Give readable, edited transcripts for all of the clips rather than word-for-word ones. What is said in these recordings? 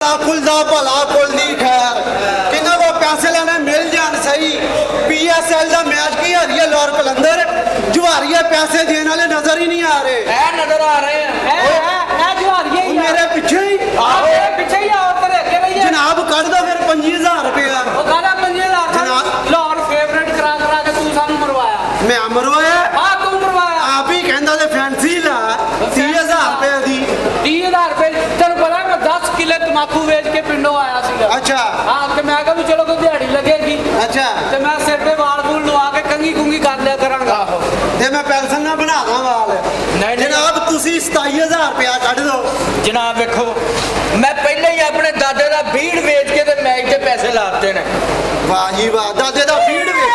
कुल दा भला कुल दी खैर किन्ना को पैसे लेने मिल जान सही। PSL का मैच की हारी है लाहौर कलंदर जुआरिया पैसे देने वाले नजर ही नहीं आ रहे। नजर आ रहे हैं जुआरिया ही मेरे पीछे ही पीछे ही आओ तेरे अगे भैया जनाब कर दो फिर 25,000 रुपया। वो कहना 25,000 लाहौर फेवरेट करा करा के तू सानू मरवाया। मैं मरवाया? हां तू मरवाया। आप ही कहंदा ते फैंसी ला 30,000 रुपए दी 30,000 रुपए तेन पता मैं 10 किले तमाकू वेच के पिंडों आया सीगा। अच्छा हां ते मैं कहा भी चलो कोई दिहाड़ी लगेगी। अच्छा ते मैं सिर पे वाल वूल लवा के कंगी कुंगी कर लिया करांगा। ते मैं पेंशन ना बना दा वाल। नहीं जनाब तुसी 27,000 रुपया कढ दो। जनाब देखो मैं पहले ही अपने दादे का भीड़ वेच के ते मैच के पैसे लाते ने। वाह जी वाह दादे दा फीड वे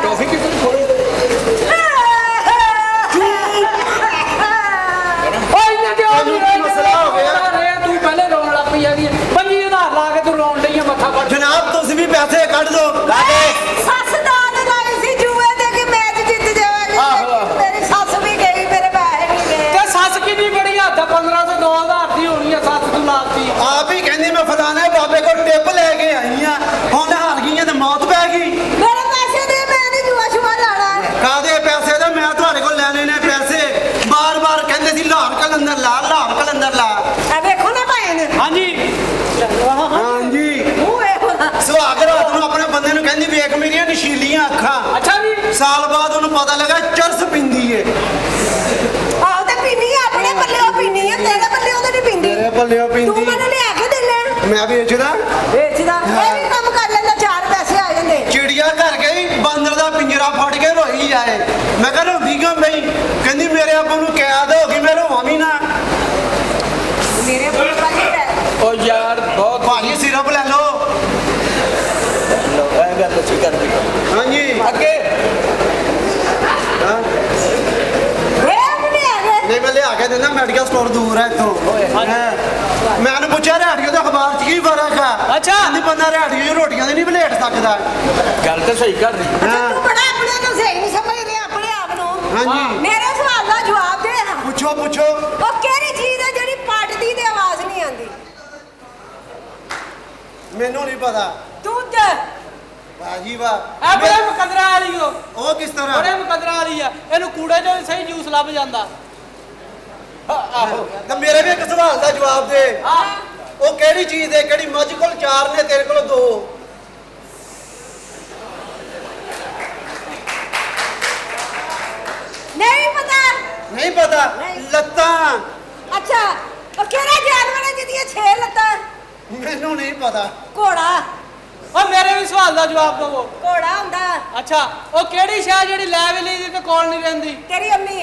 टॉफी कितनी थोड़ी मसला हो गया। तू पहले रोन लग पई आगी 25,000 ला के तू रोन डई मथा पड़। जनाब तुसी भी पैसे कढ दो। सस दाद लाई सी जुए दे के मैच जित जाएगी। मेरी सस भी गई मेरे पैसे भी गए। ते सस कितनी बड़ी हद 1500 2000 दी होनी है सस तू लाती। आप ही कहंदी मैं फलाने बाबे को टिप लेके आई हां हुण हार गई ते मौत पै गई। मेरे पैसे दे मैं नहीं जुआ शुआ लाना। कादे पैसे ते मैं तुहाडे कोल लेने ने पैसे बार-बार कहंदे सी लाहौर कलंदर ला लाहौर कलंदर ला। ए देखो ना भाई ने। हां जी हां जी ਉਹ ਇਹੋ ਨਾ सुहाग रात ਨੂੰ ਆਪਣੇ ਬੰਦੇ ਨੂੰ ਕਹਿੰਦੀ ਵੇਖ ਮੇਰੀਆਂ ਨਸ਼ੀਲੀਆਂ ਅੱਖਾਂ। अच्छा जी ਸਾਲ ਬਾਅਦ ਉਹਨੂੰ ਪਤਾ ਲੱਗਾ ਚਰਸ ਪਿੰਦੀ ਏ। ਆਹ ਤੇ ਪੀਣੀ ਆ ਆਪਣੇ ਪੱਲਿਓ ਪੀਣੀ ਆ ਤੇਰੇ ਪੱਲਿਓ ਤਾਂ ਨਹੀਂ ਪੀਂਦੀ। ਤੇਰੇ ਪੱਲਿਓ ਤੂੰ ਪਿੰਦੀ ਮੈਨੂੰ ਲਿਆ ਕੇ ਦੇ ਲੈ। ਮੈਂ ਵੇਚਦਾ। ਵੇਚਦਾ ਇਹ ਵੀ ਕੰਮ ਕਰ ਲੈਂਦਾ 4 ਪੈਸੇ ਆ ਜਾਂਦੇ। ਚਿੜੀਆ ਘਰ ਗਈ ਬਾਂਦਰ ਦਾ ਪਿੰਜਰਾ ਫੜ ਕੇ ਰੋਈ ਜਾਏ। ਮੈਂ ਕਿਹਾ ਰੋਂਦੀ ਕਿਉਂ ਬਈ? ਕਹਿੰਦੀ ਮੇਰੇ ਆਪ ਨੂੰ ਕੈਦ ਹੋ ਗਈ ਮੈਂ ਰੋਵਾਂ ਵੀ ਨਾ। ਮੇਰੇ ਕੋਲ ਕਾਹਦੀ ਹੈ। ओ यार बहुत ਭਾਜੀ ਸਿਰਪ ਲੈ ਲਓ। गल अच्छी कर दी ਹਾਂਜੀ अगे ਹਾਂ ਇਹ ਵੀ ਨਹੀਂ ਹੈਗੇ। ਨਹੀਂ ਮੈਂ ਲਿਆ ਕੇ ਦਿੰਦਾ ਮੈਡੀਕਲ ਸਟੋਰ ਦੂਰ ਹੈ ਇੱਥੋਂ। ਮੈਂ ਉਹਨੂੰ ਪੁੱਛਿਆ ਰੇਡੀਓ ਤੇ ਅਖਬਾਰ 'ਚ ਕੀ ਫਰਕ ਆ? ਅੱਛਾ। ਕਹਿੰਦੀ ਬੰਦਾ ਰੇਡੀਓ 'ਚ ਰੋਟੀਆਂ ਦੇ ਨਹੀਂ ਭਲੇਟ ਸਕਦਾ। गल तो सही कर दी। ਅੱਛਾ ਤੂੰ ਬੜਾ ਆਪਣੇ ਨੂੰ ਸਹੀ ਨਹੀਂ ਸਮਝ ਰਿਹਾ ਆਪਣੇ ਆਪ ਨੂੰ। ਹਾਂਜੀ ਮੇਰੇ ਸਵਾਲ ਦਾ ਜਵਾਬ ਦੇ ਹਾਂ। ਪੁੱਛੋ ਪੁੱਛੋ। ਉਹ ਕਿਹੜੀ ਚੀਜ਼ ਹੈ ਜਿਹੜੀ ਪੱਟਦੀ ਤੇ ਆਵਾਜ਼ ਨਹੀਂ ਆਉਂਦੀ। ਮੈਨੂੰ ਨਹੀਂ ਪਤਾ। ਦੁੱਧ। ਭਾਜੀ ਵਾਹ। ਇਹ ਬੜੇ ਮੁਕੱਦਰਾਂ ਵਾਲੀ ਉਹ ਕਿਸ ਤਰ੍ਹਾਂ? ਬੜੇ ਮੁਕੱਦਰਾਂ ਵਾਲੀ ਆ ਇਹਨੂੰ ਕੂੜੇ ਚੋਂ ਸਹੀ ਜੂਸ ਲੱਭ ਜਾਂਦਾ। ਤਾਂ ਮੇਰੇ ਵੀ ਇੱਕ ਸਵਾਲ ਦਾ ਜਵਾਬ ਦੇ। ਹਾਂ ਉਹ ਕਿਹੜੀ ਚੀਜ਼ ਹੈ ਕਿਹੜੀ ਮੱਝ ਕੋਲ 4 ਨੇ ਤੇਰੇ ਕੋਲ 2? ਨਹੀਂ ਪਤਾ। ਨਹੀਂ ਪਤਾ। ਨਹੀਂ। ਲੱਤਾਂ। ਅੱਛਾ ਉਹ ਕਿਹੜਾ ਜਾਨਵਰ ਹੈ ਜਿਹਦੀਆਂ 6 ਲੱਤਾਂ? ਮੈਨੂੰ ਨਹੀਂ ਪਤਾ। ਘੋੜਾ। ਉਹ ਮੇਰੇ ਵੀ ਸਵਾਲ ਦਾ ਜਵਾਬ ਦਵੋ। ਘੋੜਾ ਹੁੰਦਾ ਅੱਛਾ ਉਹ ਕਿਹੜੀ ਸ਼ੈ ਜਿਹੜੀ ਲੈ ਵੀ ਲਈ ਤੇ ਕੋਲ ਨਹੀਂ ਰਹਿੰਦੀ? ਤੇਰੀ ਅੰਮੀ।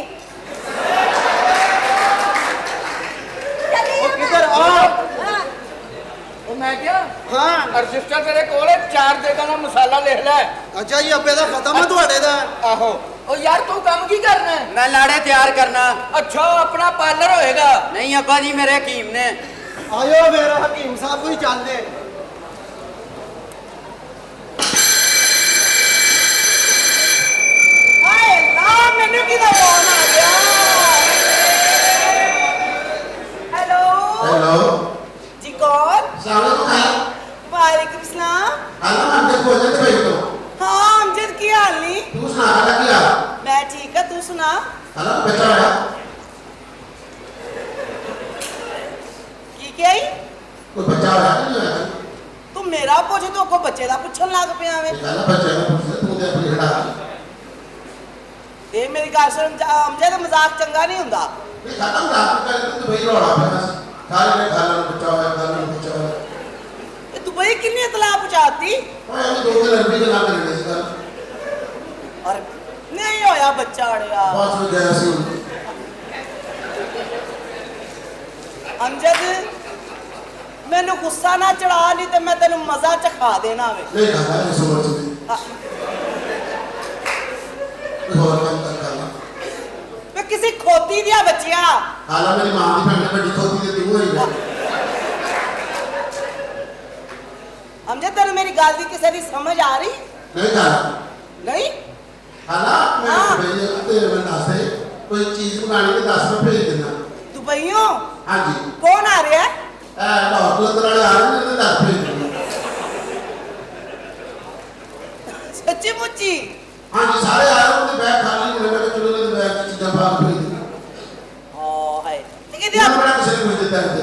ਚੱਲੀ ਉਹ ਆ ਕਿੱਧਰ ਮੈਂ। ਆ? ਹਾਂ। ओ मैं क्या ਹਾਂ रजिस्टर तेरे कोल है 4 जगह का मसाला लिख ले। ਅੱਛਾ ਜੀ ਅੱਬੇ ਦਾ ਖਤਮ ਹੈ ਤੁਹਾਡੇ ਦਾ। आहो ओ यार तू काम की करना है? मैं लाड़े तैयार करना। अच्छा अपना पार्लर होएगा। नहीं अब्बा जी मेरे हकीम ने। ਆਇਓ ਮੇਰਾ ਹਕੀਮ ਸਾਹਿਬ ਕੋਈ ਚੱਲਦੇ। ਹਾਏ ਨਾ ਮੈਨੂੰ ਕਿਹਦਾ ਫੋਨ ਆ ਗਿਆ। ਹੈਲੋ हेलो ਜੀ ਕੌਣ? सलाम है ਵਾਲੇकुम सलाम। हेलो हम जब बोले थे भाई तो ਹਾਂ ਅਮਜਦ ਕੀ ਹਾਲ ਨੀ? तू सुना रहा क्या ਮੈਂ ਠੀਕ ਆ ਤੂੰ ਸੁਣਾ। हेलो बच्चा है ਕੀ ਕਹੀ? कोई बच्चा है नहीं है ਤੂੰ ਮੇਰਾ ਪੁੱਛ ਤੂੰ ਕੋ ਬੱਚੇ ਦਾ ਪੁੱਛਣ ਲੱਗ ਪਿਆ ਵੇ। हेलो बच्चे को पूछ तू दे अपनी खड़ा ਤੇ ਮੇਰੀ ਗੱਲ ਸੁਣ ਅਮਜਦ मजाक ਚੰਗਾ ਨਹੀਂ ਹੁੰਦਾ। ये खत्म रात का तो भाई रोड़ा बस खाली में खाना बच्चा है खाना बच्चा है ਇਹ ਦੁਬਈ ਕਿੰਨੀ ਇਤਲਾਹ ਪਹੁੰਚਾਤੀ? और ये 2 लड़की के नाम ले इसका ਔਰ ਨਹੀਂ ਹੋਇਆ ਬੱਚਾ ਅੜਿਆ। पांच में गया सी ਅਮਜਦ ਮੈਨੂੰ ਗੁੱਸਾ ਨਾ ਚੜਾ ਨਹੀਂ ਤੇ ਮੈਂ ਤੈਨੂੰ ਮਜ਼ਾ ਚਖਾ ਦੇਣਾ ਵੇ। नहीं खाता नहीं समझ में ਹਾਂ, और काम करना ਵੇ ਕਿਸੇ ਖੋਤੀ ਦੀਆਂ ਬੱਚਿਆ। हाला मेरी मां की भैन बड़ी खोती दे तू ही ਅਮਜਦ ਤੈਨੂੰ ਮੇਰੀ ਗੱਲ ਦੀ ਕਿਸੇ ਦੀ ਸਮਝ ਆ ਰਹੀ? नहीं खाता ਨਹੀਂ हाला मैं हाँ। भैया तेरे में नासे कोई चीज बनानी के 10 में भेज देना ਦੁਬਈਓਂ ਹਾਂਜੀ ਕੌਣ ਆ ਰਿਹਾ? ਇਹ ਲਾਹੌਰ ਕਲੰਦਰ ਵਾਲੇ ਆ ਰਹੇ ਨੇ ਤੇ ਦੱਸ ਭੇਜ ਦਿਓ। ਸੱਚੀ ਮੁੱਚੀ? ਹਾਂਜੀ ਸਾਰੇ ਆ ਰਹੇ ਨੇ, ਬੈਗ ਖਾਲੀ ਹੋਣੇ ਮੈਂ ਕਿਹਾ ਚਲੋ ਇਹਨਾਂ ਦੇ ਬੈਗ 'ਚ ਚੀਜ਼ਾਂ ਪਾ ਕੇ ਭੇਜ ਦਿਓ। ਹਾਂ ਹਾਏ ਤੇ ਕਿਹਦੇ ਇਹਨਾਂ ਹੱਥ? ਬੜਾ ਕਿਸੇ ਨੇ ਕੁਝ ਦਿੱਤਾ ਇੱਥੇ।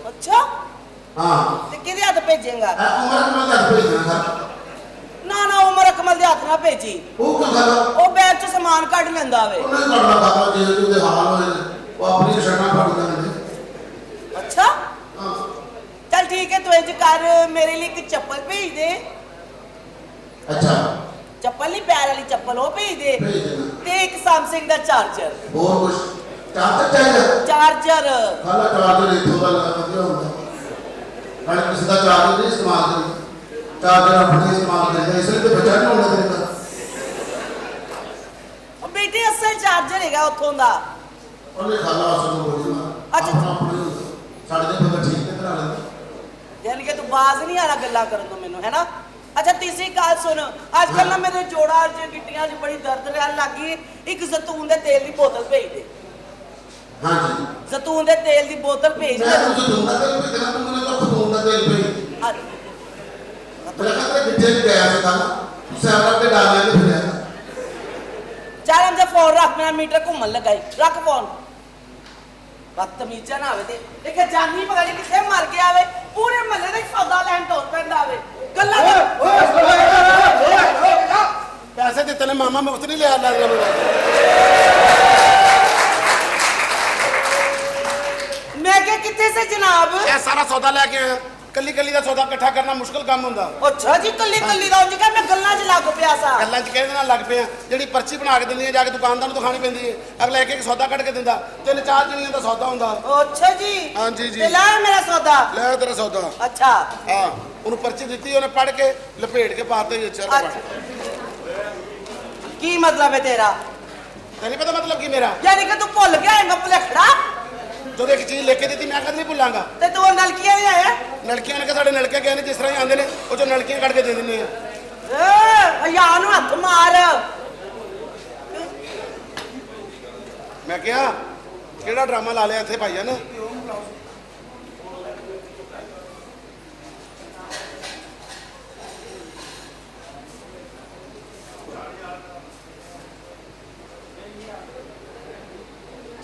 ਅੱਛਾ ਹਾਂ ਤੇ ਕਿਹਦੇ ਹੱਥ ਭੇਜੇਗਾ? ਇਹ ਉਮਰ ਕਮਲ ਦਾ ਭੇਜ ਦੇਣਾ ਸਰ। ਨਾ ਨਾ ਉਮਰ ਅਕਮਲ ਦੇ ਹੱਥ ਨਾ ਭੇਜੀ। ਉਹ ਕਿਉਂ ਕਰਦਾ? ਉਹ ਬੈਗ 'ਚ ਸਮਾਨ ਕੱਢ ਲੈਂਦਾ ਵੇ। ਉਹਨੇ ਕਰਨਾ ਬਾਬਾ ਜੀ ਉਹਦੇ ਹਾਲ ਹੋਏ ਨੇ, ਉਹ ਆਪਣੀ ਸ਼ਰਣਾ ਫੜ ਲੈਂਦੇ ਨੇ। ਅੱਛਾ ਹਾਂ ਚੱਲ ਠੀਕ ਹੈ, ਤੂੰ ਇੰਜ ਕਰ, ਮੇਰੇ ਲਈ ਇੱਕ ਚੱਪਲ ਭੇਜ ਦੇ। ਅੱਛਾ ਚੱਪਲ ਨਹੀਂ, ਪੈਰ ਵਾਲੀ ਚੱਪਲ, ਉਹ ਭੇਜ ਦੇ। ਭੇਜ ਦੇਣਾ। ਤੇ ਇੱਕ ਸੈਮਸੰਗ ਦਾ ਚਾਰਜਰ। ਹੋਰ ਕੁਝ ਚਾਰਜਰ ਚਾਹੀਦਾ? ਚਾਰਜਰ ਹਾਲਾ ਚਾਰਜਰ ਇੱਥੋਂ ਦਾ ਲੱਗਾ ਵਧੀਆ ਹੁੰਦਾ। ਨਾਲੇ ਕਿਸੇ ਦਾ ਚਾਰਜਰ ਨਹੀਂ ਇਸਤੇਮਾਲ ਕਰੀ, ਚਾਰਜਰ ਆਪਣੇ ਇਸਤੇਮਾਲ ਕਰੀਦਾ, ਇਸ ਲਈ ਤੇ ਬੱਚਾ ਨਹੀਂ ਹੁੰਦਾ ਤੇਰੇ ਦਾ। ਉਹ ਬੇਟੇ ਅਸਲ ਚਾਰਜਰ ਹੈਗਾ ਉੱਥੋਂ ਦਾ। ਉਹਨੇ ਖਾਲਾ ਅਸਲ ਨੂੰ ਬੋਲੀ ਮਾਰ ਅੱਛਾ। ਆਪਣਾ ਆਪਣੇ ਸਾਡੇ ਦੇ ਬੰਦਾ ਠੀਕ ਤੇ ਕਰਾ ਲੈਂਦਾ। ਯਾਨੀ ਕਿ ਤੂੰ ਬਾਜ਼ ਨਹੀਂ ਆ ਰਿਹਾ ਗੱਲਾਂ ਕਰਨ ਤੋਂ ਮੈਨੂੰ, ਹੈ ਨਾ? ਅੱਛਾ ਤੀਸਰੀ ਗੱਲ ਸੁਣ, ਅੱਜ ਕੱਲ ਨਾ ਮੇਰੇ ਜੋੜਾਂ 'ਚ ਗਿੱਟੀਆਂ 'ਚ ਬੜੀ ਦਰਦ ਰਹਿਣ ਲੱਗੀ। ਇੱਕ ਜ਼ੈਤੂਨ ਦੇ ਤੇਲ ਦੀ ਬੋਤਲ ਭੇਜ ਦੇ। ਹਾਂਜੀ ਜ਼ੈਤੂਨ ਦੇ ਤੇਲ ਦੀ ਬੋਤਲ ਭੇਜ ਮੈਂ ਦੇ। ਤੁझे दूंगा तेल पे तेरा तुमने तो खतून का तेल पे मेरा कहता है बिट्टे भी गया था ना उसे आप के डाल लेते फिर ਚੱਲ ਅੰਦਰ ਫੋਨ ਰੱਖ, ਮੇਰਾ ਮੀਟਰ ਘੁੰਮਣ ਲੱਗਾ ਈ। ਰੱਖ ਫੋਨ। ਬਦਤਮੀਜ਼ਾ ਨਾ ਆਵੇ ਤੇ ਦੇਖੇ ਜਾਨੀ ਪਤਾ ਨਹੀਂ ਕਿੱਥੇ ਮਰ ਗਿਆ ਵੇ, ਪੂਰੇ ਮਹੱਲੇ ਦਾ ਹੀ ਸੌਦਾ ਲੈਣ ਟੋਰ ਪੈਂਦਾ ਵੇ। ਗੱਲਾਂ पैसे देते ने मामा मुफ्त नहीं ले आ रहा मैं क्या कितने से जनाब? ये सारा सौदा लेके आया कली कली का सौदा इकट्ठा करना मुश्किल काम होंदा अच्छा जी कली कली ਦਾ ਉਂਝ ਮੈਂ ਗੱਲਾਂ 'ਚ ਲੱਗ ਪਿਆ ਸਾਂ। ਗੱਲਾਂ 'ਚ ਕਿਹਦੇ ਨਾਲ ਲੱਗ ਪਏ ਆ ਜਿਹੜੀ ਪਰਚੀ ਬਣਾ ਕੇ ਦਿੰਦੀ ਹੈ ਜਾ ਕੇ ਦੁਕਾਨਦਾਰ ਨੂੰ ਦਿਖਾਣੀ ਪੈਂਦੀ ਹੈ ਅਗਲਾ ਇੱਕ ਇੱਕ ਸੌਦਾ ਕੱਢ ਕੇ ਦਿੰਦਾ ਤਿੰਨ ਚਾਰ ਜਣੀਆਂ ਦਾ ਸੌਦਾ ਹੁੰਦਾ ਅੱਛਾ ਜੀ ਹਾਂਜੀ ਜੀ ਤੇ ਲੈ ਮੇਰਾ ਸੌਦਾ। ਲੈ ਤੇਰਾ ਸੌਦਾ ਅੱਛਾ ਹਾਂ ਉਹਨੂੰ ਪਰਚੀ ਦਿੱਤੀ ਉਹਨੇ ਪੜ ਕੇ ਲਪੇਟ ਕੇ ਪਾਤੇ ਇਹ ਚਰਦਾ ਕੀ ਮਤਲਬ ਹੈ ਤੇਰਾ? ਤੈਨੂੰ ਪਤਾ ਮਤਲਬ ਕੀ ਮੇਰਾ ਯਾਨੀ ਕਿ ਤੂੰ ਭੁੱਲ ਗਿਆ ਹੈਗਾ ਭੁਲੇਖੜਾ। ਜਦੋਂ ਇੱਕ ਚੀਜ਼ ਲਿਖ ਕੇ ਦਿੱਤੀ ਮੈਂ ਕਦੇ ਨਹੀਂ ਭੁੱਲਾਂਗਾ ਤੇ ਤੂੰ ਨਲਕੀਆਂ ਨਹੀਂ ਆਇਆ? ਲੜਕੀਆਂ ਨੇ ਕਿ ਸਾਡੇ ਨਲਕੇ ਗਏ ਨੇ ਜਿਸ ਤਰ੍ਹਾਂ ਹੀ ਆਉਂਦੇ ਨੇ ਉਹ ਜੋ ਨਲਕੀਆਂ ਕੱਢ ਕੇ ਦੇ ਦਿੰਦੇ ਆ ਹਯਾ ਨੂੰ ਹੱਥ ਮਾਰ। ਮੈਂ ਕਿਹਾ ਕਿਹੜਾ ਡਰਾਮਾ ਲਾ ਲਿਆ ਇੱਥੇ ਭਾਈਆ ਨੇ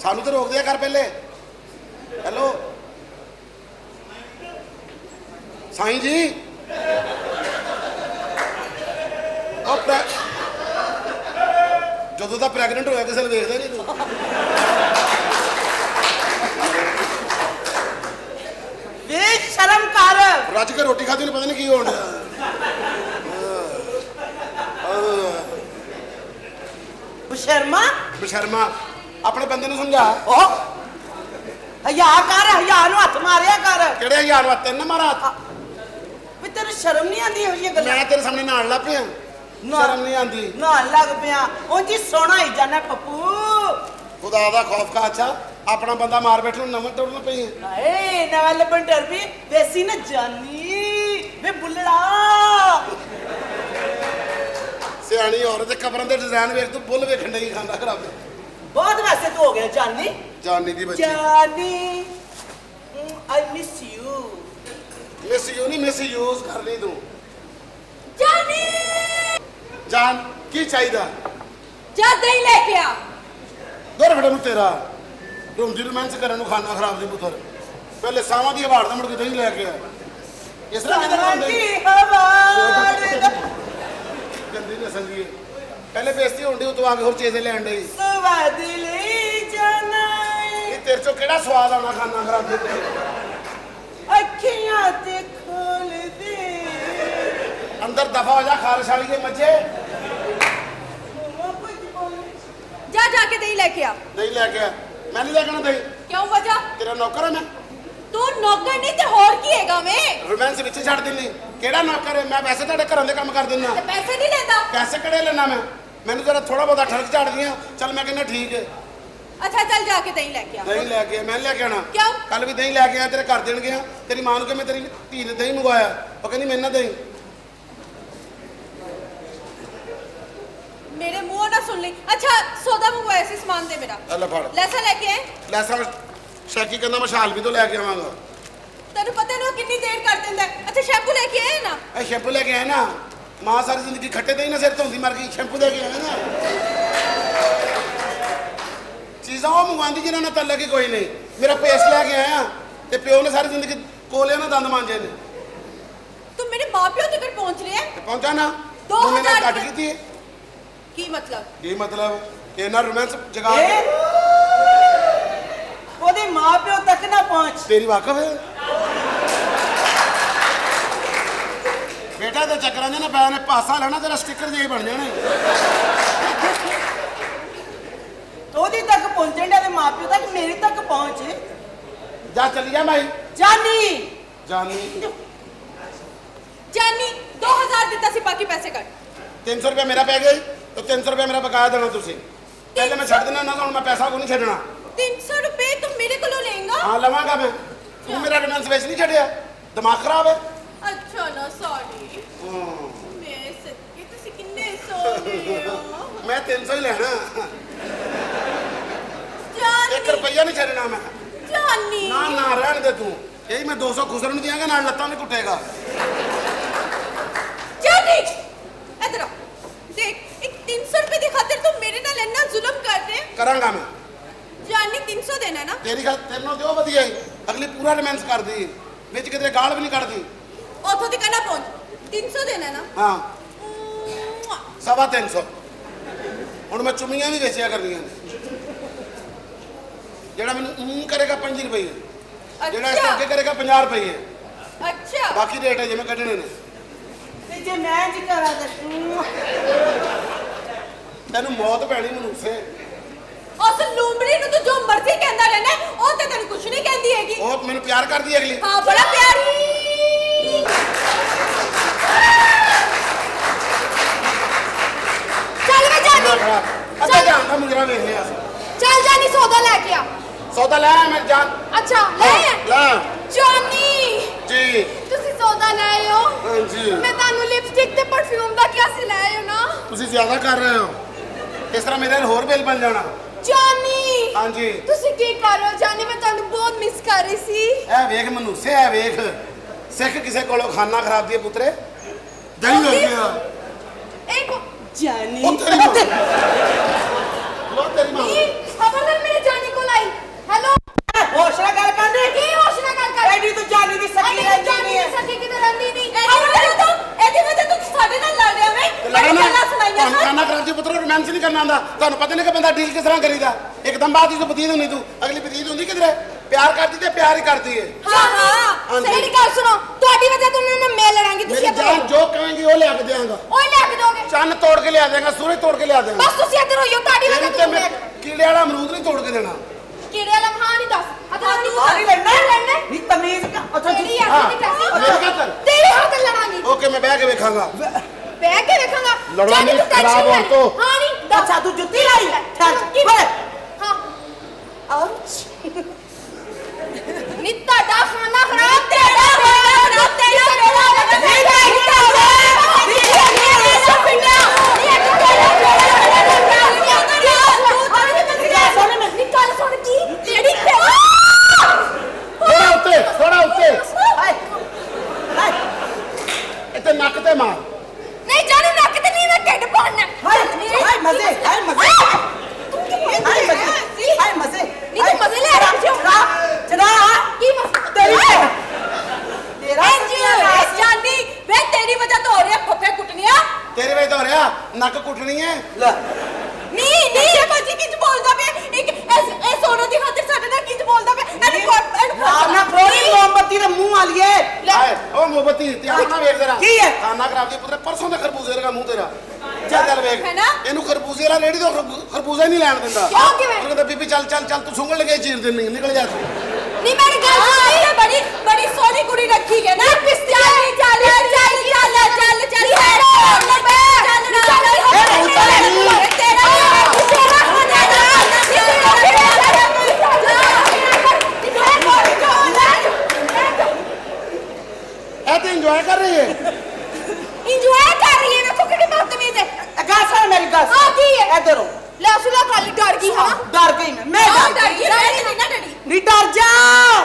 ਸਾਨੂੰ ਤਾਂ ਰੋਕ ਦਿਆ ਕਰ ਪਹਿਲੇ ਹੈਲੋ ਸਾਈਂ ਜੀ ਜਦੋਂ ਦਾ ਪ੍ਰੈਗਨੈਂਟ ਹੋਇਆ ਕਿਸੇ ਨੇ ਵੇਖਦਾ ਨਹੀਂ ਤੂੰ ਵੇ ਸ਼ਰਮ ਕਰ। ਰੱਜ ਕੇ ਰੋਟੀ ਖਾਦੀ ਨੂੰ ਪਤਾ ਨਹੀਂ ਕੀ ਹੋਣ ਡਿਆ ਬਸ਼ਰਮਾ ਬਸ਼ਰਮਾ ਆਪਣੇ ਬੰਦੇ ਨੂੰ ਸਮਝਾ ਉਹ ਹਯਾ ਕਰ, ਹਯਾ ਨੂੰ ਹੱਥ ਮਾਰਿਆ ਕਰ। ਕਿਹੜੇ ਹਜ਼ਾਰ ਵਾ ਤੈਨੂੰ ਮਾਰਾ ਹੱਥ ਵੀ ਤੈਨੂੰ ਸ਼ਰਮ ਨਹੀਂ ਆਉਂਦੀ ਇਹੋ ਜਿਹੀਆਂ ਗੱਲਾਂ? ਮੈਂ ਤੇਰੇ ਸਾਹਮਣੇ ਨਾਲ ਲੱਗ ਪਿਆ ਸ਼ਰਮ ਨਹੀਂ ਆਉਂਦੀ ਨਾ ਲੱਗ ਪਿਆ ਉਂਝ ਹੀ ਸੋਹਣਾ ਹੀ ਜਾਣਾ ਪੱਪੂ। ਖੁਦਾ ਦਾ ਖੌਫ ਕਾ ਅੱਛਾ ਆਪਣਾ ਬੰਦਾ ਮਾਰ ਬੈਠੇ ਨੂੰ ਨਵਾਂ ਤੋੜਨਾ ਪਈ ਹੈ ਹਾਏ ਨਵਾਂ ਲੱਭਣ ਡਰ ਵੀ ਵੈਸੀ ਨਾ ਜਾਨੀ ਵੇ ਬੁੱਲੜਾ। ਸਿਆਣੀ ਔਰਤ ਦੇ ਕਬਰਾਂ ਦੇ ਡਿਜ਼ਾਈਨ ਵੇਖ ਤੂੰ ਬੁੱਲ ਵੇਖਣ ਨਹੀਂ ਖਾਂਦਾ ਖਰਾਬ ਬਹੁਤ ਵੈਸੇ ਤੂੰ ਹੋ ਗਿਆ ਜਾਨੀ। ਜਾਨੀ ਦੀ ਬੱਚੀ ਜਾਨੀ I miss you. Miss you ਨਹੀਂ ਮਿਸ ਯੂਜ਼ ਕਰ ਲਈ ਤੂੰ ਜਾਨੀ ਜਾਨ ਕੀ ਚਾਹੀਦਾ ਜਾ ਦਹੀਂ ਲੈ ਕੇ ਆ। ਦਰ ਫੜੇ ਨੂੰ ਤੇਰਾ ਰੋਂਦੀ ਰੋਮਾਂਸ ਕਰਨ ਨੂੰ ਖਾਣਾ ਖਰਾਬ ਦੀ ਪੁੱਤਰ ਪਹਿਲੇ ਸਾਵਾਂ ਦੀ ਹਵਾੜ ਦਾ ਮੁੜ ਕੇ ਦਹੀਂ ਲੈ ਕੇ ਆ ਇਸ ਤਰ੍ਹਾਂ ਕਿਦਾਂ ਸਾਵਾਂ ਹੁੰਦੇ ਦੀ ਹਵਾ ਗੰਦੀ ਨਾ ਸੰਗੀ ਪਹਿਲੇ ਬੇਇੱਜ਼ਤੀ ਹੁੰਦੀ ਉਤੋਂ ਆ ਕੇ ਹੋਰ ਚੀਜ਼ੇ ਲੈਣ ਡਈ ਸਵਾਦ ਲਈ ਜਾਣਾ ਇਹ ਤੇਰੇ ਚੋਂ ਕਿਹੜਾ ਸਵਾਦ ਆਉਣਾ ਖਾਣਾ ਖਰਾਬ ਦੇ ਅੱਖੀਆਂ ਤੇ ਖੋਲ ਦੇ ਅੰਦਰ ਦਫਾ ਹੋ ਜਾ ਖਾਰਸ਼ ਵਾਲੀ ਦੇ ਮੱਝੇ ਜਾ ਜਾ ਕੇ ਦਹੀਂ ਲੈ ਕੇ ਆ। ਦਹੀਂ ਲੈ ਕੇ ਆ ਮੈਂ ਨਹੀਂ ਲੈ ਕੇ ਆਉਣਾ ਦਹੀਂ ਕਿਉਂ ਵਜਾ? ਤੇਰਾ ਨੌਕਰ ਆ ਮੈਂ ਤੂੰ ਨੌਕਰ ਨਹੀਂ ਤੇ ਹੋਰ ਕੀ ਹੈਗਾ ਵੇ? ਰੋਮਾਂਸ ਵਿੱਚ ਛੱਡ ਦਿੰਨੀ ਕਿਹੜਾ ਨੌਕਰ ਹੈ ਮੈਂ ਵੈਸੇ ਤੁਹਾਡੇ ਘਰਾਂ ਦੇ ਕੰਮ ਕਰ ਦਿੰਦਾ ਤੇ ਪੈਸੇ ਨਹੀਂ ਲੈਂਦਾ? ਪੈਸੇ ਕਿਹੜੇ ਲੈਣਾ ਮੈਂ ਮੈਨੂੰ ਜਰਾ ਥੋੜਾ ਬਹੁਤਾ ਠਰਕ ਝਾੜ ਦੀਆਂ ਚੱਲ ਮੈਂ ਕਹਿੰਦਾ ਠੀਕ ਹੈ ਅੱਛਾ ਚੱਲ ਜਾ ਕੇ ਦਹੀਂ ਲੈ ਕੇ ਆ। ਦਹੀਂ ਲੈ ਕੇ ਆ, ਮੈਂ ਨੀ ਲੈ ਕੇ ਆਣਾ ਕਿਉਂ? ਕੱਲ ਵੀ ਦਹੀਂ ਲੈ ਕੇ ਆਇਆ ਤੇਰੇ ਘਰ ਦੇਣ ਗਿਆ ਤੇਰੀ ਮਾਂ ਨੂੰ ਕਿ ਮੈਂ ਤੇਰੀ ਧੀ ਨੇ ਦਹੀਂ ਮੰਗਵਾਇਆ ਉਹ ਕਹਿੰਦੀ ਮੈਂ ਨਾ ਦਹੀਂ ਮੇਰੇ ਮੂੰਹ ਨਾ ਸੁਣ ਲਈ। ਅੱਛਾ ਸੌਦਾ ਮੰਗਵਾਇਆ ਸੀ ਸਮਾਨ ਦੇ ਮੇਰਾ। ਲੈ ਫੜ ਲੈਸਾ ਲੈ ਕੇ ਆਏ? ਲੈ ਸਭ ਸ਼ੈਕੀ ਕਹਿੰਦਾ ਮੈਂ ਸ਼ਾਲਵੀ ਤੋਂ ਲੈ ਕੇ ਆਵਾਂਗਾ। ਤੈਨੂੰ ਪਤਾ ਨਾ ਕਿੰਨੀ ਦੇਰ ਕਰ ਦਿੰਦਾ ਹੈ। ਅੱਛਾ ਸ਼ੈਂਪੂ ਲੈ ਕੇ ਆਏ ਨਾ। ਇਹ ਸ਼ੈਂਪੂ ਲੈ ਕੇ ਆਇਆ ਨਾ, ਮਾਂ ਸਾਰੀ ਜ਼ਿੰਦਗੀ ਖੱਟੇ ਤੇ ਹੀ ਨਾ ਸਿਰ ਧੋਂਦੀ ਮਰ ਗਈ, ਸ਼ੈਂਪੂ ਲੈ ਕੇ ਆਇਆ ਨਾ। ਚੀਜ਼ਾਂ ਉਹ ਮੰਗਵਾਉਂਦੀ ਜਿਹਨਾਂ ਨਾਲ ਤੱਲੇ ਕੋਈ ਨਹੀਂ। ਮੇਰਾ ਪੇਸਟ ਲੈ ਕੇ ਆਇਆ ਤੇ ਪਿਓ ਨੇ ਸਾਰੀ ਜ਼ਿੰਦਗੀ ਕੋਲਿਆਂ ਨਾਲ ਦੰਦ ਮਾਂਜੇ ਨੇ। ਤੂੰ ਮੇਰੇ ਮਾਪਿਓ ਤੱਕ ਪਹੁੰਚ ਰਿਹਾ ਹੈ। ਤੇ ਪਹੁੰਚਾ ਨਾ 2000 ਉਹਨੇ ਨਾਲ ਕੱਟ ਕੀਤੀ ਹੈ। ਕੀ ਮਤਲਬ? ਕੀ ਮਤਲਬ? ਇਹਨਾਂ ਰੋਮਾਂਸ ਜਗਾ ਇਹ ਉਹਦੇ ਮਾਪਿਓ ਤੱਕ ਨਾ ਪਹੁੰਚ। ਤੇਰੀ ਵਾਕਫ ਹੈ ਬੇਟਾ, ਤੇ ਚੱਕਰਾਂ ਦੇ ਨਾ ਪੈ ਨੇ ਪਾਸਾ ਲੈਣਾ, ਤੇਰਾ ਸਟicker ਜੇ ਬਣ ਜਾਣੇ। ਉਹਦੇ ਤੱਕ ਪਹੁੰਚਣ ਦੇ ਮਾਪਿਓ ਤੱਕ ਮੇਰੇ ਤੱਕ ਪਹੁੰਚ। ਜਾ ਚੱਲੀ ਜਾ ਮਾਈ ਜਾਨੀ ਜਾਨੀ। ਜਾਨੀ 2000 ਦਿੱਤਾ ਸੀ, ਬਾਕੀ ਪੈਸੇ ਕੱਟ। 300 ਰੁਪਏ ਮੇਰਾ ਪੈ ਗਿਆ ਤੇ 300 ਰੁਪਏ ਮੇਰਾ ਬਕਾਇਆ ਦੇਣਾ ਤੁਸੀਂ। ਪਹਿਲੇ ਮੈਂ ਛੱਡ ਦੇਣਾ ਨਾ, ਹੁਣ ਮੈਂ ਪੈਸਾ ਕੋਈ ਨਹੀਂ ਛੱਡਣਾ। 300 ਰੁਪਏ ਤੂੰ ਮੇਰੇ ਕੋਲੋਂ ਲਏਗਾ? ਹਾਂ ਲਵਾਂਗਾ ਮੈਂ। ਤੂੰ ਮੇਰਾ ਰੋਮਾਂਸ ਵੇਚ ਨਹੀਂ ਛੱਡਿਆ, ਦਿਮਾਗ ਖਰਾਬ ਹੈ। ਅੱਛਾ ਨਾ ਸੌਰੀ। ਮੈਂ ਸੱਚੀ ਤੁਸੀਂ ਕਿੰਨੇ ਸੋਹਣੇ ਹੋ। ਮੈਂ 300 ਹੀ ਲੈਣਾ, ਜਾਨੀ 1 ਰੁਪਈਆ ਨਹੀਂ ਛੱਡਣਾ ਮੈਂ। ਜਾਨੀ ਨਾ ਨਾ ਰਹਿਣ ਦੇ ਤੂੰ, ਇਹੀ ਮੈਂ 200 ਖੁਸਰਨ ਨੂੰ ਦਿਆਂਗਾ, ਨਾਲ ਲੱਤਾਂ ਵੀ ਕੁੱਟੇਗਾ। ਜਾਨੀ ਇਧਰ ਆ ਦੇਖ, ਇੱਕ 300 ਰੁਪਏ ਦੀ ਖਾਤਰ ਤੂੰ ਮੇਰੇ ਨਾਲ ਇੰਨਾ ਜ਼ੁਲਮ ਕਰ ਰਿਹਾ ਹੈ। ਕਰਾਂਗਾ ਮੈਂ। ਜਾਨੀ 300 ਦੇਣਾ ਨਾ। ਤੇਰੀ ਗੱਲ ਤੇਰੇ ਨਾਲ ਦਿਓ ਵਧੀਆ ਹੀ, ਅਗਲੀ ਪੂਰਾ ਰੋਮਾਂਸ ਕਰਦੀ ਵਿੱਚ ਕਿਤੇ ਗਾਲ ਵੀ ਨਹੀਂ ਕੱਢਦੀ। ਉਥੋਂ ਦੀ ਕਹਿਣਾ ਪਹੁੰਚ 300 ਦੇਣਾ ਨਾ। ਹਾਂ ਮੁਆ। 350। ਹੁਣ ਮੈਂ ਚੁੰਮੀਆਂ ਵੀ ਵੇਚਿਆ ਕਰਨੀਆਂ ਨੇ। ਜਿਹੜਾ ਮੈਨੂੰ ਕਰੇਗਾ 5 ਰੁਪਏ, ਜਿਹੜਾ ਇਸ ਅੱਛਾ ਅੱਗੇ ਕਰੇਗਾ 50 ਰੁਪਏ, ਅੱਛਾ ਬਾਕੀ ਰੇਟ ਹੈ ਜਿਵੇਂ ਕੱਢਣੇ ਨੇ। ਤੇ ਜੇ ਮੈਂ ਜੀ ਕਰਾਂ ਤਾਂ ਤੈਨੂੰ ਮੌਤ ਪੈਣੀ ਮਨੂਸੇ। ਉਸ ਲੂੰਬੜੀ ਨੂੰ ਤੂੰ ਜੋ ਮਰਜ਼ੀ ਕਹਿੰਦਾ ਰਹਿਣਾ, ਉਹ ਤੇ ਤੈਨੂੰ ਕੁਝ ਨਹੀਂ ਕਹਿੰਦੀ ਹੈਗੀ। ਉਹ ਮੈਨੂੰ ਪਿਆਰ ਕਰਦੀ ਹੈ ਅਗਲੀ। ਹਾਂ ਬੜਾ ਪਿਆਰ। ਚੱਲ ਵੇ ਜਾਨੀ, ਅੱਛਾ ਜਾਨ ਦਾ ਮੁਜਰਾ ਵੇਖ ਲਿਆ ਸੀ। ਚੱਲ ਜਾਨੀ ਸੌਦਾ ਲੈ ਕੇ ਆ। ਸੌਦਾ ਲੈ ਆਇਆ ਮੈਂ ਜਾਨ। ਅੱਛਾ ਲੈ ਆ। ਲੈ ਜਾਨੀ ਜੀ। ਤੁਸੀਂ ਸੌਦਾ ਲੈ ਆਇਓ। ਹਾਂਜੀ ਮੈਂ ਤੁਹਾਨੂੰ ਲਿਪਸਟਿਕ ਤੇ ਪਰਫਿਊਮ ਦਾ ਕਿਹਾ ਸੀ, ਲੈ ਆਇਓ ਨਾ। ਤੁਸੀਂ ਜ਼ਿਆਦਾ ਕਰ ਰਹੇ ਹੋ, ਇਸ ਤਰ੍ਹਾਂ ਮੇਰੇ ਨਾਲ ਹੋਰ ਬਿੱਲ ਬਣ ਜਾਣਾ। ਜਾਨੀ ਹਾਂਜੀ ਤੁਸੀਂ ਕੀ ਕਰ ਰਹੇ ਹੋ? ਜਾਨੀ ਮੈਂ ਤੁਹਾਨੂੰ ਬਹੁਤ ਮਿਸ ਕਰ ਰਹੀ ਸੀ। ਇਹ ਵੇਖ ਮਨੂਸੇ, ਇਹ ਵੇਖ ਸਿੱਖ ਕਿਸੇ ਕੋਲੋਂ ਖਾਨਾ ਖਰਾਬ ਦੀ ਪੁੱਤਰੇ। ਦਹੀਂ ਹੋ ਗਿਆ ਇੱਕ ਜਾਨੀ ਉਹ ਤੇਰੀ ਮਾਂ। ਲੋ ਤੇਰੀ ਮਾਂ। ਖਬਰਦਾਰ ਮੇਰੇ ਜਾਨੀ ਕੋਲ ਆਈ। ਹੈਲੋ ਹੋਸ਼ ਨਾਲ ਗੱਲ ਕਰਨੀ। ਕੀ ਹੋਸ਼ ਨਾਲ ਗੱਲ ਕਰ? ਐਡੀ ਤੂੰ ਜਾਨੀ ਦੀ ਸਕੀ ਰਹਿੰਦੀ ਨਹੀਂ ਹੈ। ਸਕੀ ਕਿਤੇ ਰਹਿੰਦੀ ਨਹੀਂ। ਇਹਦੀ ਵਜ੍ਹਾ ਤੂੰ ਸਾਡੇ ਨਾਲ ਲੜ ਰਿਹਾ ਵੇ। ਲੜਨਾ ਗੱਲਾਂ ਸੁਣਾਈਆਂ ਤੁਹਾਨੂੰ ਸਨ। ਖਾਨਾ ਖਰਾਬ ਦੀ ਪੁੱਤਰ ਰੋਮਾਂਸ ਨਹੀਂ ਕਰਨਾ ਆਉਂਦਾ। ਤੁਹਾਨੂੰ ਪਤਾ ਨਹੀਂ ਕਿ ਬੰਦਾ ਡੀਲ ਕਿਸ ਤਰ੍ਹਾਂ ਕਰੀਦਾ। ਇੱਕਦਮ ਬਾਤ ਹੀ ਤੋਂ ਬਤੀਤ ਹੁੰਦੀ, ਤੂੰ ਅਗਲੀ ਬਤੀਤ ਹੁੰਦੀ ਕਿਧਰੇ। ਪਿਆਰ ਕਰਦੀ ਤੇ ਪਿਆਰ ਹੀ ਕਰਦੀ ਹੈ। ਹਾਂ ਹਾਂ ਹਾਂਜੀ। ਮੇਰੀ ਗੱਲ ਸੁਣੋ, ਤੁਹਾਡੀ ਵਜ੍ਹਾ ਤੋਂ ਉਹਨਾਂ ਨਾਲ ਮੈਂ ਲੜਾਂਗੀ। ਮੇਰੀ ਤੁਸੀਂ ਇੱਧਰ ਜਾਨ ਹੋ। ਜੋ ਕਹੇਂਗੀ ਉਹ ਲਿਆ ਕੇ ਦੇਵਾਂਗਾ। ਉਹ ਲੈ ਕੇ ਦੋਗੇ। ਚੰਨ ਤੋੜ ਕੇ ਲਿਆ ਦੇਵਾਂਗਾ, ਸੂਰਜ ਤੋੜ ਕੇ ਲਿਆ ਦੇਵਾਂਗਾ। ਬਸ ਤੁਸੀਂ ਇੱਧਰ ਹੋਈਓ, ਤੁਹਾਡੀ ਵਜ੍ਹਾ ਤੈਨੂੰ ਤੇ ਤੋਂ ਮੈਂ ਮੈਂ ਕੀੜੇ ਵਾਲਾ ਅਮਰੂਦ ਨਹੀਂ ਤੋੜ ਕੇ ਦੇਣਾ। ਕਿਹੜੇ ਵਾਲਾ ਹਾਂ ਨਹੀਂ ਦੱਸ। ਸਾਰੀ ਲੜਨਾ ਨਹੀਂ ਤਮੀਜ਼ ਕਾ। ਅੱਛਾ ਤੇਰੀ ਹਾਂ, ਹੱਥ ਦੀ ਕਲਾਸੀ ਮੇਰੇ ਘਰ ਚੱਲ। ਤੇਰੇ ਹੱਥ ਲੜਾਂਗੀ। ਓਕੇ ਮੈਂ ਬਹਿ ਕੇ ਵੇਖਾਂਗਾ। ਬਹਿ ਕੇ ਵੇਖਾਂਗਾ। ਲੜਨਾ ਜਾਨੀ ਨਹੀਂ, ਤੂੰ tension ਖਰਾਬ ਹੋਣ ਲੈ। ਤੋਂ। ਹਾਂ ਨਹੀਂ ਦੱਸ। ਅੱਛਾ ਤੂੰ ਜੁੱਤੀ ਲਾਈ ਕੀ ਠਹਿਰ ਹਾਂ ਆਉਚ ਨੀ ਤੁਹਾਡਾ ਖਾਣਾ ਖਰਾਬ, ਤੇਰਾ ਖਾਣਾ ਖਰਾਬ, ਤੇਰਾ ਬੇੜਾ ਨਹੀਂ ਥੋੜਾ ਉੱਤੇ, ਥੋੜਾ ਉੱਤੇ। ਹਾਏ ਹਾਏ ਇੱਥੇ ਨੱਕ ਤੇ ਮਾਰ। ਨਹੀਂ ਜਾਨੂ ਨੱਕ ਤੇ ਨਹੀਂ, ਮੈਂ ਢਿੱਡ ਪਾੜਨਾ। ਹਾਏ ਮਜ਼ੇ ਹਾਏ ਮਜ਼ੇ ਹਾਏ ਮਜ਼ੇ ਹਾਏ ਮਜ਼ੇ ਨਹੀਂ ਤੂੰ ਮਜ਼ੇ ਲੈ ਰਿਹਾ ਕਿਉਂ? ਚਲਾ ਕੀ ਮਜ਼ਾ ਤੇਰੀ ਤੇਰਾ ਜਾਨੀ ਵੇ ਤੇਰੀ ਵਜ੍ਹਾ ਤੋਂ ਹੋ ਰਿਹਾ ਫੱਫੇ ਕੁੱਟਨੀਆਂ। ਤੇਰੇ ਵੇ ਹੋ ਰਿਹਾ ਨੱਕ ਕੁੱਟਣੀ ਹੈ। ਲੈ ਨਹੀਂ ਇਹ ਬਾਜੀ ਕਿੰਜ ਬੋਲਦਾ ਪਿਆ? ਇੱਕ ਇਹ ਸੋਨੇ ਦੀ ਖਾਤਰ ਸਾਡੇ ਨਾਲ ਕਿੰਜ ਬੋਲਦਾ ਪਿਆ? ਆਪਣਾ ਫਰੋੜੀ ਮੋਮਬੱਤੀ ਦੇ ਮੂੰਹ ਵਾਲੀਏ। ਆਏ ਉਹ ਮੋਬਤੀ ਧਿਆਨ ਨਾਲ ਵੇਖ ਜਰਾ। ਕੀ ਹੈ? ਖਾਨਾ ਖਰਾਬ ਦੀ ਪੁੱਤਰ ਪਰਸੋਂ ਦਾ ਖਰਬੂਜ਼ੇ ਵਰਗਾ ਮੂੰਹ ਤੇਰਾ। ਚੱਲ ਵੇਖ ਹੈ ਨਾ? ਇਹਨੂੰ ਖਰਬੂਜ਼ੇ ਵਾਲਾ ਰੇੜੀ ਤੋਂ ਖਰਬੂਜ਼ਾ ਹੀ ਨਹੀਂ ਲੈਣ ਦਿੰਦਾ। ਕਿਉਂ ਕਿਵੇਂ? ਉਹ ਕਹਿੰਦਾ ਬੀਬੀ ਚੱਲ ਚੱਲ ਚੱਲ ਤੂੰ ਸੁੰਗੜ ਲਗੇ ਚੀਰ ਦਿੰਨੀ ਨਿਕਲ ਜਾ ਤੂੰ। ਨਹੀਂ ਮੇਰੀ ਗੱਲ ਸੁਣੀ ਹੈ, ਬੜੀ ਸੋਹਣੀ ਕੁੜੀ ਰੱਖੀ ਹੈ ਨਾ। ਚੱਲ ਚੱਲ ਚੱਲ ਚੱਲ ਚੱਲ ਚੱਲ ਇਹ ਤੇ ਇੰਜੋਏ ਕਰ ਰਹੀ ਹੈ। ਇੰਜੋਏ ਕਰ ਰਹੀ ਹੈ। ਵੇਖੋ ਕਿੰਨੀ ਬਦਤਮੀਜ਼ ਹੈ। ਗੱਲ ਸੁਣ ਮੇਰੀ ਗੱਲ ਹਾਂ, ਕੀ ਹੈ? ਇਧਰੋਂ ਲੈ ਸੁਲਾ ਕੱਲ ਡਰ ਗਈ ਹਾਂ ਡਰ ਗਈ ਮੈਂ ਡਰ ਗਈ ਨਹੀਂ ਨਾ ਡਰੀ ਨਹੀਂ ਡਰ ਜਾ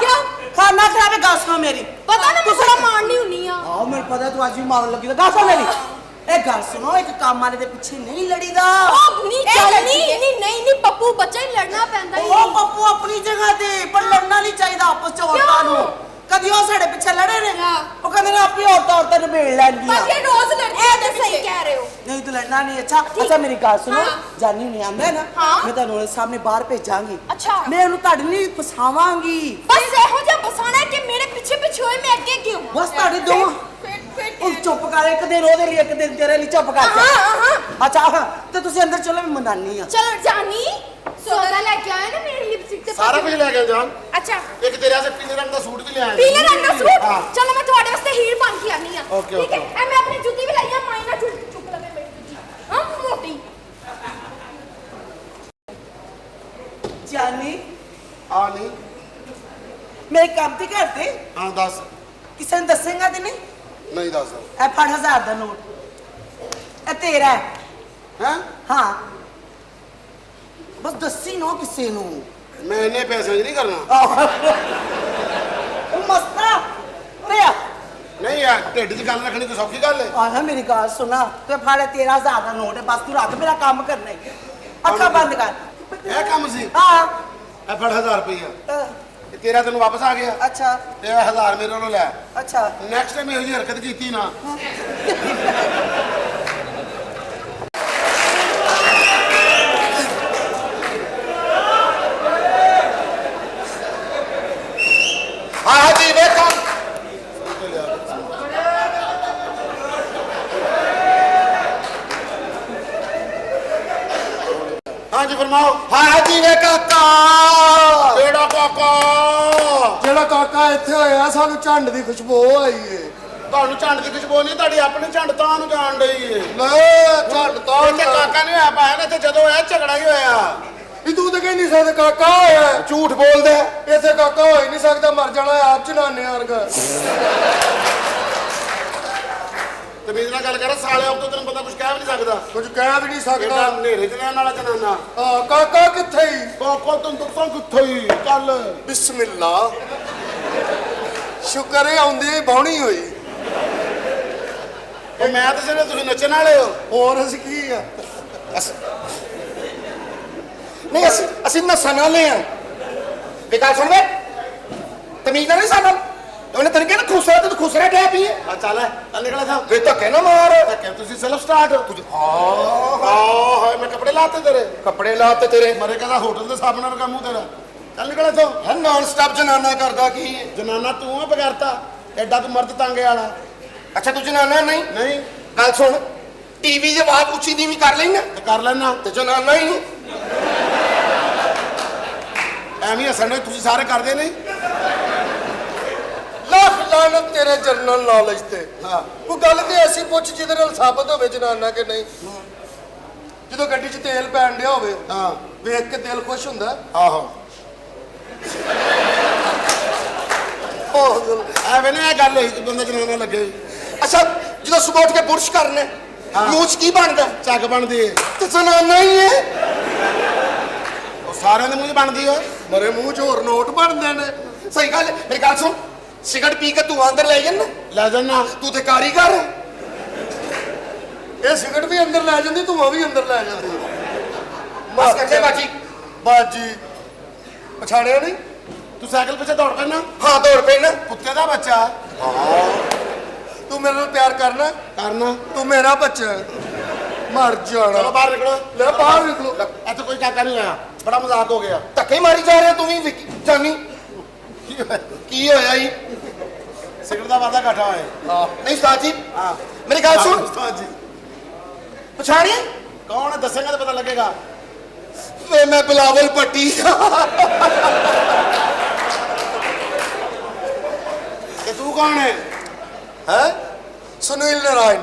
ਕਿਉਂ? ਖਾਣਾ ਖਰਾਬ ਹੈ ਗੱਲ ਸੁਣੋ ਮੇਰੀ ਪਤਾ ਨਾ ਤੁਸੀਂ ਮਾਰਨੀ ਹੁੰਨੀ ਆ ਆਹ ਮੈਨੂੰ ਪਤਾ ਤੂੰ ਅੱਜ ਵੀ ਮਾਰਨ ਲੱਗੀ ਤਾਂ ਗੱਲ ਸੁਣ ਮੇਰੀ ਇਹ ਗੱਲ ਸੁਣੋ ਇੱਕ ਕੰਮ ਵਾਲੇ ਦੇ ਪਿੱਛੇ ਨਹੀਂ ਲੜੀਦਾ ਉਹ ਨਹੀਂ ਚੱਲਣੀ ਨਹੀਂ ਪੱਪੂ ਬੱਚਾ ਹੀ ਲੜਨਾ ਪੈਂਦਾ ਹੀ ਉਹ ਪੱਪੂ ਆਪਣੀ ਜਗ੍ਹਾ ਤੇ ਪਰ ਲੜਨਾ ਨਹੀਂ ਚਾਹੀਦਾ ਆਪਸ ਚ ਔਰਤਾਂ ਨੂੰ ਕਦੀ ਉਹ ਸਾਡੇ ਪਿੱਛੇ ਲੜੇ ਨੇ ਹਾਂ। ਉਹ ਕਹਿੰਦੇ ਨੇ ਆਪਣੀ ਔਰਤਾਂ ਨਿਬੇੜ ਲੈਂਦੀਆਂ ਪਰ ਇਹ ਰੋਜ਼ ਲੜਦੇ ਆ ਤੇ ਸਹੀ ਕਹਿ ਰਹੇ ਹੋ ਨਹੀਂ ਤੂੰ ਲੜਨਾ ਨਹੀਂ ਅੱਛਾ ਮੇਰੀ ਗੱਲ ਸੁਣੋ ਹਾਂ। ਜਾਨੀ ਨਹੀਂ ਆਂਦਾ ਨਾ ਹਾਂ। ਮੈਂ ਤੁਹਾਨੂੰ ਉਹਦੇ ਸਾਹਮਣੇ ਬਾਹਰ ਭੇਜਾਂਗੀ ਅੱਛਾ। ਮੈਂ ਉਹਨੂੰ ਤੁਹਾਡੇ ਲਈ ਫਸਾਵਾਂਗੀ ਬਸ ਇਹੋ ਜਿਹਾ ਬਸਾਣਾ ਕਿ ਮੇਰੇ ਪਿੱਛੇ ਹੋਏ ਮੈਂ ਅੱਗੇ ਕਿਉਂ ਬਸ ਤੁਹਾਡੇ ਦੋ ਉਹ ਚੁੱਪ ਕਰ ਇੱਕ ਦਿਨ ਉਹਦੇ ਲਈ ਇੱਕ ਦਿਨ ਤੇਰੇ ਲਈ ਚੁੱਪ ਕਰ ਹਾਂ। ਅੱਛਾ ਤੇ ਤੁਸੀਂ ਅੰਦਰ ਚਲੋ ਮੈਂ ਮਨਾਨੀ ਆ ਚਲੋ ਜਾਨੀ ਸੋਦਾ ਲੈ ਕੇ ਆਇਆ ਨਾ ਮੇਰੀ ਲਿਪਸਟਿਕ ਤੇ ਸਾਰਾ ਕੁਝ ਲੈ ਕੇ ਜਾਣ ਅੱਛਾ ਇੱਕ ਤੇਰੇ ਵਾਸਤੇ ਪੀਲੇ ਰੰਗ ਦਾ ਸੂਟ ਵੀ ਲਿਆਇਆ ਪੀਲੇ ਰੰਗ ਦਾ ਸੂਟ ਹਾਂ। ਚਲੋ ਮੈਂ ਤੁਹਾਡੇ ਵਾਸਤੇ ਹੀਰ ਬਣ ਕੇ ਆਨੀ ਆ Okay, ਠੀਕ ਹੈ okay. ਐ ਮੈਂ ਆਪਣੀ ਜੁੱਤੀ ਵੀ ਲਈ ਆ ਮਾਇਨਾ ਚੁੱਪ ਲਵੇ ਮੇਰੀ ਜੁੱਤੀ ਹਾਂ ਮੋਟੀ ਜਾਨੀ ਆ ਨਹੀਂ ਮੇਰੇ ਕੰਮ ਤੇ ਕਰਦੇ ਹਾਂ ਦੱਸ ਕਿਸੇ ਨੂੰ ਦੱਸੇਗਾ ਤੇ ਨਹੀਂ ਨਹੀਂ ਦੱਸ ਇਹ ਫੜ 1000 ਦਾ ਨੋਟ ਇਹ ਤੇਰਾ ਹੈ ਹੈ ਹਾਂ ਬਸ ਦੱਸੀ ਨਾ ਕਿਸੇ ਨੂੰ ਮੈਂ ਇੰਨੇ ਪੈਸੇ ਨਹੀਂ ਕਰਨਾ ਉਹ ਮਸਤਾ ਰਿਆ ਨਹੀਂ ਯਾਰ ਢਿੱਡ 'ਚ ਗੱਲ ਰੱਖਣੀ ਕੋਈ ਸੌਖੀ ਗੱਲ ਹੈ ਆਹ ਮੇਰੀ ਗੱਲ ਸੁਣਾ ਤੇ ਫੜ 13000 ਦਾ ਨੋਟ ਹੈ ਬਸ ਤੂੰ ਰੱਖ ਮੇਰਾ ਕੰਮ ਕਰਨਾ ਹੈ ਅੱਖਾਂ ਬੰਦ ਕਰ ਇਹ ਕੰਮ ਸੀ ਹਾਂ ਇਹ ਫੜ 1000 ਰੁਪਈਆ ਅਹ, ਇਹ ਤੇਰਾ ਤੈਨੂੰ ਵਾਪਸ ਆ ਗਿਆ ਅੱਛਾ ਤੇ ਇਹ 1000 ਮੇਰੇ ਕੋਲੋਂ ਲੈ ਅੱਛਾ ਨੈਕਸਟ ਟਾਈਮ ਇਹੋ ਜਿਹੀ ਹਰਕਤ ਕੀਤੀ ਨਾ ਹਾਂ ਜੀ ਵੇਖੋ ਹਾਂਜੀ ਫਰਮਾਓ ਹਾਂ ਜੀ ਵੇ ਕਾਕਾ ਕਿਹੜਾ ਕਾਕਾ ਜਿਹੜਾ ਕਾਕਾ ਇੱਥੇ ਹੋਇਆ ਸਾਨੂੰ ਝੰਡ ਦੀ ਖੁਸ਼ਬੂ ਆਈ ਏ ਤੁਹਾਨੂੰ ਝੰਡ ਦੀ ਖੁਸ਼ਬੂ ਨਹੀਂ ਤੁਹਾਡੀ ਆਪਣੀ ਝੰਡ ਤਾਂ ਨੂੰ ਜਾਣ ਡਈ ਏ ਲੈ ਝੰਡ ਤਾਂ ਇੱਥੇ ਕਾਕਾ ਨਹੀਂ ਹੋਇਆ ਪਾਇਆ ਨਾ ਤੇ ਜਦੋਂ ਹੋਇਆ ਝਗੜਾ ਹੀ ਹੋਇਆ ਵੀ ਤੂੰ ਤਾਂ ਕਹਿੰਦੀ ਸਕਦਾ ਕਾਕਾ ਹੋਇਆ ਝੂਠ ਬੋਲਦਾ ਇੱਥੇ ਕਾਕਾ ਹੋ ਹੀ ਨਹੀਂ ਸਕਦਾ ਮਰ ਜਾਣਾ ਆਪ ਜਨਾਨੇ ਵਰਗਾ ਤੇ ਮੇਰੇ ਨਾਲ ਗੱਲ ਕਰ ਸਾਲੇ ਆਪ ਤੋਂ ਤੈਨੂੰ ਬੰਦਾ ਕੁਝ ਕਹਿ ਵੀ ਨਹੀਂ ਸਕਦਾ ਕੁਝ ਕਹਿ ਵੀ ਨਹੀਂ ਇਹਦਾ ਸਕਦਾ ਹਨੇਰੇ ਚ ਰਹਿਣ ਵਾਲਾ ਜਨਾਨਾ ਹਾਂ ਕਾਕਾ ਕਿੱਥੇ ਹੀ ਕੋਕੋ ਤੂੰ ਦੁੱਖਾਂ ਕਿੱਥੋਂ ਹੀ ਚੱਲ ਬਿਸਮਿਲ੍ਲਾ ਸ਼ੁਕਰ ਹੈ ਆਉਂਦੇ ਹੀ ਬਾਉਣੀ ਹੋਈ ਉਹ ਮੈਂ ਤਾਂ ਜਿਹੜੇ ਤੁਸੀਂ ਨੱਚਣ ਵਾਲੇ ਹੋ ਹੋਰ ਅਸੀਂ ਕੀ ਆ ਨਹੀਂ ਅਸੀਂ ਨਸਣ ਵਾਲੇ ਆ ਵੀ ਗੱਲ ਸੁਣ ਵੇ ਤਮੀਜ਼ ਨਾਲ ਨਹੀਂ ਸਾਨੂੰ ਉਹਨੇ ਤੈਨੂੰ ਕਿਹਾ ਨਾ ਖੁਸਰਾ ਤੇ ਤੂੰ ਖੁਸਰਾ ਠਹਿ ਪਈਏ ਆ ਚੱਲ ਨਿਕਲ ਜਾ ਵੇ ਧੱਕੇ ਨਾ ਮਾਰ ਕਿ ਤੁਸੀਂ ਸੈਲਫ ਸਟਾਰਟ ਹਾਂ ਮੈਂ ਕੱਪੜੇ ਲਾਤੇ ਤੇਰੇ ਕੱਪੜੇ ਲਾ ਤੇ ਤੇਰੇ ਮਰੇ ਕਹਿੰਦਾ ਹੋਟਲ ਦੇ ਸਾਹਮਣੇ ਵਰਗਾ ਮੂੰਹ ਤੇਰਾ ਚੱਲ ਨਿਕਲ ਇੱਥੋਂ ਹੈ ਨਾਨ ਸਟਾਪ ਜਨਾਨਾ ਕਰਦਾ ਕੀ ਹੈ ਜਨਾਨਾ ਤੂੰ ਆ ਬਗੈਰਤਾ ਐਡਾ ਤੂੰ ਮਰਦ ਤਾਂਗੇ ਵਾਲਾ ਅੱਛਾ ਤੂੰ ਜਨਾਨਾ ਨਹੀਂ ਨਹੀਂ ਗੱਲ ਸੁਣ ਟੀਵੀ 'ਚ ਆਵਾਜ਼ ਉੱਚੀ ਨੀਵੀਂ ਕਰ ਲਈ ਨਾ ਤੇ ਕਰ ਲੈਣਾ ਤੇ ਜਨਾਨਾ ਹੀ ਨਹੀਂ ਐਵੇਂ ਹੱਸਣ ਦੇ ਤੁਸੀਂ ਸਾਰੇ ਕਰਦੇ ਨਹੀਂ ਲੱਖ ਲਾਨਤ ਤੇਰੇ ਜਰਨਲ ਨੌਲੇਜ ਤੇ ਹਾਂ ਕੋਈ ਗੱਲ ਤੇ ਐਸੀ ਪੁੱਛ ਜਿਹਦੇ ਨਾਲ ਸਾਬਤ ਹੋਵੇ ਜਨਾਨਾ ਕਿ ਨਹੀਂ ਜਦੋਂ ਗੱਡੀ 'ਚ ਤੇਲ ਪੈਣ ਡਿਆ ਹੋਵੇ ਹਾਂ ਵੇਖ ਕੇ ਦਿਲ ਖੁਸ਼ ਹੁੰਦਾ ਆਹੋ ਐਵੇਂ ਨਾ ਇਹ ਗੱਲ ਹੋਈ ਕਿ ਬੰਦਾ ਜਨਾਨਾ ਲੱਗੇ ਅੱਛਾ ਜਦੋਂ ਸੁਬਹ ਉੱਠ ਕੇ ਬੁਰਸ਼ ਕਰਨੇ ਹਾਂ। ਮੂੰਹ 'ਚ ਕੀ ਬਣਦਾ ਝੱਗ ਬਣਦੀ ਹੈ ਤੇ ਜਨਾਨਾ ਹੀ ਹੈ ਉਹ ਸਾਰਿਆਂ ਦੇ ਮੂੰਹ 'ਚ ਬਣਦੀ ਓਏ ਮਰੇ ਮੂੰਹ 'ਚ ਹੋਰ ਨੋਟ ਬਣਦੇ ਨੇ ਸਹੀ ਗੱਲ ਹੈ। ਮੇਰੀ ਗੱਲ ਸੁਣ ਸਿਗਰਟ ਪੀ ਕੇ ਤੂੰ ਅੰਦਰ ਲੈ ਜਾਂਦਾ ਲੈ ਜਾਣਾ ਤੂੰ ਤੇ ਕਾਰੀਗਰ ਹੈ। ਇਹ ਸਿਗਰਟ ਵੀ ਅੰਦਰ ਲੈ ਜਾਂਦੀ ਧੂਆਂ ਵੀ ਅੰਦਰ ਲੈ ਜਾਂਦੀ ਬਸ ਕਰਦੇ ਬਾਜੀ ਬਾਜੀ ਪਛਾਣਿਆ ਨਹੀਂ ਤੂੰ ਸਾਈਕਲ ਪਿੱਛੇ ਦੌੜ ਪੈਣਾ ਹਾਂ ਦੌੜ ਪਈ ਨਾ ਕੁੱਤੇ ਦਾ ਬੱਚਾ ਤੂੰ ਮੇਰੇ ਨਾਲ ਪਿਆਰ ਕਰਨਾ ਕਰਨਾ ਤੂੰ ਮੇਰਾ ਬੱਚਾ ਹੈ। ਮਰ ਚਲੋ ਜਾਣਾ ਬਾਹਰ ਨਿਕਲੋ ਲੈ ਬਾਹਰ ਨਿਕਲੋ ਇੱਥੇ ਕੋਈ ਕਾਕਾ ਨਹੀਂ ਆਇਆ ਬੜਾ ਮਜ਼ਾਕ ਹੋ ਗਿਆ ਧੱਕੇ ਮਾਰੀ ਜਾ ਰਿਹਾ ਤੂੰ ਵੀ ਜਾਨੀ ਕੀ ਹੋਇਆ? ਕੀ ਹੋਇਆ ਜੀ ਸਿਗਰਟ ਦਾ ਵਾਦਾ ਘਟਾ ਹੋਇਆ ਨਹੀਂ ਉਸਤਾਦ ਜੀ ਹਾਂ ਮੇਰੀ ਗੱਲ ਸੁਣ ਉਸਤਾਦ ਜੀ ਪਛਾਣਿਆ ਕੌਣ ਹੈ ਦੱਸੇਗਾ ਤਾਂ ਪਤਾ ਲੱਗੇਗਾ ਵੇ ਮੈਂ ਬਿਲਾਵਲ ਪੱਟੀ ਤੇ ਤੂੰ ਕੌਣ ਹੈ ਹੈ Sunil Narayan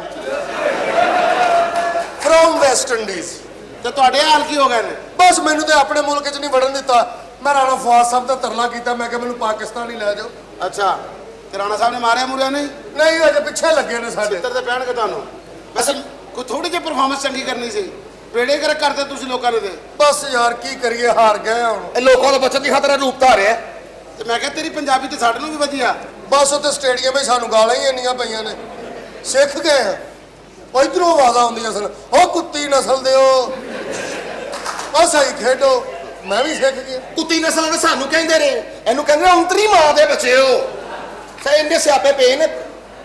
from West Indies ਤੇ ਤੁਹਾਡੇ ਹਾਲ ਕੀ ਹੋ ਗਏ ਨੇ ਬਸ ਮੈਨੂੰ ਤੇ ਆਪਣੇ ਮੁਲਕ 'ਚ ਨਹੀਂ ਵੜਨ ਦਿੱਤਾ ਮੈਂ ਰਾਣਾ ਫਵਾਦ ਸਾਹਿਬ ਦਾ ਤਰਲਾ ਕੀਤਾ ਮੈਂ ਕਿਹਾ ਮੈਨੂੰ ਪਾਕਿਸਤਾਨ ਹੀ ਲੈ ਜਾਓ ਅੱਛਾ ਤੇ ਰਾਣਾ ਸਾਹਿਬ ਨੇ ਮਾਰਿਆ ਮੁਰਿਆ ਨਹੀਂ ਨਹੀਂ ਅਜੇ ਪਿੱਛੇ ਲੱਗੇ ਨੇ ਸਾਡੇ ਚਿੱਤਰ ਤੇ ਪੈਣਗੇ ਤੁਹਾਨੂੰ ਵੈਸੇ ਕੋਈ ਥੋੜੀ ਜਿਹੀ ਪਰਫਾਰਮੈਂਸ ਚੰਗੀ ਕਰਨੀ ਸੀ ਬੇੜੇ ਕਰ ਕਰਦੇ ਤੁਸੀਂ ਲੋਕਾਂ ਨੇ ਤੇ ਬਸ ਯਾਰ ਕੀ ਕਰੀਏ, ਹਾਰ ਗਏ ਹੁਣ। ਇਹ ਲੋਕਾਂ ਦਾ ਬਚਤ ਦੀ ਖਾਤਰ ਰੂਪ ਧਾਰਿਆ। ਤੇ ਮੈਂ ਕਿਹਾ ਤੇਰੀ ਪੰਜਾਬੀ ਤੇ ਸਾਡੇ ਨੂੰ ਵੀ ਵਧੀਆ। ਬਸ ਉੱਥੇ ਸਟੇਡੀਅਮ ਵਿੱਚ ਸਾਨੂੰ ਗਾਲਾਂ ਹੀ ਇੰਨੀਆਂ ਪਈਆਂ ਨੇ, ਸਿੱਖ ਗਏ ਆ। ਇਧਰੋਂ ਆਵਾਜ਼ਾਂ ਹੁੰਦੀਆਂ ਸਨ, ਉਹ ਕੁੱਤੀ ਨਸਲ ਦੇ ਉਹ ਸਹੀ ਖੇਡੋ। ਮੈਂ ਵੀ ਸਿੱਖ ਗਿਆ। ਕੁੱਤੀ ਨਸਲ ਨੇ ਸਾਨੂੰ ਕਹਿੰਦੇ ਨੇ, ਇਹਨੂੰ ਕਹਿੰਦੇ ਅੰਤਰੀ ਮਾਂ ਦੇ ਬੱਚੇ ਹੋ। ਸੇ ਇੰਨੇ ਸਿਆਪੇ ਪਏ ਨੇ,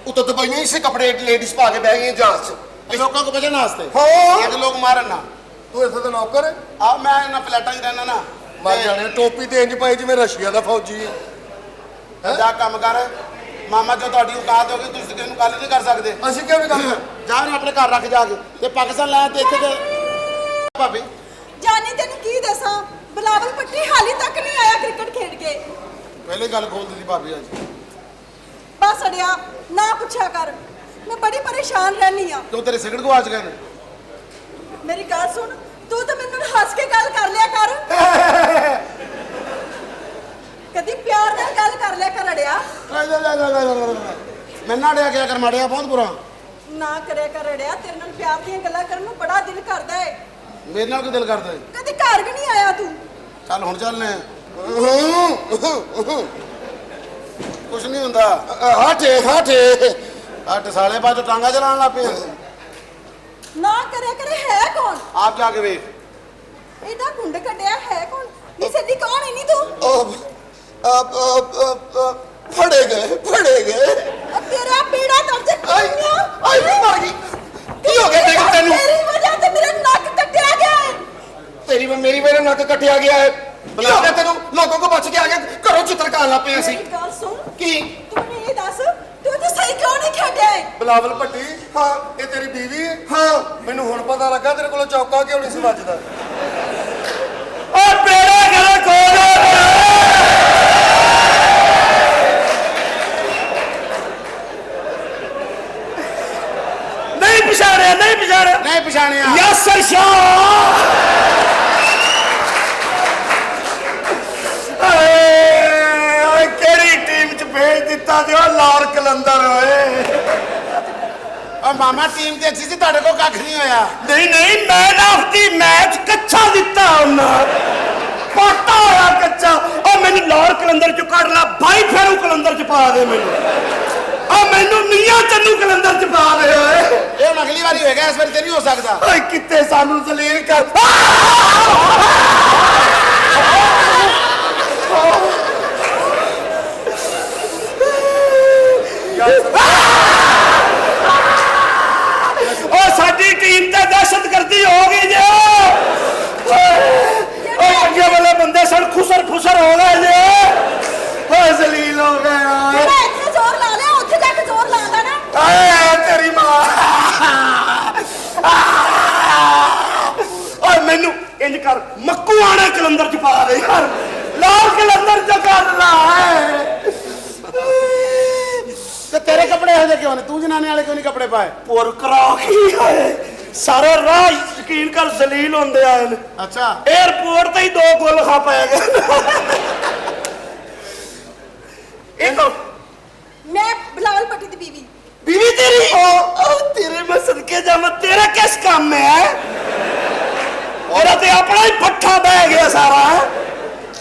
ਉੱਤੋਂ ਦੁਬਈਆਂ ਇਸੇ ਕੱਪੜੇ ਲੇਡੀਜ਼ ਪਾ ਕੇ ਬਹਿ ਗਈਆਂ ਜਹਾਜ਼ 'ਚ। ਲੋਕਾਂ ਕੋ ਬਚਣ ਵਾਸਤੇ ਹਾਂ। ਇੱਕ ਲੋਕ ਮਾਰਨ ਨਾ। ਤੂੰ ਇੱਥੇ ਤਾਂ ਨੌਕਰ ਹੈ। ਆ ਮੈਂ ਇਹਨਾਂ ਫਲੈਟਾਂ 'ਚ ਰਹਿਣਾ ਨਾ। ਮਰ ਜਾਣੇ, ਟੋਪੀ ਤੇ ਇੰਜ ਪਾਈ ਜਿਵੇਂ ਰਸ਼ੀਆ ਦਾ ਫੌਜੀ ਹੈ। ਜਾ ਕੰਮ ਕਰ ਮਾਮਾ, ਜੋ ਤੁਹਾਡੀ ਔਕਾਤ ਹੋ ਗਈ ਤੁਸੀਂ ਕਿਸੇ ਨੂੰ ਗੱਲ ਨਹੀਂ ਕਰ ਸਕਦੇ। ਅਸੀਂ ਕਿਉਂ ਵੀ ਗੱਲ ਜਾ ਨੂੰ ਆਪਣੇ ਘਰ ਰੱਖ ਜਾ ਕੇ ਤੇ ਪਾਕਿਸਤਾਨ ਲੈ ਤੇ ਇੱਥੇ ਤੇ ਭਾਬੀ ਜਾਨੀ ਤੈਨੂੰ ਕੀ ਦੱਸਾਂ, ਬਿਲਾਵਲ ਪੱਟੀ ਹਾਲੀ ਤੱਕ ਨਹੀਂ ਆਇਆ ਕ੍ਰਿਕਟ ਖੇਡ ਕੇ। ਪਹਿਲੇ ਗੱਲ ਖੋਲ ਦਿੱਤੀ ਭਾਬੀ ਅੱਜ। ਬਸ ਅੜਿਆ ਨਾ ਪੁੱਛਿਆ ਕਰ, ਮੈਂ ਬੜੀ ਪਰੇਸ਼ਾਨ ਰਹਿਨੀ ਆ। ਤੂੰ ਤੇਰੇ ਸਿਗਰਟ ਗਵਾਚ ਗਏ ਨੇ। ਮੇਰੀ ਗੱਲ ਸੁਣ, ਤੂੰ ਤਾਂ ਮੈਨੂੰ ਹੱਸ ਕੇ ਗੱਲ ਕਰ ਲਿਆ ਕਰ। ਕਦੀ ਪਿਆਰ ਨਾਲ ਗੱਲ ਕਰ ਲਿਆ ਕਰ ਅੜਿਆ। ਮੈਂ ਨਾ ਡਿਆ ਕਿਆ ਕਰ ਮਾੜਿਆ ਬਹੁਤ ਬੁਰਾ। ਨਾ ਕਰਿਆ ਕਰ ਅੜਿਆ, ਤੇਰੇ ਨਾਲ ਪਿਆਰ ਦੀਆਂ ਗੱਲਾਂ ਕਰਨ ਨੂੰ ਬੜਾ ਦਿਲ ਕਰਦਾ ਏ। ਮੇਰੇ ਨਾਲ ਕੀ ਦਿਲ ਕਰਦਾ ਹੈ? ਕਦੀ ਘਰ ਵੀ ਨਹੀਂ ਆਇਆ ਤੂੰ। ਚੱਲ ਹੁਣ ਚੱਲਨੇ ਕੁਛ ਨਹੀਂ ਹੁੰਦਾ। ਹਟ ਸਾਲੇ ਬਾਅਦ ਟਾਂਗਾ ਚਲਾਉਣ ਲੱਗ ਪਏ। ਨਾ ਕਰਿਆ ਕਰੇ, ਹੈ ਕੌਣ? ਆਪ ਜਾ ਕੇ ਵੇਖ। ਇਹਦਾ ਕੁੰਡ ਕੱਢਿਆ ਹੈ ਕੌਣ? ਨੀ ਸੱਦੀ ਕੌਣ ਹੈ ਨੀ ਤੂੰ? ਫੜੇ ਗਏ। ਅਬ ਤੇਰਾ ਪੀੜਾ ਦਰਦ ਕਿਉਂ? ਆਈ ਮਰ ਗਈ। ਕੀ ਹੋ ਗਿਆ ਤੈਨੂੰ? ਤੇਰੀ ਵਜ੍ਹਾ ਤੇ ਮੇਰਾ ਨੱਕ ਕੱਟਿਆ ਗਿਆ ਹੈ। ਮੇਰੀ ਮੇਰੇ ਨੱਕ ਕੱਟਿਆ ਗਿਆ ਹੈ। ਬੁਲਾ ਕੇ ਤੈਨੂੰ ਲੋਕਾਂ ਕੋ ਬਚ ਕੇ ਆ ਗਿਆ, ਘਰੋਂ ਚਿੱਤਰਕਾਰ ਲਾ ਪਏ ਅਸੀਂ। ਮੇਰੀ ਗੱਲ ਸੁਣ, ਕੀ? ਤੂੰ ਮੈਨੂੰ ਇਹ ਦੱਸ, ਤੂੰ ਤੇ ਸਹੀ ਕਿਉਂ ਨਹੀਂ ਖੇਡਿਆ ਹੈ? ਬਿਲਾਵਲ ਭੱਟੀ। ਹਾਂ, ਇਹ ਤੇਰੀ ਬੀਵੀ ਹੈ। ਹਾਂ, ਮੈਨੂੰ ਹੁਣ ਪਤਾ ਲੱਗਾ ਤੇਰੇ ਕੋਲੋਂ ਚੌਕਾ ਕਿਉਂ ਨਹੀਂ ਸੀ ਵੱਜਦਾ। ਓ ਬੇੜਾ ਗਲੇ ਕੋਲ ਨਹੀਂ ਪਛਾਣਿਆ। ਯਾਸਰ ਸ਼ਾਹ। ਓਏ ਕਿਹੜੀ ਟੀਮ ਚ ਭੇਜ ਦਿੱਤਾ ਤੇ ਉਹ ਲਾਰ ਕਲੰਦਰ ਓਏ। ਓ ਮਾਮਾ ਟੀਮ ਤੇ ਅੱਛੀ ਸੀ, ਤੁਹਾਡੇ ਕੋਲ ਕੱਖ ਨਹੀਂ ਹੋਇਆ। ਨਹੀਂ ਮੈਨ ਆਫ ਦੀ ਮੈਚ ਕੱਚਾ ਦਿੱਤਾ ਉਹਨਾਂ, ਪਾਟਾ ਹੋਇਆ ਕੱਚਾ। ਉਹ ਮੈਨੂੰ ਲਾਰ ਕਲੰਦਰ ਚ ਕੱਢ ਲਾ, ਬਾਈ ਫੇਰੂ ਕਲੰਦਰ ਚ ਪਾ ਦੇ ਮੈਨੂੰ। ਉਹ ਮੈਨੂੰ ਮੀਆਂ ਚੰਨੂ ਕਲੰਦਰ ਚ ਪਾ ਦੇ ਓਏ। ਇਹ ਹੁਣ ਅਗਲੀ ਵਾਰੀ ਹੋਏਗਾ, ਇਸ ਵਾਰੀ ਤੇ ਨਹੀਂ ਹੋ ਸਕਦਾ। ਓਏ ਕਿੱਥੇ ਸਾਨੂੰ ਜ਼ਲੀਲ ਕਰ। ਉਹ ਸਾਡੀ ਟੀਮ ਤੇ ਦਹਿਸ਼ਤਗਰਦੀ ਹੋ ਗਈ ਜੇ। ਉਹ ਅੱਗੇ ਵਾਲੇ ਬੰਦੇ ਸਨ ਖੁਸਰ ਫੁਸਰ ਹੋ ਗਏ ਜੇ। ਓਏ ਜ਼ਲੀਲ ਹੋ ਗਏ। ਜਿਹੜਾ ਇੱਥੇ ਜ਼ੋਰ ਲਾ ਲਿਆ, ਉੱਥੇ ਜਾ ਕੇ ਜ਼ੋਰ ਲਾਉਂਦਾ ਨਾ। ਆਏ ਤੇਰੀ ਮਾਂ। ਓਏ ਮੈਨੂੰ ਇੰਜ ਕਰ, ਮੱਕੂ ਆਣਾ ਕਲੰਦਰ ਚ ਪਾ ਦੇ ਯਾਰ, ਲਾਲ ਕਲੰਦਰ ਚ ਕਰ ਲਾ। ਤੇ ਤੇਰੇ ਕੱਪੜੇ ਇਹੋ ਜਿਹੇ ਕਿਉਂ ਨੇ? ਤੂੰ ਜਨਾਨੇ ਵਾਲੇ ਕਿਉਂ ਨਹੀਂ ਕੱਪੜੇ ਪਾਏ? ਪੁਰ ਕਰਾ ਕੀ ਆਏ ਸਾਰੇ ਰਾਹ ਯਕੀਨ ਕਰ ਜ਼ਲੀਲ ਹੁੰਦੇ ਆਏ ਨੇ। ਅੱਛਾ, 에어ਪੋਰਟ ਤੇ ਹੀ 2 ਗੋਲ ਖਾ ਪੈ ਗਏ। ਮੈਂ ਬਿਲਾਵਲ ਪੱਟੀ ਦੀ ਬੀਵੀ। बीवी तेरी तेरे मैं सदके जावा, तेरा किस काम में है? तेरा ते अपना ही पट्ठा बह गया सारा।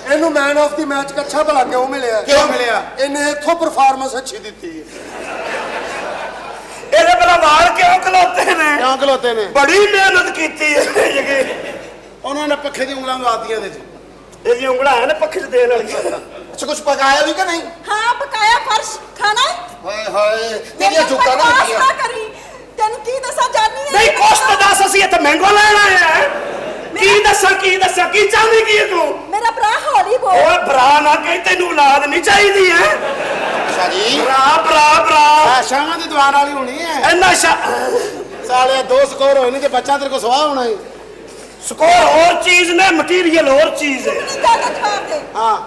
ਇਹਨੂੰ ਮੈਨ ਆਫ ਦੀ ਮੈਚ ਕੱਛਾ ਭਲਾ ਕਿਉਂ ਮਿਲਿਆ? ਕਿਉਂ ਮਿਲਿਆ? ਇਹਨੇ ਇੱਥੋਂ ਪਰਫਾਰਮੈਂਸ ਅੱਛੀ ਦਿੱਤੀ ਹੈ। ਇਹਦੇ ਬਲਾ ਵਾਲ ਕਿਉਂ ਖਲੋਤੇ ਨੇ? ਕਿਉਂ ਖਲੋਤੇ ਨੇ? ਬੜੀ ਮਿਹਨਤ ਕੀਤੀ ਹੈ। ਉਹਨਾਂ ਨੇ ਪੱਖੇ ਦੀ ਉਂਗਲਾਂ ਲਵਾਤੀਆਂ ਇਹਦੇ 'ਚ। ਇਹਦੀ ਉਂਗਲਾਂ ਹੈ ਨਾ ਪੱਖੇ 'ਚ ਦੇਣ ਵਾਲੀਆਂ। ਅੱਛਾ, ਕੁਝ ਪਕਾਇਆ ਵੀ ਕਿ ਨਹੀਂ? ਹਾਂ ਪਕਾਇਆ, ਫਰਸ਼ ਖਾਣਾ ਹੈ। ਹਾਏ ਹਾਏ, ਤੇਰੀਆਂ ਜੁੱਤਾਂ ਨਾ ਬਕਵਾਸ ਲੱਗੀਆਂ। ਨਾ ਕਰੀ, ਤੈਨੂੰ ਕੀ ਦੱਸਾਂ ਜਾਨੀ ਹੈ। ਨਹੀਂ ਕੁਛ ਤਾਂ ਦੱਸ, ਅਸੀਂ ਇੱਥੇ ਮੈਂਗੋ ਲੈਣ ਆਏ ਆ। ਕੀ ਦੱਸਾਂ ਕੀ ਚਾਹੁੰਦੀ ਕੀ ਤੂੰ? ਮੇਰਾ ਭਰਾ ਹੌਲੀ ਬੋਲ। ਓਏ ਭਰਾ ਨਾ ਕਹੀਂ, ਤੈਨੂੰ ਔਲਾਦ ਨਹੀਂ ਚਾਹੀਦੀ ਹੈ? ਅੱਛਾ ਜੀ, ਭਰਾ ਆ ਸ਼ਾਮਾਂ ਦੀ ਦੁਆਨ ਵਾਲੀ ਹੋਣੀ ਹੈ। ਇੰਨਾ ਸਾਲੇ 2 ਸਕੋਰ ਹੋਏ ਨਹੀਂ ਤੇ ਬੱਚਾ ਤੇਰੇ ਕੋ ਸਵਾਹ ਹੋਣਾ ਹੈ। ਸਕੋਰ ਹੋਰ ਚੀਜ਼ ਨੇ, ਮਟੀਰੀਅਲ ਹੋਰ ਚੀਜ਼ ਹੈ। ਨਹੀਂ ਗੱਲ ਦਾ ਜਵਾਬ ਦੇ। ਹਾਂ,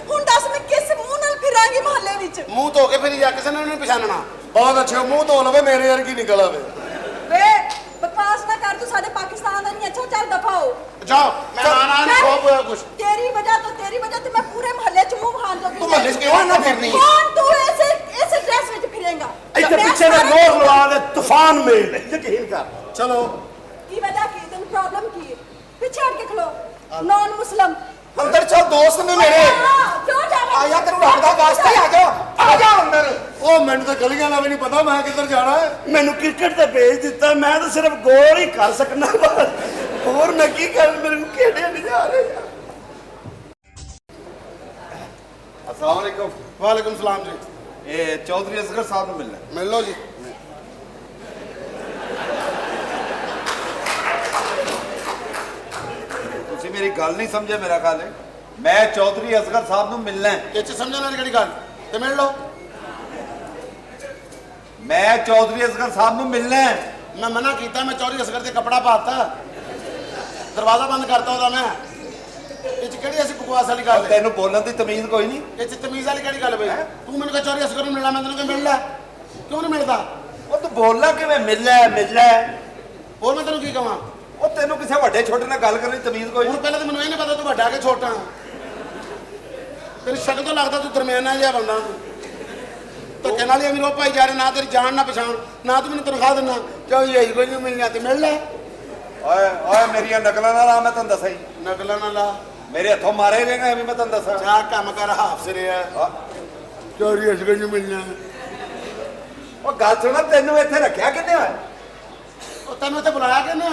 ਹੁਣ ਦੱਸ ਮੈਂ ਕਿਸ ਮੂੰਹ ਨਾਲ ਫਿਰਾਂਗੀ ਮੁਹੱਲੇ ਵਿੱਚ? ਮੂੰਹ ਧੋ ਕੇ ਫਿਰ ਜਾ, ਕਿਸੇ ਨੇ ਨਹੀਂ ਪਛਾਣਨਾ। ਬਹੁਤ ਅੱਛਾ, ਮੂੰਹ ਧੋ ਲਵੇ, ਮੇਰੇ ਵਰਗੀ ਨਿਕਲ ਆਵੇ। ਵੇ ਬਕਵਾਸ ਨਾ ਕਰ, ਤੂੰ ਸਾਡੇ ਪਾਕਿਸਤਾਨ ਦਾ ਨਹੀਂ। ਅੱਛਾ ਚੱਲ ਦਫਾ ਹੋ। ਜਾਓ, ਮੈਂ ਆਣਾ ਨਹੀਂ ਖੋਪ ਹੋਇਆ ਕੁਛ। ਤੇਰੀ ਵਜ੍ਹਾ ਤੇ ਮੈਂ ਪੂਰੇ ਮੁਹੱਲੇ ਚ ਮੂੰਹ ਖਾਨ ਜੋਗੀ। ਤੂੰ ਮੁਹੱਲੇ 'ਚ ਕਿਉਂ ਨਾ ਫਿਰਨੀ? ਕੌਣ ਤੂੰ ਇਸੇ ਡਰੈਸ ਵਿੱਚ ਫਿਰੇਂਗਾ? ਇੱਥੇ ਪਿੱਛੇ ਦਾ ਮੋਰ ਲਵਾ ਦੇ, ਤੂਫਾਨ ਮੇਲ ਯਕੀਨ ਕਰ। ਚਲੋ, ਕੀ ਵਜ੍ਹਾ ਕੀ ਤੈਨੂੰ ਪ੍ਰੋਬਲਮ ਕੀ ਹੈ ਪਿੱਛੇ ਹਟ ਕੇ ਖਲੋ ਨੌਨ ਮੁਸਲਮ ਅੰਦਰ ਚੱਲ ਦੋਸਤ ਨੇ ਮੇਰੇ ਕਿਉਂ ਜਾਣਾ ਆਇਆ ਤੈਨੂੰ ਰੱਬ ਦਾ ਵਾਸਤਾ ਆ ਜਾ ਅੰਦਰ ਉਹ ਮੈਨੂੰ ਤਾਂ ਗਲੀਆਂ ਦਾ ਵੀ ਨਹੀਂ ਪਤਾ ਮੈਂ ਕਿੱਧਰ ਜਾਣਾ ਹੈ ਮੈਨੂੰ ਕ੍ਰਿਕਟ ਤੇ ਭੇਜ ਦਿੱਤਾ ਮੈਂ ਤਾਂ ਸਿਰਫ ਗੋਲ ਹੀ ਕਰ ਸਕਣਾ ਬਸ ਹੋਰ ਮੈਂ ਕੀ ਕਰ ਮੈਨੂੰ ਖੇਡੇ ਨਹੀਂ ਜਾ ਰਹੇ अस्सलाम वालेकुम। ਵਾਲੇਕੁਮ ਸਲਾਮ ਜੀ ये चौधरी असगर साहब ने मिलना है। ਮਿਲ ਲਓ ਜੀ तुसी मेरी गल नहीं समझे मेरा ख्याल है मैं चौधरी असगर साहब ਨੂੰ ਮਿਲਣਾ ਹੈ ਇਹ ਚ ਸਮਝਣ ਵਾਲੀ ਕਿਹੜੀ ਗੱਲ ਤੇ ਮਿਲ ਲਓ मैं चौधरी असगर साहब ਨੂੰ ਮਿਲਣਾ ਹੈ ਮੈਂ ਮਨਾ ਕੀਤਾ ਮੈਂ ਚੌਧਰੀ ਅਸਗਰ ਤੇ ਕਪੜਾ ਪਾਤਾ ਦਰਵਾਜ਼ਾ ਬੰਦ ਕਰਤਾ ਉਹਦਾ ਮੈਂ ਇਹ ਚ ਕਿਹੜੀ ਅਸੀਂ ਬਕਵਾਸ ਵਾਲੀ ਗੱਲ ਹੈ ਤੈਨੂੰ ਬੋਲਣ ਦੀ ਤਮੀਜ਼ ਕੋਈ ਨਹੀਂ ਇਹ ਚ ਤਮੀਜ਼ ਵਾਲੀ ਕਿਹੜੀ ਗੱਲ ਬਈ ਤੂੰ ਮੈਨੂੰ ਕਹ ਚੌਧਰੀ ਅਸਗਰ ਨੂੰ ਮਿਲਣਾ ਮੈਂ ਤੈਨੂੰ ਕਿ ਮਿਲ ਲੈ ਕਿਉਂ ਨਹੀਂ ਮਿਲਦਾ ਉਹ ਤੂੰ ਬੋਲਣਾ ਕਿਵੇਂ ਮਿਲਣਾ ਹੈ ਹੋਰ ਮੈਂ ਤੈਨੂੰ ਕੀ ਕਹਾਂ ਉਹ ਤੈਨੂੰ ਕਿਸੇ ਵੱਡੇ ਛੋਟੇ ਨਾਲ ਗੱਲ ਕਰਨ ਦੀ ਤਮੀਜ਼ ਕੋਈ ਹੁਣ ਨਹੀਂ ਪਹਿਲਾਂ ਤਾਂ ਮੈਨੂੰ ਇਹ ਨਹੀਂ ਪਤਾ ਤੂੰ ਵੱਡਾ ਕਿ ਛੋਟਾ ਤੇਰੀ ਸ਼ਕਲ ਤੋਂ ਲੱਗਦਾ ਤੂੰ ਦਰਮਿਆਨਾ ਜਿਹਾ ਬੰਦਾ ਤੂੰ ਧੱਕੇ ਨਾਲ ਹੀ ਅਮੀਰੋ ਭਾਈ ਜਾ ਰਹੇ ਨਾ ਤੇਰੀ ਜਾਣ ਨਾ ਪਛਾਣ ਨਾ ਤੂੰ ਮੈਨੂੰ ਤਨਖਾਹ ਦਿੰਦਾ ਚੌਧਰੀ ਆਈ ਕੋਈ ਨਹੀਂ ਮਿਲਣਾ ਤੇ ਮਿਲ ਲੈ ਓਏ ਓਏ ਮੇਰੀਆਂ ਨਕਲਾਂ ਨਾ ਲਾ ਮੈਂ ਤੈਨੂੰ ਦੱਸਾਂ ਹੀ ਨਕਲਾਂ ਨਾ ਲਾ ਮੇਰੇ ਹੱਥੋਂ ਮਾਰੇ ਗਏ ਐਵੇਂ ਮੈਂ ਤੈਨੂੰ ਦੱਸਾਂ ਜਾ ਕੰਮ ਕਰ ਹਾਫ ਸਿਰਿਆ ਚੌਧਰੀ ਅਸਗਰ ਨੂੰ ਮਿਲਣਾ ਉਹ ਗੱਲ ਸੁਣਾ ਤੈਨੂੰ ਇੱਥੇ ਰੱਖਿਆ ਕਿੰਨੇ ਹੋਇਆ ਉਹ ਤੈਨੂੰ ਇੱਥੇ ਬੁਲਾਇਆ ਕਿਹਨੇ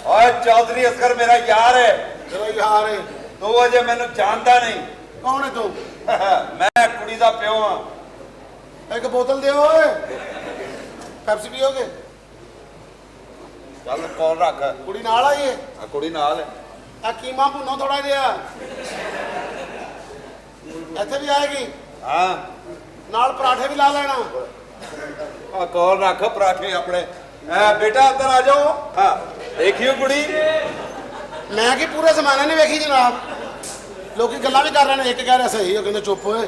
ਓਏ ਚੌਧਰੀ ਅਸਗਰ ਮੇਰਾ ਯਾਰ ਹੈ ਤੇਰਾ ਯਾਰ ਹੈ ਤੂੰ ਅਜੇ ਮੈਨੂੰ ਜਾਣਦਾ ਨਹੀਂ ਕੌਣ ਹੈ ਤੂੰ ਮੈਂ ਕੁੜੀ ਦਾ ਪਿਓ ਹਾਂ ਇੱਕ ਬੋਤਲ ਦਿਓ ਓਏ ਪੈਪਸੀ ਪੀਓਗੇ ਚੱਲ ਕੋਲ ਰੱਖ ਕੁੜੀ ਨਾਲ ਆਈ ਹੈ ਆ ਕੁੜੀ ਨਾਲ ਹੈ ਆ ਕੀਮਾ ਭੁੰਨੋ ਥੋੜਾ ਜਿਹਾ ਇੱਥੇ ਵੀ ਆਏਗੀ ਹਾਂ ਨਾਲ ਪਰਾਠੇ ਵੀ ਲਾ ਲੈਣਾ ਆ ਕੋਲ ਰੱਖ ਪਰਾਠੇ ਆਪਣੇ ਐ ਬੇਟਾ ਅੰਦਰ ਆ ਜਾਓ ਹਾਂ ਦੇਖਿਓ ਕੁੜੀ ਮੈਂ ਕੀ ਪੂਰੇ ਜ਼ਮਾਨੇ ਨਹੀਂ ਵੇਖੀ ਜਨਾਬ ਲੋਕੀ ਗੱਲਾਂ ਵੀ ਕਰ ਰਹੇ ਨੇ ਇੱਕ ਕਹਿ ਰਿਹਾ ਸਹੀ ਉਹ ਕਹਿੰਦੇ ਚੁੱਪ ਹੋਏ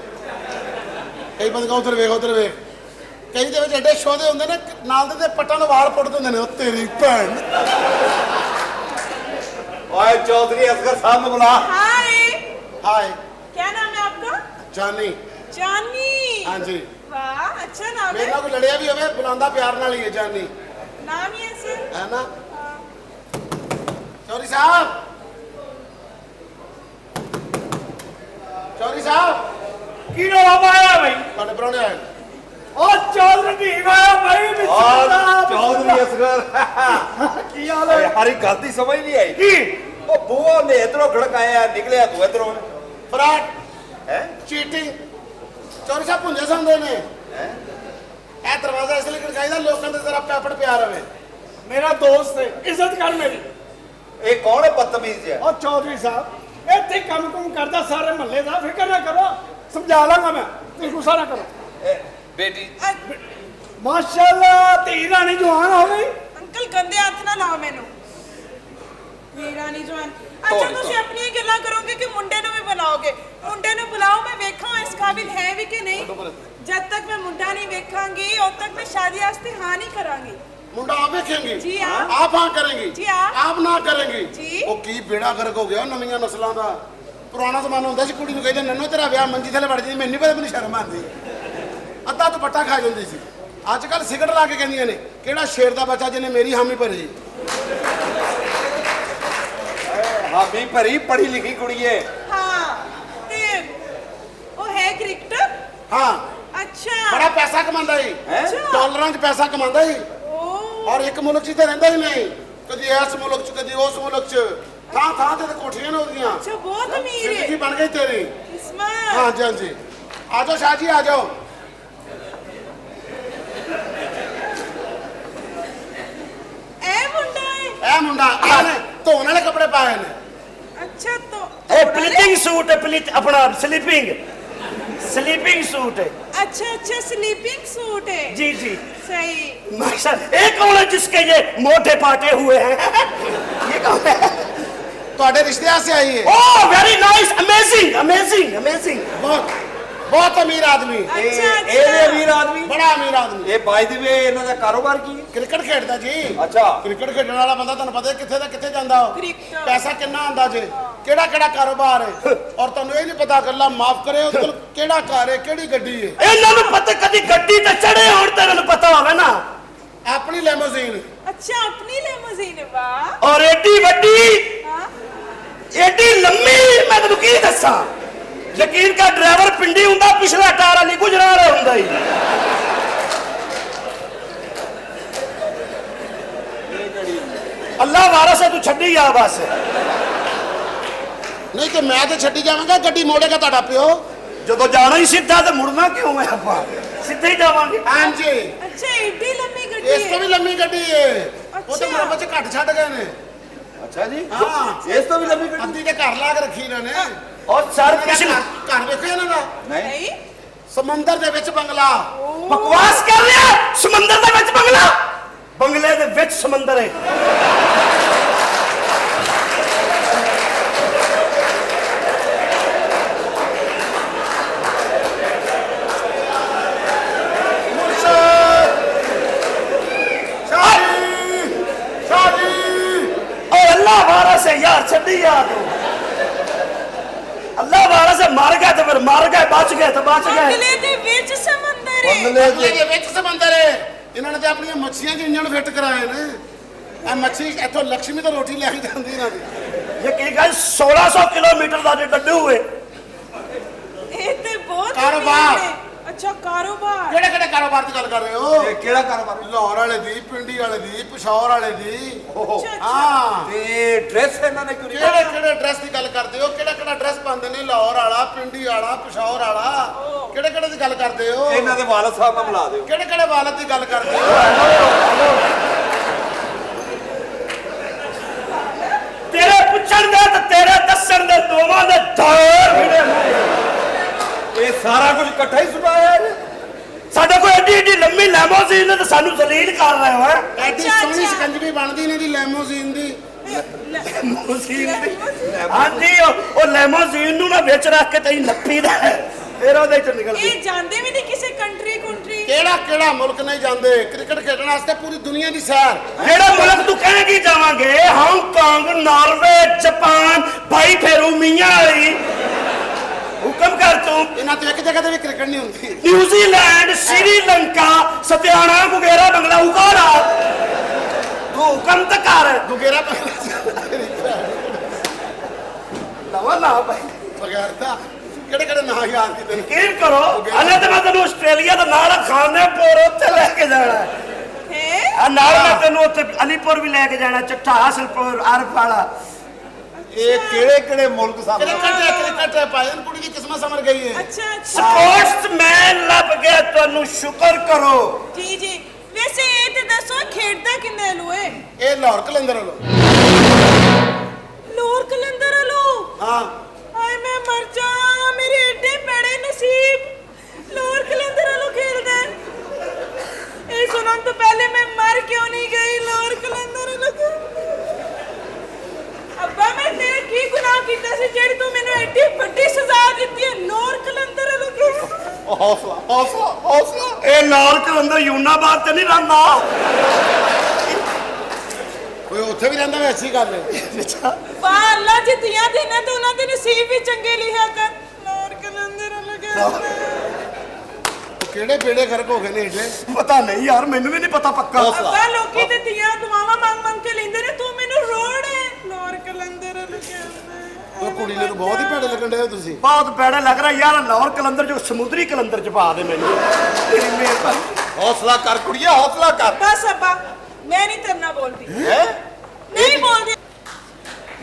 ਕਈ ਬੰਦੇ ਕਹੋ ਉਧਰ ਵੇਖ ਕਈ ਦੇ ਵਿੱਚ ਐਡੇ ਸ਼ੋਦੇ ਹੁੰਦੇ ਨੇ ਨਾਲ ਦੇ ਪੱਟਾਂ ਨੂੰ ਵਾਲ ਪੁੱਟਦੇ ਹੁੰਦੇ ਨੇ ਉਹ ਤੇਰੀ ਭੈਣ ਓਏ ਚੌਧਰੀ ਅਸਗਰ ਸਾਹਿਬ ਨੂੰ ਬੁਲਾ हाय ਹਾਏ क्या नाम है आपका ਜਾਨੀ जानी ਹਾਂਜੀ वाह अच्छा नाम ਮੇਰੇ है ਨਾਲ ਕੋਈ ਲੜਿਆ ਵੀ ਹੋਵੇ ਬੁਲਾਉਂਦਾ ਪਿਆਰ ਨਾਲ ਹੀ ਹੈ ਜਾਨੀ नाम ही ऐसे ਹੈ ਨਾ ਚੌਧਰੀ ਸਾਹਿਬ ਚੌਧਰੀ ਸਾਹਿਬ ਕੀ ਰੋਵਾ ਆਇਆ ਬਈ ਤੁਹਾਡੇ ਪ੍ਰਾਹੁਣੇ ਆਏ ਉਹ ਚੌਧਰੀ ਢੀਂਗ ਆਇਆ ਬਈ ਔਰ ਚੌਧਰੀ ਅਸਗਰ ਕੀ ਹਾਲ ਓਏ ਹੈ ਹਰੀ ਗਲਤੀ ਸਮਝ ਨਹੀਂ ਆਈ ਕੀ ਉਹ ਬੂਆ ਨੇ ਇਧਰੋਂ ਖੜਕਾਇਆ ਨਿਕਲਿਆ ਤੂੰ ਇਧਰੋਂ ਫਰਾਟ ਹੈ ਚੀਟਿੰਗ ਚੌਧਰੀ ਸਾਹਿਬ ਪੁੰਜੇ ਸੰਦੇ ਨੇ ਇਹ ਦਰਵਾਜ਼ਾ ਇਸ ਲਈ ਖੜਕਾਈਦਾ ਲੋਕਾਂ ਦੇ ਜ਼ਰਾ ਪੈਪੜ ਪਿਆ ਰਵੇ ਮੇਰਾ ਦੋਸਤ ਹੈ ਇੱਜ਼ਤ ਕਰ ਮੇਰੀ ਇਹ ਕੌਣ ਹੈ ਬਦਤਮੀਜ਼ ਜਿਹਾ ਉਹ ਚੌਧਰੀ ਸਾਹਿਬ ਇੱਥੇ ਕੰਮ ਕਰਦਾ ਸਾਰੇ ਮਹੱਲੇ ਦਾ ਫਿਕਰ ਨਾ ਕਰੋ ਸਮਝਾ ਲਾਂਗਾ ਮੈਂ ਤੁਸੀਂ ਗੁੱਸਾ ਨਾ ਕਰੋ ਇਹ ਬੇਟੀ ਮਾਸ਼ਾਅੱਲਾ ਧੀ ਰਾਣੀ ਜਵਾਨ ਹੋ ਗਈ ਅੰਕਲ ਗੰਦੇ ਹੱਥ ਨਾ ਲਾਓ ਮੈਨੂੰ ਮੇਰਾ ਨਹੀਂ ਜਵਾਨ ਅੱਛਾ ਤੁਸੀਂ ਆਪਣੀਆਂ ਗੱਲਾਂ ਕਰੋਗੇ ਕਿ ਮੁੰਡੇ ਨੂੰ ਵੀ ਬਣਾਓਗੇ ਮੁੰਡੇ ਨੂੰ ਬੁਲਾਓ ਮੈਂ ਵੇਖਾਂ ਇਸ ਕਾਬਿਲ ਹੈ ਵੀ ਕਿ ਨਹੀਂ ਜਦ ਤੱਕ ਮੈਂ ਮੁੰਡਾ ਨਹੀਂ ਵੇਖਾਂਗੀ ਉਦ ਤੱਕ ਮੈਂ ਸ਼ਾਦੀ ਵਾਸਤੇ ਹਾਂ ਨਹੀਂ ਕਰਾਂਗੀ ਮੁੰਡਾ ਆਪ ਵੇਖेंगे जी हाँ। आप हाँ करेंगी जी हाँ। आप ना करेंगी जी। ਉਹ ਕੀ ਬੇੜਾ ਗਰਕ ਹੋ ਗਿਆ ਨਵੀਆਂ ਨਸਲਾਂ ਦਾ ਪੁਰਾਣਾ ਜ਼ਮਾਨਾ ਹੁੰਦਾ ਸੀ ਕੁੜੀ ਨੂੰ ਕਹਿੰਦੇ ਨੰਨੋ ਤੇਰਾ ਵਿਆਹ ਮੰਜੀ ਥੱਲੇ ਵੜ ਜਾਂਦੀ ਮੈਨੂੰ ਨਹੀਂ ਪਤਾ ਮੈਨੂੰ ਸ਼ਰਮ ਆਉਂਦੀ ਅੱਧਾ ਦੁਪੱਟਾ ਖਾ ਜਾਂਦੀ ਸੀ ਅੱਜ ਕੱਲ ਸਿਗਰਟ ਲਾ ਕੇ ਕਹਿੰਦੀਆਂ ਨੇ ਕਿਹੜਾ ਸ਼ੇਰ ਦਾ ਬੱਚਾ ਜਿਹਨੇ ਮੇਰੀ ਹਾਮੀ ਭਰੀ ਹਾਮੀ ਭਰੀ ਪੜ੍ਹੀ ਲਿਖੀ ਕੁੜੀ ਹੈ ਹਾਂ ਤੇ ਉਹ ਹੈ ਕ੍ਰਿਕਟਰ ਹਾਂ ਅੱਛਾ ਬੜਾ ਪੈਸਾ ਕਮਾਉਂਦਾ ਸੀ ਹੈਂ? ਡਾਲਰਾਂ 'ਚ ਪੈਸਾ ਕਮਾਉਂਦਾ ਸੀ ਓ ਔਰ ਇੱਕ ਮੁਲਕ 'ਚ ਤਾਂ ਰਹਿੰਦਾ ਹੀ ਨਹੀਂ ਕਦੀ ਇਸ ਮੁਲਕ 'ਚ ਕਦੀ ਉਸ ਮੁਲਕ 'ਚ ਥਾਂ ਤੇ ਕੋਠੀਆਂ ਨੇ ਉਹਦੀਆਂ ਅੱਛਾ ਬਹੁਤ ਅਮੀਰ ਜ਼ਿੰਦਗੀ ਹੈ ਬਣ ਗਈ ਤੇਰੀ ਕਿਸਮਤ हाँ जी हाँ जी आ जाओ शाह जी आ जाओ ਇਹ ਮੁੰਡਾ ਹੈ ए मुंडा आने धोने वाले कपड़े पाए ने ਅੱਛਾ तो ਇਹ ਪਲੀਟਿੰਗ ਸੂਟ ਹੈ ਆਪਣਾ स्लीपिंग सूट है अच्छा अच्छा स्लीपिंग सूट है जी जी सही माशाल्लाह एक कौन है जिसके ये मोटे पाटे हुए हैं ये कौन है ਤੁਹਾਡੇ ਰਿਸ਼ਤੇਦਾਰ से आई है oh very nice amazing amazing amazing बहुत अमीर आदमी अच्छा ਇਹ ਵੀ ਅਮੀਰ ਆਦਮੀ बड़ा अमीर आदमी ਇਹ ਬਾਈ ਦੀ ਵੇ ਇਹਨਾਂ ਦਾ ਕਾਰੋਬਾਰ ਕੀ ਹੈ ਕ੍ਰਿਕਟ ਖੇਡਦਾ ਜੀ ਅੱਛਾ ਕ੍ਰਿਕਟ ਖੇਡਣ ਵਾਲਾ ਬੰਦਾ ਤੁਹਾਨੂੰ ਪਤਾ ਕਿੱਥੇ ਦਾ ਕਿੱਥੇ ਜਾਂਦਾ ਉਹ ਕ੍ਰਿਕਟ। ਪੈਸਾ ਕਿੰਨਾ ਆਉਂਦਾ ਜੇ ਕਿਹੜਾ ਕਿਹੜਾ ਕਾਰੋਬਾਰ ਹੈ ਔਰ ਤੁਹਾਨੂੰ ਇਹ ਨਹੀਂ ਪਤਾ ਗੱਲਾਂ ਮਾਫ ਕਰੇ ਉਹਦੇ ਕੋਲ ਕਿਹੜਾ ਘਰ ਹੈ ਕਿਹੜੀ ਗੱਡੀ ਹੈ ਇਹਨਾਂ ਨੂੰ ਪਤਾ ਕਦੀ ਗੱਡੀ ਤੇ ਚੜੇ ਹੋਣ ਤੇ ਇਹਨਾਂ ਨੂੰ ਪਤਾ ਹੋਵੇ ਨਾ ਆਪਣੀ ਲੈਮੋਜ਼ੀਨ अच्छा अपनी लिमोजीन वाह ਔਰ ਏਡੀ ਵੱਡੀ हाँ ਏਡੀ ਲੰਮੀ, ਮੈਂ ਤੈਨੂੰ ਕੀ ਦੱਸਾਂ। ਯਕੀਨ ਕਰ ਡਰਾਈਵਰ ਪਿੰਡੀ ਹੁੰਦਾ, ਪਿਛਲਾ ਟਾਇਰ ਵਾਲੀ ਗੁਜਰਾਲ ਹੁੰਦਾ ਹੀ। ਅੱਲਾ ਵਾਰਸ ਹੈ, ਤੂੰ ਛੱਡੀ ਆ ਬਸ। ਨਹੀਂ ਤੇ ਮੈਂ ਤੇ ਛੱਡੀ ਜਾਵਾਂਗਾ, ਗੱਡੀ ਮੋੜੇਗਾ ਤੁਹਾਡਾ ਪਿਓ। ਜਦੋਂ ਜਾਣਾ ਹੀ ਸਿੱਧਾ ਤੇ ਮੁੜਨਾ ਕਿਉਂ ਹੈ? ਆਪਾਂ ਸਿੱਧੇ ਹੀ ਜਾਵਾਂਗੇ। ਹਾਂਜੀ अच्छा एडी लंबी गड्डी ਇਸ ਤੋਂ ਵੀ ਲੰਮੀ ਗੱਡੀ ਏ। ਉਹ ਤੇ ਅੱਛਾ। ਮੇਰੇ ਬੱਚੇ ਘੱਟ ਛੱਡ ਗਏ ਨੇ। ਅੱਛਾ ਜੀ ਹਾਂ ਇਸ ਤੋਂ ਵੀ ਲੰਮੀ ਗੱਡੀ ਅੱਧੀ ਤੇ ਘਰ ਲਾ ਕੇ ਰੱਖੀ ਇਹਨਾਂ ਨੇ। ਔਰ ਸਰ ਪਿਛਲਾ ਘਰ ਵੇਖਿਆ ਇਹਨਾਂ ਦਾ नहीं ਸਮੁੰਦਰ ਦੇ ਵਿੱਚ ਬੰਗਲਾ। ਬਕਵਾਸ ਕਰ ਰਿਹਾ। ਸਮੁੰਦਰ ਦੇ ਵਿੱਚ ਬੰਗਲਾ, ਬੰਗਲੇ ਦੇ ਵਿੱਚ ਸਮੁੰਦਰ ਹੈ। अल्लाह वारस है यार, छड़ी यार तू। अल्लाह वारस है, मर गए तो फिर मर गए, बच गए तो बच गए। बंगले दे विच समंदर है ਬੰਗਲੇ ਦੇ ਵਿੱਚ ਸਮੁੰਦਰ ਏ। ਇਹਨਾਂ ਨੇ ਤੇ ਆਪਣੀਆਂ ਮੱਛੀਆਂ 'ਚ ਇੰਜਣ ਫਿੱਟ ਕਰਾਏ ਨੇ। ਇਹ ਮੱਛੀ ਇੱਥੋਂ ਲక్ష్ਮੀ ਤੋਂ ਰੋਟੀ ਲੈ ਕੇ ਜਾਂਦੀ ਇਹਨਾਂ ਦੀ। ये की गल 1600 किलोमीटर ਦਾ ਡੱਡੂ ਹੋਏ। ਇਹ ਤੇ ਬਹੁਤ ਕਾਰੋਬਾਰ। ਅਮੀਰ ਨੇ। ਅੱਛਾ ਕਾਰੋਬਾਰ ਕਿਹੜੇ ਕਿਹੜੇ ਕਾਰੋਬਾਰ ਦੀ ਗੱਲ ਕਰ ਰਹੇ ਹੋ? ਇਹ ਕਿਹੜਾ ਕਾਰੋਬਾਰ? ਲਾਹੌਰ ਵਾਲੇ ਦੀ, ਪਿੰਡੀ ਵਾਲੇ ਦੀ, ਪਿਸ਼ੌਰ ਵਾਲੇ ਦੀ। ਅੱਛਾ ਅੱਛਾ ਹਾਂ ਤੇ ਡਰੈਸ ਇਹਨਾਂ ਨੇ ਕਿਉਂ ਨਹੀਂ ਕਿਹੜੇ ਕਿਹੜੇ ਡਰੈਸ ਦੀ ਗੱਲ ਕਰਦੇ ਹੋ? ਕਿਹੜਾ ਕਿਹੜਾ ਡਰੈਸ ਪਾਉਂਦੇ ਨੇ? ਲਾਹੌਰ ਵਾਲਾ, ਪਿੰਡੀ ਵਾਲਾ, ਪਿਸ਼ੌਰ ਵਾਲਾ, ਕਿਹੜੇ ਕਿਹੜੇ ਦੀ ਗੱਲ ਕਰਦੇ ਹੋ? ਇਹਨਾਂ ਦੇ ਵਾਲਦ ਸਾਹਿਬ ਨਾਲ ਮਿਲਾ ਦਿਓ। ਕਿਹੜੇ ਕਿਹੜੇ ਵਾਲਦ ਦੀ ਗੱਲ ਕਰਦੇ ਹੋ? ਤੇਰੇ ਪੁੱਛਣ ਦੇ ਤੇ ਤੇਰੇ ਦੱਸਣ ਦੇ ਦੋਵਾਂ ਦੇ ਧੌਰ ਫਿਰੇ। ਇਹ ਸਾਰਾ ਕੁਝ ਇਕੱਠਾ ਹੀ ਸੁਣਾਇਆ ਹੈ। ਸਾਡੇ ਕੋਲ ਏਡੀ ਏਡੀ ਲੰਮੀ ਲੈਮੋਜ਼ੀਨ ਹੈ ਤੇ ਸਾਨੂੰ ਜ਼ਲੀਲ ਕਰ ਰਹੇ ਹੋ। ਐਡੀ ਅੱਛਾ, ਸੋਹਣੀ ਅੱਛਾ। ਸਕੰਜਵੀ ਬਣਦੀ ਇਹਨਾਂ ਦੀ ਲੈਮੋਜ਼ੀਨ ਦੀ। ਲੈਮੋਜ਼ੀਨ ਦੀ ਹਾਂਜੀ, ਉਹ ਲੈਮੋਜ਼ੀਨ ਨੂੰ ਨਾ ਵਿੱਚ ਰੱਖ ਕੇ ਤੈਨੂੰ ਨੱਪੀ ਦਾ ਫਿਰ ਉਹਦੇ ਚ ਨਿਕਲਦੀ। ਇਹ ਜਾਂਦੇ ਵੀ ਨਹੀਂ ਕਿਸੇ ਕੰਟਰੀ ਕਿਹੜਾ ਕਿਹੜਾ ਮੁਲਕ ਨਹੀਂ ਜਾਂਦੇ ਕ੍ਰਿਕਟ ਖੇਡਣ ਵਾਸਤੇ? ਪੂਰੀ ਦੁਨੀਆ ਦੀ ਸੈਰ। ਜਿਹੜਾ ਮੁਲਕ ਤੂੰ ਕਹੇਗੀ ਜਾਵਾਂਗੇ, Hong Kong, Norway, Japan, Bhai Pheru ਮੀਆਂ ਵਾਲੀ। ਹੁਕਮ ਕਰ ਤੂੰ। ਇਹਨਾਂ ਤੋਂ ਇੱਕ ਜਗ੍ਹਾ ਤੇ ਵੀ ਕ੍ਰਿਕਟ ਨਹੀਂ ਹੁੰਦੀ। न्यूजीलैंड, श्रीलंका, सत्याना, गुगेरा, बंगला उकारा। तू हुकम तो कर। ਗੁਗੇਰਾ लवा ना भाई ਬਗੈਰ ਤਾਂ ਕਿਹੜੇ ਕਿਹੜੇ ਨਾਂ ਯਾਦ ਕੀਤੇ ਨੇ? यकीन करो, अले तो मैं तेन आस्ट्रेलिया का नाल खाने पोर उत्ते लेके जाना ਹੈ आ नाल मैं तेन उत्ते अलीपुर भी लेके जाना, चट्टा हासिलपुर, अरब वाला। ਇਹ ਕਿਹੜੇ ਕਿਹੜੇ ਮੁਲਕ ਸਾਨੂੰ ਕ੍ਰਿਕਟ ਹੈ ਭਾਈ। ਕੁੜੀ ਦੀ ਕਿਸਮਤ ਸਮਝ ਗਈ ਹੈ। ਅੱਛਾ ਅੱਛਾ स्पोर्ट्समैन लभ गया, तेन शुक्र करो। ਜੀ ਜੀ ਵੈਸੇ ਇਹ ਤੇ ਦੱਸੋ ਖੇਡਦਾ ਕਿੰਨੇ ਲੋਏ? ਇਹ ਲਾਹੌਰ ਕਲੰਦਰ ਵੱਲੋਂ। ਲੋਰ ਕਲੰਦਰ ਵਾਲੋ ਹਾਂ ਹਾਏ ਮੈਂ ਮਰ ਜਾ, ਮੇਰੇ ਏਡੇ ਪੈੜੇ ਨਸੀਬ। ਲੋਰ ਕਲੰਦਰ ਵਾਲੋ ਖੇਡਦਾ ਹੈ। ਇਹ ਸੁਣਨ ਤੋਂ ਪਹਿਲੇ ਮੈਂ ਮਰ ਕਿਉਂ ਨਹੀਂ ਗਈ? ਲੋਰ ਕਲੰਦਰ ਵਾਲੋ ਅੱਬਾ ਮੈਂ ਤੇਰਾ ਕੀ ਗੁਨਾਹ ਕੀਤਾ ਸੀ ਜਿਹੜੀ ਤੂੰ ਮੈਨੂੰ ਐਡੀ ਵੱਡੀ ਸਜ਼ਾ ਦਿੱਤੀ ਹੈ? ਲੋਰ ਕਲੰਦਰ ਵਾਲੋ ਹੌਸਲਾ ਹੌਸਲਾ ਹੌਸਲਾ। ए लाल कलंदर यूनाबाद ते नहीं रहा। ਕੋਈ ਉੱਥੇ ਵੀ ਰਹਿੰਦਾ ਵੈਸੀ ਗੱਲ ਹੈ। ਵਾਹ ਅੱਲਾ ਜੀ ਦੀਆਂ ਦੇਣਾ ਤੇ ਉਹਨਾਂ ਦੇ ਨਸੀਬ ਵੀ ਚੰਗੇ ਲਿਖਿਆ ਕਰ। ਲੋਰ ਕਲੰਦਰ ਵਾਲੋ ਖੇਡਦਾ ਕਿਹੜੇ ਬੇੜੇ ਗਰਕ ਹੋ ਗਏ ਨੇ ਏਡੇ? पता नहीं यार, मैनू भी नहीं पता पक्का। ਅੱਬਾ ਲੋਕੀ ਤੇ ਦੀਆਂ ਦੁਆਵਾਂ ਮੰਗ ਕੇ ਲੈਂਦੇ ਨੇ, ਤੂੰ ਮੈਨੂੰ ਰੋੜ ਹੈ। ਲੋਰ ਕਲੰਦਰ ਵਾਲੋ ਖੇਡਦਾ ਉਹ ਕੁੜੀ ਨੂੰ ਬਹੁਤ ਹੀ ਭੈੜੇ ਲੱਗਣ ਡਏ ਤੁਸੀਂ। बहुत पैड़ा लग रहा यार। लाहौर कलंदर जो समुद्री कलंदर च पा दे मैनू। तेरी मेहरबानी। ਹੌਸਲਾ ਕਰ ਕੁੜੀਏ, ਹੌਸਲਾ ਕਰ। ਬਸ ਅੱਬਾ ਮੈਂ ਨਹੀਂ ਤੇਰੇ ਨਾਲ ਬੋਲਦੀ। ਹੈ ਨਹੀਂ ਬੋਲਦੀ।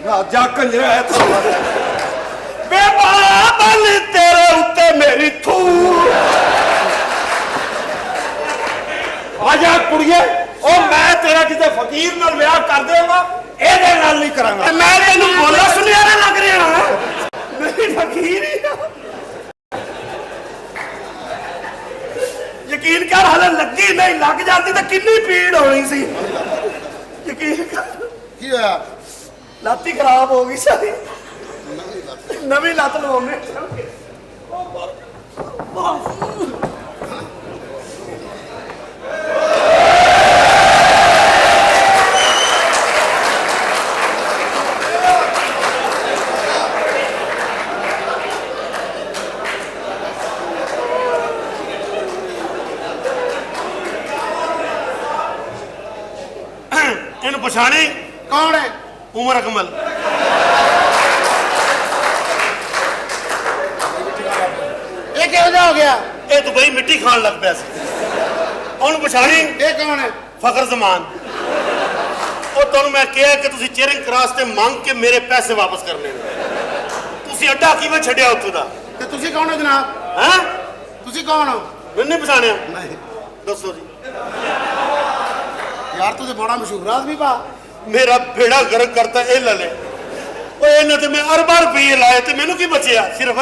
ਨਾ ਜਾ ਕੰਜਰਾ ਹੈ ਤਾਂ बेबाबल तेरे उत्ते मेरी थू। ਆ ਜਾ ਕੁੜੀਏ, ਉਹ ਮੈਂ ਤੇਰਾ ਕਿਤੇ ਫਕੀਰ ਨਾਲ ਵਿਆਹ ਕਰ ਦੇਵਾਂਗਾ, ਇਹਦੇ ਨਾਲ ਨਹੀਂ ਕਰਾਂਗਾ। ते मैं तेनू बोला सुनियारा लग रहा हां। मेरी फकीर ही आ। यकीन कर, हले लगी नहीं, लग जाती तो कितनी पीड़ होनी सी। यकीन कर, ਕੀ ਹੋਇਆ? ਲੱਤ ਹੀ ਖਰਾਬ ਹੋ ਗਈ ਸਾਰੀ। ਨਵੀਂ ਲੱਤ ਲਵਾਉਣੇ। ਇਹਨੂੰ ਪਛਾਣੇ? ਕੌਣ ਹੈ? ਉਮਰ ਅਕਮਲ। ਇਹ ਕਿਹੋ ਜਿਹਾ ਹੋ ਗਿਆ? ਇਹ ਦੁਬਈ ਮਿੱਟੀ ਖਾਣ ਲੱਗ ਪਿਆ ਸੀ। ਉਹਨੂੰ ਪਛਾਣੀ? ਇਹ ਕੌਣ ਹੈ? ਫਖਰ ਜ਼ਮਾਨ। ਉਹ ਤੁਹਾਨੂੰ ਮੈਂ ਕਿਹਾ ਕਿ ਤੁਸੀਂ ਚੇਅਰਿੰਗ ਕਰਾਸ ਤੇ ਮੰਗ ਕੇ ਮੇਰੇ ਪੈਸੇ ਵਾਪਸ ਕਰਨੇ ਨੇ। ਤੁਸੀਂ ਅੱਡਾ ਕਿਵੇਂ ਛੱਡਿਆ ਉੱਥੋਂ ਦਾ? ਤੇ ਤੁਸੀਂ ਕੌਣ ਹੋ ਜਨਾਬ? ਹੈਂ? ਤੁਸੀਂ ਕੌਣ ਹੋ? ਮੈਨੂੰ ਨਹੀਂ ਪਛਾਣਿਆ? ਨਹੀਂ। ਦੱਸੋ ਜੀ। ਯਾਰ ਤੂੰ ਤੇ ਬੜਾ ਮਸ਼ਹੂਰ ਆਦਮੀ ਭਾ। ਮੇਰਾ ਬੇੜਾ ਗਰਕ ਕਰਤਾ ਇਹ ਲੈ ਲੈ। ਓਏ ਇਹਨਾਂ ਤੇ ਮੈਂ ਅਰਬਾਂ ਰੁਪਏ ਲਾਏ ਤੇ ਮੈਨੂੰ ਕੀ ਬਚਿਆ? ਸਿਰਫ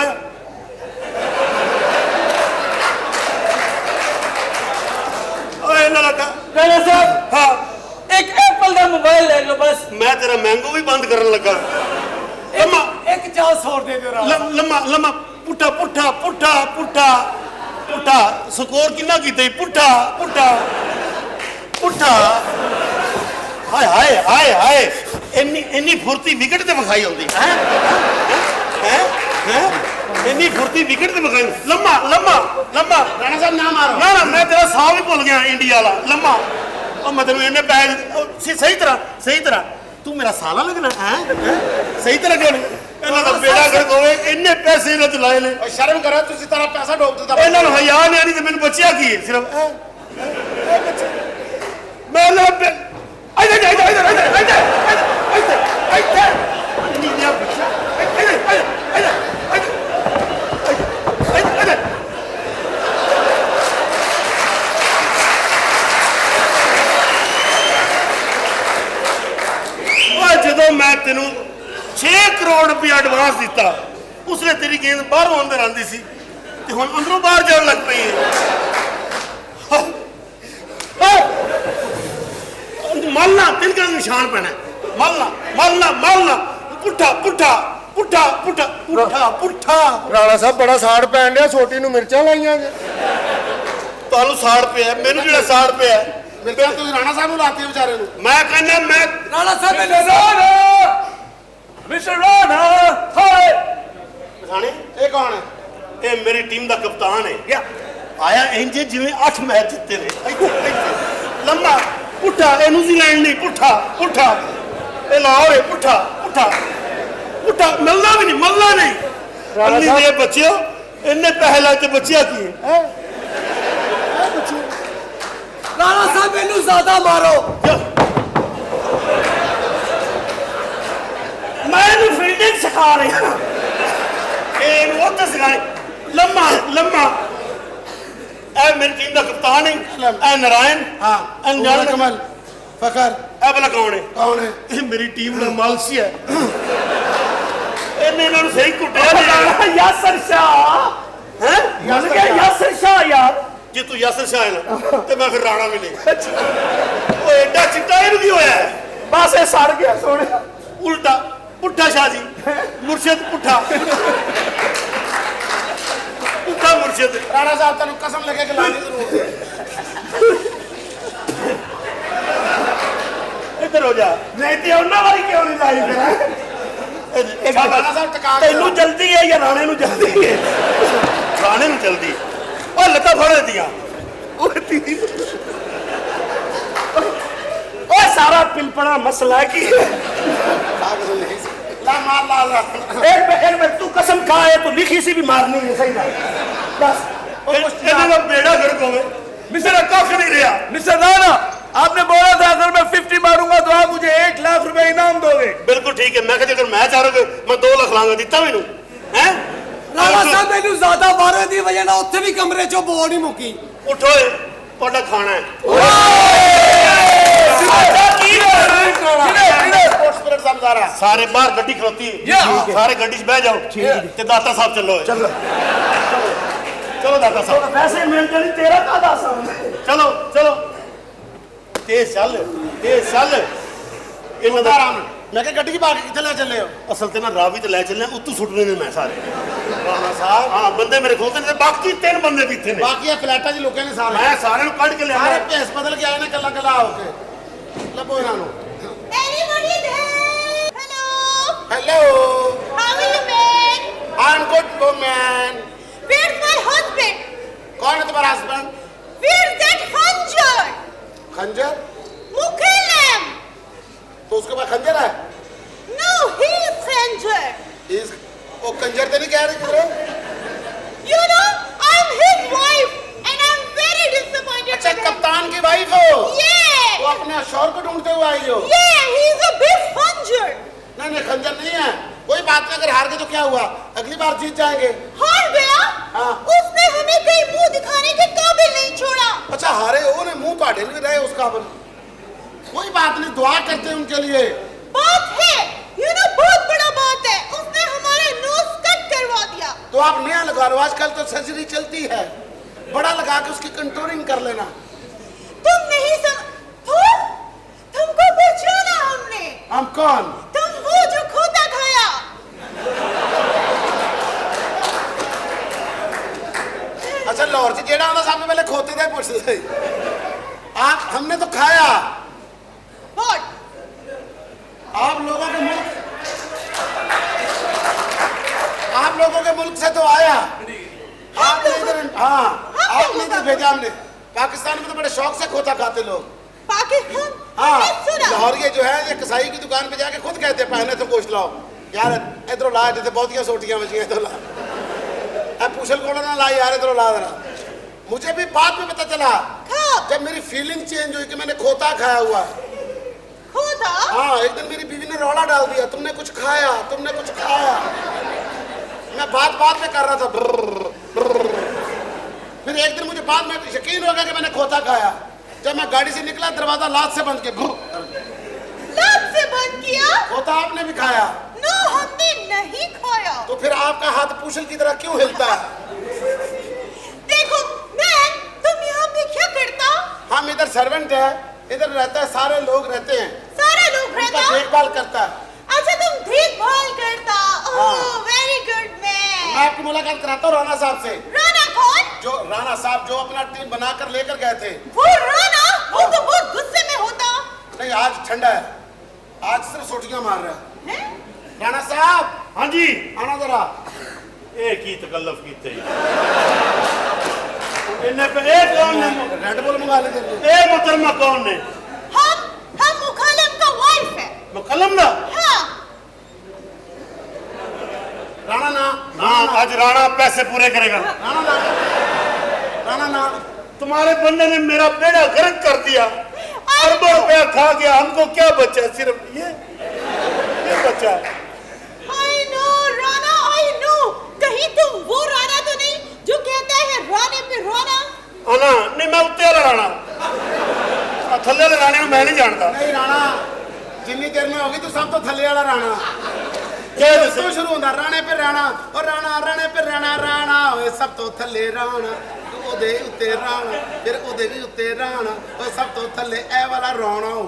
ਓਏ ਇਹਨਾਂ ਦਾ ਰਾਣਾ ਸਾਹਿਬ ਹਾਂ, ਇੱਕ ਐਪਲ ਦਾ ਮੋਬਾਈਲ ਲੈ ਲਓ ਬਸ। ਮੈਂ ਤੇਰਾ ਮੈਂਗੋ ਵੀ ਬੰਦ ਕਰਨ ਲੱਗਾ। ਲੰਮਾ ਇੱਕ 400 ਦੇ ਦਿਓ ਰਾਣਾ। ਲੰਮਾ ਲੰਮਾ ਪੁੱਠਾ ਪੁੱਠਾ ਪੁੱਠਾ ਪੁੱਠਾ ਪੁੱਠਾ ਸਕੋਰ ਕਿੰਨਾ ਕੀਤਾ ਈ? ਪੁੱਠਾ ਪੁੱਠਾ ਪੁੱਠਾ। ਹਾਏ ਹਾਏ ਹਾਏ ਹਾਏ, ਇੰਨੀ ਫੁਰਤੀ ਵਿਕਟ ਤੇ ਵਿਖਾਈ ਆਉਂਦੀ ਹੈ ਹੈ ਇੰਨੀ ਫੁਰਤੀ ਵਿਕਟ ਤੇ ਵਿਖਾਈ। ਲੰਮਾ ਲੰਮਾ ਲੰਮਾ। ਰਾਣਾ ਸਾਹਿਬ ਨਾ ਮਾਰੋ। ਨਾ ਮੈਂ ਤੇਰਾ ਸਾਹ ਵੀ ਭੁੱਲ ਗਿਆ ਇੰਡੀਆ ਵਾਲਾ। ਲੰਮਾ ਉਹ ਮਤਲਬ ਇਹਨੇ ਪੈਸੇ ਸਹੀ ਤਰ੍ਹਾਂ ਤੂੰ ਮੇਰਾ ਸਾਲਾ ਲੱਗਣਾ ਹੈ? ਸਹੀ ਤਰ੍ਹਾਂ ਕਿਉਂ ਨਹੀਂ? ਇਹਨਾਂ ਦਾ ਬੇੜਾ ਗਰਕ ਹੋਵੇ, ਇੰਨੇ ਪੈਸੇ ਇਹਨਾਂ ਚ ਲਾਏ ਨੇ। ਓਏ ਸ਼ਰਮ ਕਰੋ, ਤੁਸੀਂ ਤਾਰਾ ਪੈਸਾ ਡੋਬ ਦਿੱਤਾ। ਇਹਨਾਂ ਨੂੰ ਹਯਾ ਨਹੀਂ ਤੇ ਮੈਨੂੰ ਬਚਿਆ ਕੀ ਹੈ? ਸਿਰਫ ਮੈਂ ਨਾ ਜਦੋਂ ਮੈਂ ਤੈਨੂੰ 6 ਕਰੋੜ ਰੁਪਇਆ ਐਡਵਾਂਸ ਦਿੱਤਾ, ਉਸਨੇ ਤੇਰੀ ਗੇਂਦ ਬਾਹਰੋਂ ਅੰਦਰ ਆਉਂਦੀ ਸੀ ਤੇ ਹੁਣ ਅੰਦਰੋਂ ਬਾਹਰ ਜਾਣ ਲੱਗ ਪਈ ਹੈ। ਮਲਣਾ ਤਿੰਨ ਨਿਸ਼ਾਨ ਪੈਣਾ। ਮਲਣਾ ਪੁੱਠਾ ਪੁੱਠਾ ਪੁੱਠਾ ਪੁੱਠਾ ਪੁੱਠਾ ਪੁੱਠਾ। ਰਾਣਾ ਸਾਹਿਬ ਬੜਾ ਸਾੜ ਪੈਣ ਡਿਆ, ਛੋਟੀ ਨੂੰ ਮਿਰਚਾਂ ਲਾਈਆਂ ਜੇ। ਤੁਹਾਨੂੰ ਸਾੜ ਪਿਆ, ਮੈਨੂੰ ਜਿਹੜਾ ਸਾੜ ਪਿਆ। ਮਿਰਚਾਂ ਤੁਸੀਂ ਰਾਣਾ ਸਾਹਿਬ ਨੂੰ ਲਾਤੀ ਵਿਚਾਰੇ ਨੂੰ। ਮੈਂ ਕਹਿੰਦਾ ਮੈਂ ਰਾਣਾ ਸਾਹਿਬ ਮੈਨੂੰ ਮਿਸਟਰ ਰਾਣਾ ਹਾਏ। ਪਛਾਣੇ? ਇਹ ਕੌਣ ਹੈ? ਇਹ ਮੇਰੀ ਟੀਮ ਦਾ ਕਪਤਾਨ ਹੈ। ਆਇਆ ਇੰਜ ਜਿਵੇਂ 8 ਮੈਚ ਜਿੱਤੇ ਨੇ। ਇੱਥੇ ਲੰਮਾ ਪੁੱਠਾ। ਇਹ ਨਿਊਜ਼ੀਲੈਂਡ ਨਹੀਂ। ਪੁੱਠਾ ਪੁੱਠਾ। ਇਹ ਲਾਹੌਰ ਹੈ। ਪੁੱਠਾ ਪੁੱਠਾ ਪੁੱਠਾ। ਮਲਣਾ ਵੀ ਨਹੀਂ। ਅੰਨੀ ਦੇ ਬੱਚਿਓ, ਇੰਨੇ ਪੈਸੇ ਲਾਏ ਤੇ ਬਚਿਆ ਕੀ ਹੈ? ਰਾਣਾ ਸਾਹਿਬ ਮੈਨੂੰ ਜ਼ਿਆਦਾ ਮਾਰੋ। ਮੈਂ ਇਹਨੂੰ ਫੀਲਡਿੰਗ ਸਿਖਾ ਰਿਹਾ। ਇਹਨੂੰ ਉੱਥੇ ਸਿਖਾਏ। ਲੰਮਾ ਇਹ ਮੇਰੀ ਟੀਮ ਦਾ ਕਪਤਾਨ ਹੈ। ਇਹ ਨਾਰਾਇਣ। ਹਾਂ ਅਨਜਾਨ ਕਮਲ ਫਖਰ। ਇਹ ਭਲਾ ਕੌਣ ਹੈ? ਕੌਣ ਹੈ? ਇਹ ਮੇਰੀ ਟੀਮ ਦਾ ਮਾਲਸੀ ਹੈ। ਇਹਨੇ ਇਹਨਾਂ ਨੂੰ ਸਹੀ ਕੁੱਟਿਆ। ਯਾਸਰ ਸ਼ਾਹ ਹੈ? ਯਾਸਰ ਸ਼ਾਹ। ਯਾਰ ਜੇ ਤੂੰ ਯਾਸਰ ਸ਼ਾਹ ਹੈ ਨਾ ਤੇ ਮੈਂ ਫਿਰ ਰਾਣਾ ਵੀ ਨਹੀਂ। ਉਹ ਐਡਾ ਚਿੱਟਾ ਇਹਨੂੰ ਕੀ ਹੋਇਆ? ਬਸ ਇਹ ਸੜ ਗਿਆ ਸੋਹਣੇ। ਉਲਟਾ ਪੁੱਠਾ ਸ਼ਾਹ ਜੀ। ਮੁਰਸ਼ਿਦ ਪੁੱਠਾ ਪੁੱਠਾ ਮੁਰਸ਼ਿਦ। ਰਾਣਾ ਸਾਹਿਬ ਤੁਹਾਨੂੰ ਕਸਮ ਲੱਗੇ ਕਿ ਲਾਣੀ ਜ਼ਰੂਰ ਹੈ। ਇੱਧਰ ਹੋ ਜਾ। ਨਹੀਂ ਤੇ ਉਹਨਾਂ ਵਾਲੀ ਕਿਉਂ ਨਹੀਂ ਲਾਈ ਫਿਰ? ਰਾਣਾ ਸਾਹਿਬ ਟਕਾ ਕੇ ਤੈਨੂੰ ਜਲਦੀ ਹੈ ਜਾਂ ਰਾਣੇ ਨੂੰ ਜਲਦੀ ਹੈ? ਰਾਣੇ ਨੂੰ ਜਲਦੀ। ਉਹ ਲੱਤਾਂ ਫੜ ਦਿੱਤੀਆਂ। ਉਹ ਸਾਰਾ ਪਿਲਪਣਾ ਮਸਲਾ ਕੀ ਹੈ? ਲਾ ਮਾਰ ਲਾ। एक मिनट तू कसम खा है तो लिखी सी भी मारनी है। सही ना बस ਇਹਨਾਂ ਦਾ ਬੇੜਾ ਗਰਕ ਹੋਵੇ। ਮਿਸਰ ਕੱਖ ਨਹੀਂ ਰਿਹਾ। मिस्टर राणा आपने बोला था अगर मैं 50 मारूंगा तो आप मुझे 1 लाख रुपए इनाम दोगे। ਬਿਲਕੁਲ ਠੀਕ ਹੈ। ਮੈਂ ਕਿਹਾ ਜੇਕਰ ਮੈਚ ਹਾਰੋਗੇ ਮੈਂ 2 ਲੱਖ ਲਾਂਗਾ। ਦਿੱਤਾ ਮੈਨੂੰ ਹੈ? ਰਾਣਾ ਸਾਹਿਬ ਮੈਨੂੰ ਜ਼ਿਆਦਾ ਮਾਰਨ ਦੀ ਵਜ੍ਹਾ ਨਾਲ ਉੱਥੇ ਵੀ ਕਮਰੇ ਚੋਂ ਬੋਲ ਨਹੀਂ ਮੁੱਕੀ। ਉਠੋ ਏ, ਤੁਹਾਡਾ ਖਾਣਾ ਹੈ। ਸਪਿਰਿਟ ਸਮਝਾਰਾ। ਸਾਰੇ ਬਾਹਰ ਗੱਡੀ ਖਲੋਤੀ ਹੈ। ਸਾਰੇ ਗੱਡੀ 'ਚ ਬਹਿ ਜਾਓ ਤੇ ਦਾਤਾ ਸਾਹਿਬ ਚੱਲੋ। ਚਲੋ ਦਾਤਾ ਸਾਹਿਬ। ਪੈਸੇ ਮਿਲ ਜਾਣੀ ਤੇਰਾ ਕਾਹਦਾ ਸਾਂ। ਚਲੋ ਤੇਜ਼ ਚੱਲ। ਇਹਨਾਂ ਦਾ ਮੈਂ ਕਿਹਾ ਗੱਡੀ 'ਚ ਪਾ ਕੇ ਕਿੱਥੇ ਲੈ ਚੱਲੇ ਹੋ? ਅਸਲ ਤੇ ਨਾ ਰਾਵੀ ਤੇ ਲੈ ਚੱਲੇ ਉੱਤੋਂ ਸੁੱਟਨੇ ਨੇ ਮੈਂ ਸਾਰੇ। ਰਾਣਾ ਸਾਹਿਬ ਹਾਂ ਬੰਦੇ ਮੇਰੇ ਖੋਤੇ ਨੇ ਤੇ ਬਾਕੀ 3 ਬੰਦੇ ਵੀ ਇੱਥੇ ਨੇ। ਬਾਕੀ ਇਹ ਫਲੈਟਾਂ 'ਚ ਲੁਕੇ ਨੇ ਸਾਰੇ। ਮੈਂ ਸਾਰਿਆਂ ਨੂੰ ਕੱਢ ਕੇ ਲਿਆ। ਸਾਰੇ ਭੇਸ ਬਦਲ ਕੇ ਆਏ ਨੇ ਕੱਲਾ ਕੱਲਾ ਹੋ ਕੇ। ਲੱਭੋ ਇਹਨਾਂ ਨੂੰ। Anybody there? Hello. Hello. How are you, man? I'm good woman. Where's my husband? कौन है तुम्हारा हस्बैंड? Where's that Hanjar? खंजर। Mukelam. तो उसके पास खंजर है? No, he is Sanjay. वो कंजर तो नहीं कह रही किधर? You know, I'm his wife and I'm very disappointed. अच्छा, with him. कप्तान की वाइफ हो? Yeah. वो अपने शौहर को ढूंढते हुए आई हो? Yeah, he's a big funger. नहीं, खंजर नहीं है। कोई बात नहीं, अगर हार गए तो क्या हुआ, अगली बार जीत जाएंगे। हार गया? हाँ। उसने हमें कहीं मुंह दिखाने के काबिल नहीं छोड़ा। अच्छा, हारे हो ने मुंह काटे नहीं रहे उसका। कोई बात नहीं, दुआ करते हैं उनके लिए। बात है, you know, बहुत बड़ा बात है। उसने हमारा नोज कट करवा दिया। तो आप नया लगा लो, आजकल तो सर्जरी चलती है, बड़ा लगा के उसकी कंटूरिंग कर लेना। तुम नहीं तुमको पहचाना हमने। हम कौन? तुम वो जो खोता खाया। अच्छा, लाहौर से जेड़ा आना सामने पहले खोते थे पूछते। आप हमने तो खाया। What? आप लोगों के मुल्क से तो आया। आपने इधर, हाँ, आपने इधर भेजा हमने। पाकिस्तान में तो बड़े शौक से खोता खाते लोग। पाकिस्तान? हाँ, सुना। लाहौर ये जो है, ये कसाई की दुकान पे जाके खुद कहते हैं पहले तो गोश्त लाओ यार, इधरों ला, जैसे बहुत सोटियां बची तो ला, अब पूछल कोड़ा ना ला यार, इधरों ला देना। मुझे भी बाद में पता चला जब मेरी फीलिंग चेंज हुई कि मैंने खोता खाया हुआ। खोता? हाँ, एक दिन मेरी बीवी ने रौला डाल दिया, तुमने कुछ खाया, तुमने कुछ खाया। मैं बात में कर रहा था फिर एक दिन मुझे बाद में यकीन हो गया कि मैंने खोता खाया। जब मैं गाड़ी से निकला, दरवाजा लात से बंद किया। लात से बंद किया? खोता आपने भी खाया? नो, हमने नहीं खाया। तो फिर आपका हाथ पूछल की तरह क्यों हिलता है? देखो मैं, तुम यहाँ पे क्या करता? हम इधर सर्वेंट है, इधर रहता है, सारे लोग रहते हैं, सारे लोग रहता? उनका देखभाल करता है। अच्छा, तुम देखभाल करता? हाँ। ओह, वेरी गुड मैन। मैं आपकी मुलाकात कराता हूँ राणा साहब से। राणा कौन? जो राणा साहब जो अपना टीम बनाकर लेकर गए थे। वो राणा? वो तो बहुत गुस्से में होता। नहीं, आज ठंडा है, आज सिर्फ सोटियां मार रहा है। हैं? राणा साहब, हाँ जी, आना जरा। एक ही तकल्लफ कीते इन्हें पे एक कौन ने? रेड बुल मंगा लेते। ए मोहतरमा कौन ने? हम मुकल्लम का वाइफ है। मुकल्लम ना? हाँ। राणा ना, हाँ, आज राणा पैसे पूरे करेगा। राणा ना, राणा ना। तुम्हारे बंदे ने मेरा बेड़ा गर्क कर दिया, अरबों रुपया खा गया, हमको क्या बचा? सिर्फ ये बचा। I know, Rana, I know। कहीं तुम वो राणा तो नहीं जो कहता है राणे पे राणा? ना, नहीं, मैं उत्ते वाला राणा, थल्ले वाले राणे मैं नहीं जानता। नहीं राणा, जितनी देर में होगी तो सब तो थल्ले वाला राणा। क्या तो शुरू होता राणे पे राणा, और राणा राणे पे राणा, राणा होए सब तो थल्ले राणा, ओदे उत्ते राणा, फिर ओदे भी उत्ते राणा, और सब तो थल्ले ए वाला राणा हो।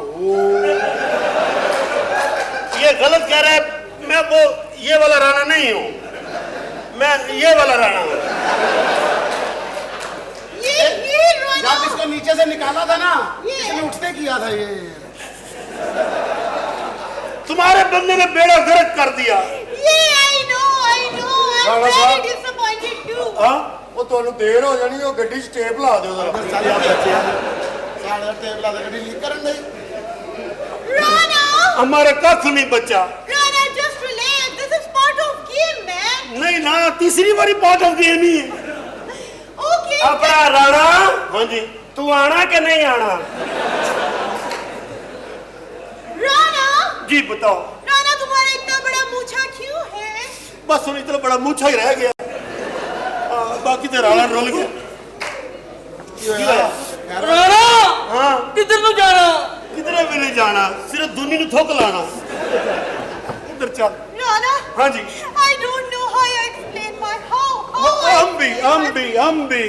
ये गलत कह रहा है, मैं वो ये वाला राणा नहीं हूँ, मैं ये वाला राणा हूँ। ये राणा? जब इसको नीचे से निकाला था ना, ये। इसने उठते किया था ये। तुम्हारे बंदे ने बेड़ा गर्क कर दिया। ये I know, I'm Rana very साहब। disappointed too। हाँ, ਉਹ ਤੁਹਾਨੂੰ ਦੇਰ ਹੋ ਜਾਣੀ, ਉਹ ਗੱਡੀ 'ਚ ਟੇਪ ਲਾ ਦਿਓ ਜ਼ਰਾ। ਸਾਡਾ ਟੇਪ ਲਾ ਦੇ, ਗੱਡੀ ਲੀਕ ਕਰਨ ਦੇ। राणा, हमारे कख नहीं बचा। Rana, just relax. This is part of game, man. नहीं ना, तीसरी बारी पार्ट ऑफ गेम ही है। Okay. अपना राणा, हाँ जी, तू आना कि नहीं आना? राणा, जी बताओ। राणा, तुम्हारा इतना बड़ा मूछा क्यों है? बस उन इतना बड़ा मूछा ही रह गया, बाकी तो राणा रुल गया। राणा हाँ, किधर नु जाना? किधरे भी नहीं जाना, सिर्फ दुनी को थोक लाना। इधर चल। राणा, हाँ जी, I don't know how I explain my how I हम भी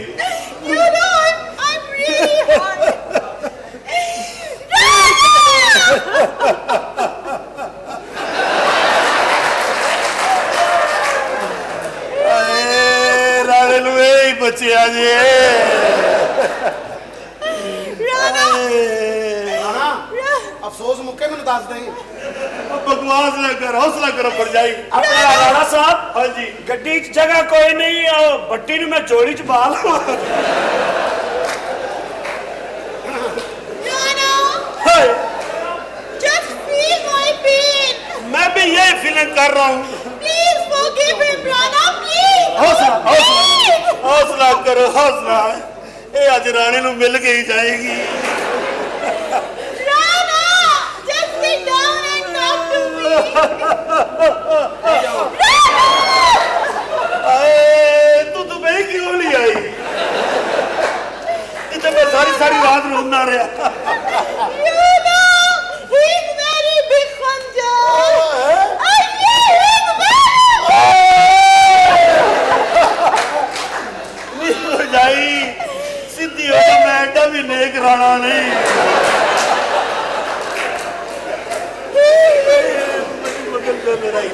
You know, I'm really hard. Rane नु ही बचे आज ये। राणा, ਰਾਣਾ, ਅਫਸੋਸ ਮੁੱਕੇ ਮੈਨੂੰ ਦੱਸ ਦੇ। बकवास ना कर, हौसला करो पड़ जाएगी। अपना राणा साहब, हाँ जी, ਗੱਡੀ 'ਚ ਜਗ੍ਹਾ ਕੋਈ ਨਹੀਂ, ਬੱਟੀ ਨੂੰ ਮੈਂ ਝੋਲੀ 'ਚ ਪਾ ਲਵਾਂ। Rana, हाय, just feel मैं कर रहा हूँ। Please forgive him Rana please हौसला हौसला हौसला करो हौसला। ये अज राणे नूं मिल के ही जाएगी। Rana just sit down and talk to me आए तू दुबई क्यों नहीं आई? इतने मैं सारी सारी रात रोना रहा। You know, he's very big खंजर। नहीं हो जाई सीधी हो तो मैं एडा भी नेक राणा नहीं। मगर तो मेरा ही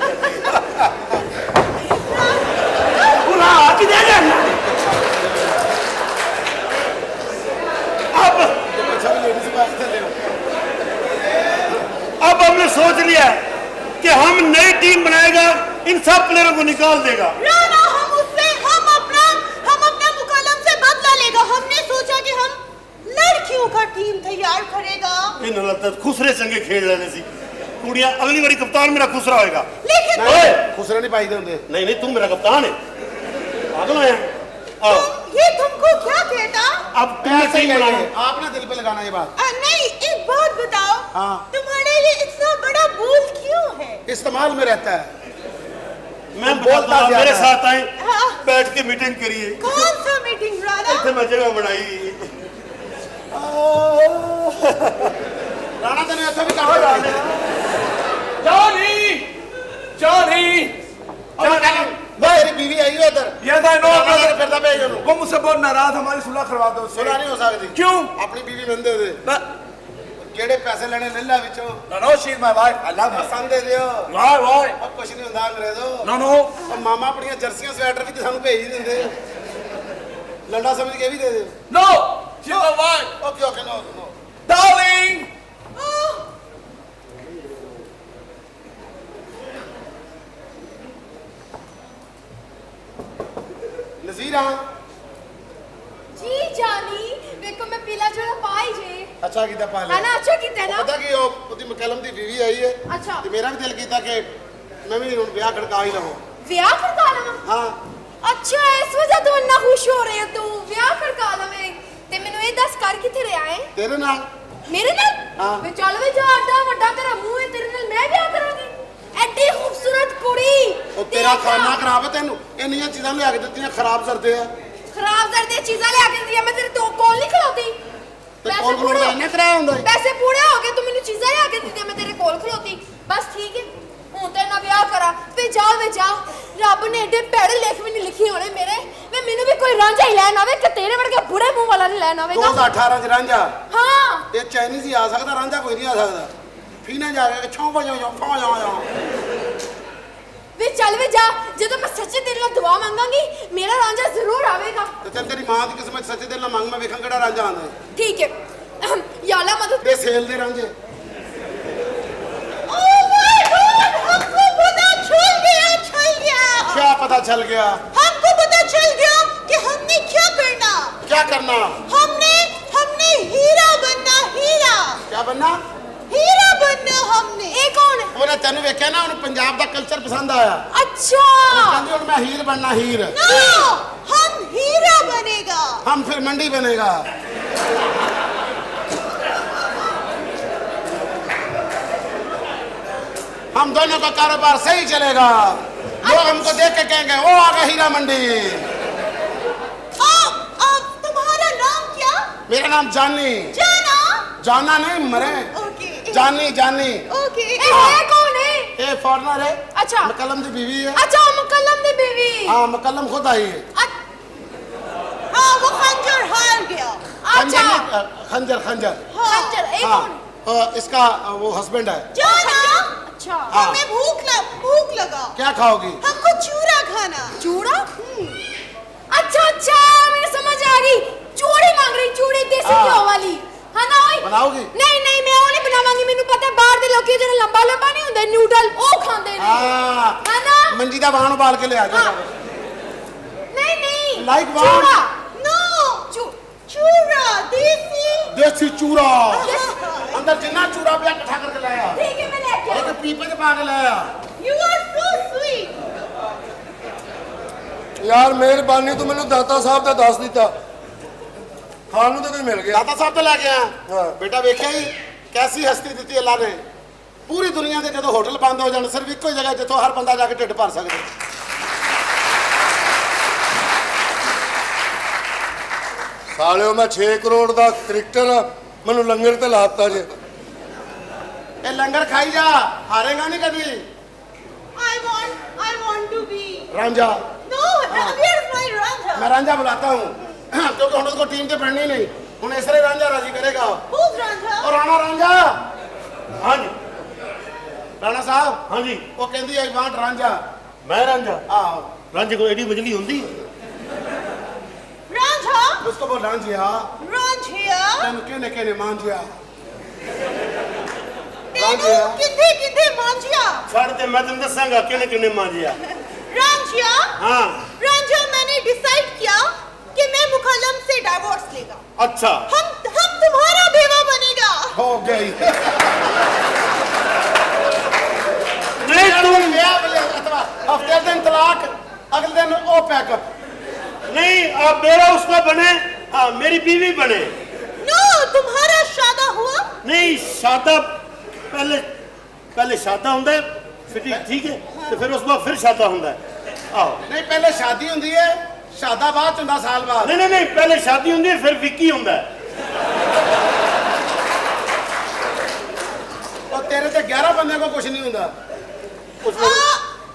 पूरा आके दे जाना। अब हमने सोच लिया कि हम नई टीम बनाएगा, इन सब प्लेयरों को निकाल देगा। राणा हम अपना मुकालम से बदला लेगा। हमने सोचा कि हम लड़कियों का टीम तैयार करेगा। इन लगता खुसरे चंगे खेल लेने सी कुड़ियां अगली बारी कप्तान मेरा खुसरा होएगा। लेकिन ओए खुसरे नहीं पाई दे होंगे। नहीं नहीं तू मेरा कप्तान है। पागल है आओ ये तुमको क्या कहता? अब तुमने ऐसे ही टीम बनाना। आपने दिल पे लगाना ये बात। नहीं एक बात बताओ। हाँ। तुम्हारे लिए इतना बड़ा बोल क्यों है? इस्तेमाल में रहता है। मैं बोलता बोलता हूँ ज्यादा मेरे है। साथ आए हाँ। बैठ के मीटिंग करिए। कौन सा मीटिंग राणा? इतने मैं जगह बनाई। राणा तेने ऐसा भी कहा जाने जॉनी मेरी बीवी आई है इधर। ये था नो फिरता भेज ਉਹਨੂੰ। वो मुझसे बहुत नाराज, हमारी सुलह करवा दो। सुलह नहीं हो सकती। क्यों? अपनी बीवी ਮੈਨੂੰ ਦੇ ਦੇ। ਜਿਹੜੇ ਪੈਸੇ ਲੈਣੇ ਲੈ ਲੈ ਵਿੱਚੋਂ। No she is my wife, I love her. ਸਾਨੂੰ ਦੇ ਦਿਓ। वाह वाह, ਉਹ ਕੁਛ ਨਹੀਂ ਹੁੰਦਾ ਅੰਗਰੇਜ਼ੋ। नो ਉਹ ਮਾਮਾ ਆਪਣੀਆਂ ਜਰਸੀਆਂ ਸਵੈਟਰ ਵੀ ਤੇ ਸਾਨੂੰ ਭੇਜ ਹੀ ਦਿੰਦੇ। ਲੰਡਾ ਸਮਝ ਕੇ ਵੀ ਦੇ ਦਿਓ। No she is my wife, okay okay no no. Darling. Nazir ਹਾਂ। जी जानी देखो मैं पीला जोड़ा पाई जे। ਅੱਛਾ ਕੀਤਾ ਪਾ है ਲਿਆ। ना अच्छा कितना ना? ਪਤਾ ਕੀ ਉਹ ਉਹਦੀ ਮਕਲਮ ਦੀ ਬੀਵੀ ਆਈ ਹੈ। अच्छा ਤੇ ਮੇਰਾ ਵੀ ਦਿਲ ਕੀਤਾ ਕਿ ਮੈਂ ਵੀ ਹੁਣ ਵਿਆਹ ਖੜਕਾ ਹੀ ਲਵਾਂ। ਵਿਆਹ ਕਰਵਾ ਲਵਾਂ? ਹਾਂ ਅੱਛਾ ਇਸ ਵਜ੍ਹਾ ਤੋਂ ਇੰਨਾ ਖੁਸ਼ ਹੋ ਰਹੇ ਹੋ ਤੂੰ ਵਿਆਹ ਕਰਵਾ ਲਵੇਂ। ਤੇ ਮੈਨੂੰ ਇਹ ਦੱਸ ਕਰ ਕਿੱਥੇ ਰਿਹਾ ਹੈ? ਤੇਰੇ ਨਾਲ। ਮੇਰੇ ਨਾਲ? ਹਾਂ। ਵੇ ਚੱਲ ਵੇ ਜਾ ਅੱਡਾ ਵੱਡਾ ਤੇਰਾ ਮੂੰਹ ਹੈ ਤੇਰੇ ਨਾਲ ਮੈਂ ਵਿਆਹ ਕਰਾਂਗੀ। ਐਡੀ ਖੂਬਸੂਰਤ ਕੁੜੀ। ਉਹ ਤੇਰਾ ਦੇਖ। ਖਾਣਾ ਖਰਾਬ ਹੈ ਤੈਨੂੰ ਇੰਨੀਆਂ ਚੀਜ਼ਾਂ ਲਿਆ ਕੇ ਦਿੱਤੀਆਂ ਖਰਾਬ ਕਰਦੇ ਆ। ਖਰਾਬ ਕਰਦੇ ਚੀਜ਼ਾਂ ਲਿਆ ਕੇ ਦਿੰਦੀ ਆ ਮੈਂ ਤੇਰੇ ਤੋਂ ਕੋਲ ਨਹੀਂ ਖਲੋਤੀ। ਤੇ ਕੋਲ ਕੋਲ ਇੰਨਾ ਕਰਾਇਆ ਹੁੰਦਾ ਹੈ। ਪੈਸੇ ਪੂਰੇ ਹੋ ਗਏ ਤੂੰ ਮੈਨੂੰ ਚੀਜ਼ਾਂ ਲਿਆ ਕੇ ਦਿੱਤੀਆਂ ਮੈਂ ਤੇਰੇ ਕੋਲ ਖਲੋਤੀ। ਬਸ ਠੀਕ ਹੈ ਹੁਣ ਤੇ ਨਾ ਵਿਆਹ ਕਰਾ। ਵੇ ਜਾ ਰੱਬ ਨੇ ਏਡੇ ਭੈੜੇ ਲੇਖ ਵੀ ਨਹੀਂ ਲਿਖੇ ਹੋਣੇ ਮੇਰੇ। ਵੇ ਮੈਨੂੰ ਵੀ ਕੋਈ ਰਾਂਝਾ ਹੀ ਲੈਣ ਆਵੇ ਕਿ ਤੇਰੇ ਵਰਗੇ ਬੁੜੇ ਮੂੰਹ ਵਾਲਾ ਨਹੀਂ ਲੈਣ ਆਵੇਗਾ। 2018 ਚ ਰਾਂਝਾ। ਹਾਂ ਇਹ ਚਾਈਨੀਜ਼ ਹੀ ਆ ਸਕਦਾ ਰਾਂਝਾ ਕੋਈ ਨਹੀਂ ਆ ਸਕਦਾ। ਫੀਨਾ ਜਾ ਕੇ ਛੋਂ ਵਜੋ ਫਾਂ ਜਾ। ਵੇ ਚੱਲ ਵੇ ਜਾ ਜਦੋਂ ਮੈਂ ਸੱਚੇ ਦਿਲ ਨਾਲ ਦੁਆ ਮੰਗਾਂਗੀ ਮੇਰਾ ਰਾਂਝਾ ਜ਼ਰੂਰ ਆਵੇਗਾ। ਤੇ ਚੱਲ ਤੇਰੀ ਮਾਂ ਦੀ ਕਿਸਮਤ ਸੱਚੇ ਦਿਲ ਨਾਲ ਮੰਗ ਮੈਂ ਵੇਖਾਂ ਕਿਹੜਾ ਰਾਂਝਾ ਆਂਦਾ ਹੈ। ਠੀਕ ਹੈ या अल्लाह मदद। ਤੇ ਸੇਲ ਦੇ ਰਾਂਝੇ। ओह माय गॉड हमको पता चल गया। क्या पता चल गया? हमको पता चल गया कि हमने क्या करना। क्या करना? हमने हीरा बनना। हीरा क्या बनना? हीरा बनना हमने। ये कौन है? ਉਹਨੇ ਤੈਨੂੰ ਵੇਖਿਆ ਨਾ ਉਹਨੂੰ ਪੰਜਾਬ ਦਾ ਕਲਚਰ ਪਸੰਦ ਆਇਆ। अच्छा ਕਹਿੰਦੀ ਹੁਣ ਮੈਂ ਹੀਰ ਬਣਨਾ ਹੀਰ। नो हम हीरा बनेगा। हम फिर मंडी बनेगा। हम दोनों का कारोबार सही चलेगा। लोग हमको देख के कहेंगे वो आ गया हीरा मंडी। अब तुम्हारा नाम क्या? मेरा नाम जानी। जाना। जाना नहीं मरे। ओके जानी जानी। ओके ये कौन है? ये फॉरनर है। अच्छा मुकल्लम की बीवी है। अच्छा मुकल्लम दी बीवी। हाँ मुकल्लम खुद आई है। हाँ वो खंजर हार गया। खंजर अच्छा नहीं, खंजर खंजर। खंजर ये हाँ कौन? इसका वो हस्बैंड है। जाना। अच्छा हाँ। हमें भूख लगा। क्या खाओगी? हमको चूरा खाना। चूरा? अच्छा मेरे समझ आ गई। चूड़ी मांग रही चूड़ी देसी हाँ। घिओ वाली है ना? ओए बनाओगी? नहीं मैं वो नहीं बनावांगी। मेनू पता है बाहर दे लोकी ਜਿਹੜੇ ਲੰਬਾ ਨਹੀਂ ਹੁੰਦੇ ਨੂਡਲ ਉਹ ਖਾਂਦੇ ਨੇ हाँ है ना? मंजी का वाहन उबाल के ले आ हाँ। जाओ। नहीं Like what? चूरा नो चूरा देसी चूरा अंदर जिन्ना चूरा पे इकट्ठा करके लाया ठीक है मैं लेके एक पीपे च पा के लाया You are so sweet. ਯਾਰ ਮਿਹਰਬਾਨੀ ਤੂੰ ਮੈਨੂੰ ਦਾਤਾ ਸਾਹਿਬ ਦਾ ਦੱਸ ਦਿੱਤਾ ਖਾਣ ਨੂੰ ਤਾਂ ਕੋਈ ਮਿਲ ਗਿਆ ਦਾਤਾ ਸਾਹਿਬ ਤੋਂ ਲੈ ਕੇ ਆਇਆ ਹਾਂ। ਬੇਟਾ ਵੇਖਿਆ ਹੀ ਕੈਸੀ ਹਸਤੀ ਦਿੱਤੀ ਅੱਲਾ ਨੇ ਪੂਰੀ ਦੁਨੀਆ ਦੇ ਜਦੋਂ ਹੋਟਲ ਬੰਦ ਹੋ ਜਾਣ ਸਿਰਫ ਇੱਕੋ ਹੀ ਜਗ੍ਹਾ ਜਿੱਥੋਂ ਹਰ ਬੰਦਾ ਜਾ ਕੇ ਢਿੱਡ ਭਰ ਸਕਦਾ ਸਾਲਿਓ ਮੈਂ 6 ਕਰੋੜ ਦਾ ਕ੍ਰਿਕਟਰ ਆ, ਮੈਨੂੰ ਲੰਗਰ ਤੇ ਲਾਤਾ ਜੇ ਇਹ ਲੰਗਰ ਖਾਈ ਜਾ ਹਾਰੇਗਾ ਨਹੀਂ ਕਦੀ I want to be. Ranjha No, where's my Ranja? मैं रांझा बुलाता हूँ क्योंकि हम उसको टीम से पढ़नी नहीं हूँ इस तरह रांझा राजी करेगा Who's Ranja? और राणा रांझा हाँ जी राणा साहब हाँ जी वो कहती आई वांट रांझा मैं रांझा आहो रांझे को एडी बिजली होंदी Ranja? उसको बोल रांझिया Ranjia? तेन कहने कहने मांझिया तेनू किथे मांझिया? छड़ ते मैं तेन दसांगा किने किने मांजिया Ranjia? हाँ Ranja, मैंने डिसाइड किया कि मैं मुखल्लम से डाइवोर्स लेगा अच्छा हम तुम्हारा बेवा बनेगा हो गई नहीं तुम हफ्ते दिन तलाक अगले दिन ओ पैकअप नहीं आप मेरा उसका बने हाँ मेरी बीवी बने नो तुम्हारा शादा हुआ नहीं शादा पहले शादा होंदा है फिर ठीक है तो फिर उस बाद फिर शादा होंदा है आओ नहीं पहले शादी होंदी है शादा बाद हुंदा साल बाद नहीं नहीं नहीं पहले शादी होंदी है फिर विक्की होंदा है और तेरे से 11 बंदे को कुछ नहीं होंदा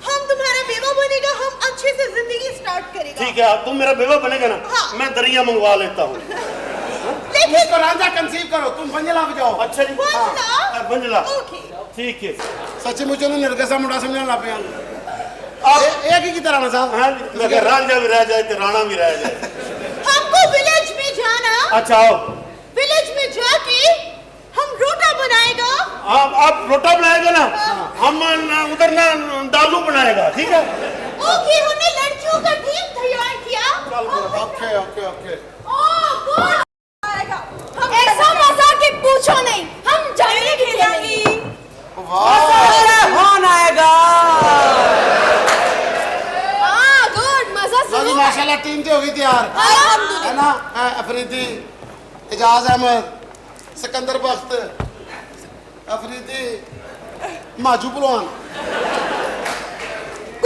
हम तुम्हारा बेवा बनेगा हम अच्छे से जिंदगी स्टार्ट करेगा ठीक है तुम मेरा बेवा बनेगा ना हाँ। मैं दरिया मंगवा लेता हूँ तुम इसको रांझा कंसीव करो तुम बंजला बजाओ अच्छा जी बंजला? हाँ, बंजला ओके ठीक है सच्ची मुझे ਨੂੰ ਨਿਰਗਸਾ ਮੁੰਡਾ ਸਮਝਣ ਲੱਗ ਪਿਆ ਇਹ ਕੀ ਤਰ੍ਹਾਂ ਸਾਹਿਬ हाँ जी मैं कह रांझा भी रह जाए तो राणा भी रह जाए हमको विलेज में जाना अच्छा आओ विलेज में जाके हम रोटा बनाएगा आप रोटा बनाएगा ना हम उधर ना दालू बनाएगा ठीक है ओके हमने लड़कियों का टीम तैयार किया ओके ओके ओके कौन आएगा हम ऐसा मजा कि पूछो नहीं हम जाने खेलेंगे कौन आएगा हाँ गुड मजा जी सुनो माशाल्लाह टीम तो होगी तैयार अल्हम्दुलिल्लाह है ना अफरीदी एजाज अहमद सिकंदर बख्त अफरीदी माजू पहलवान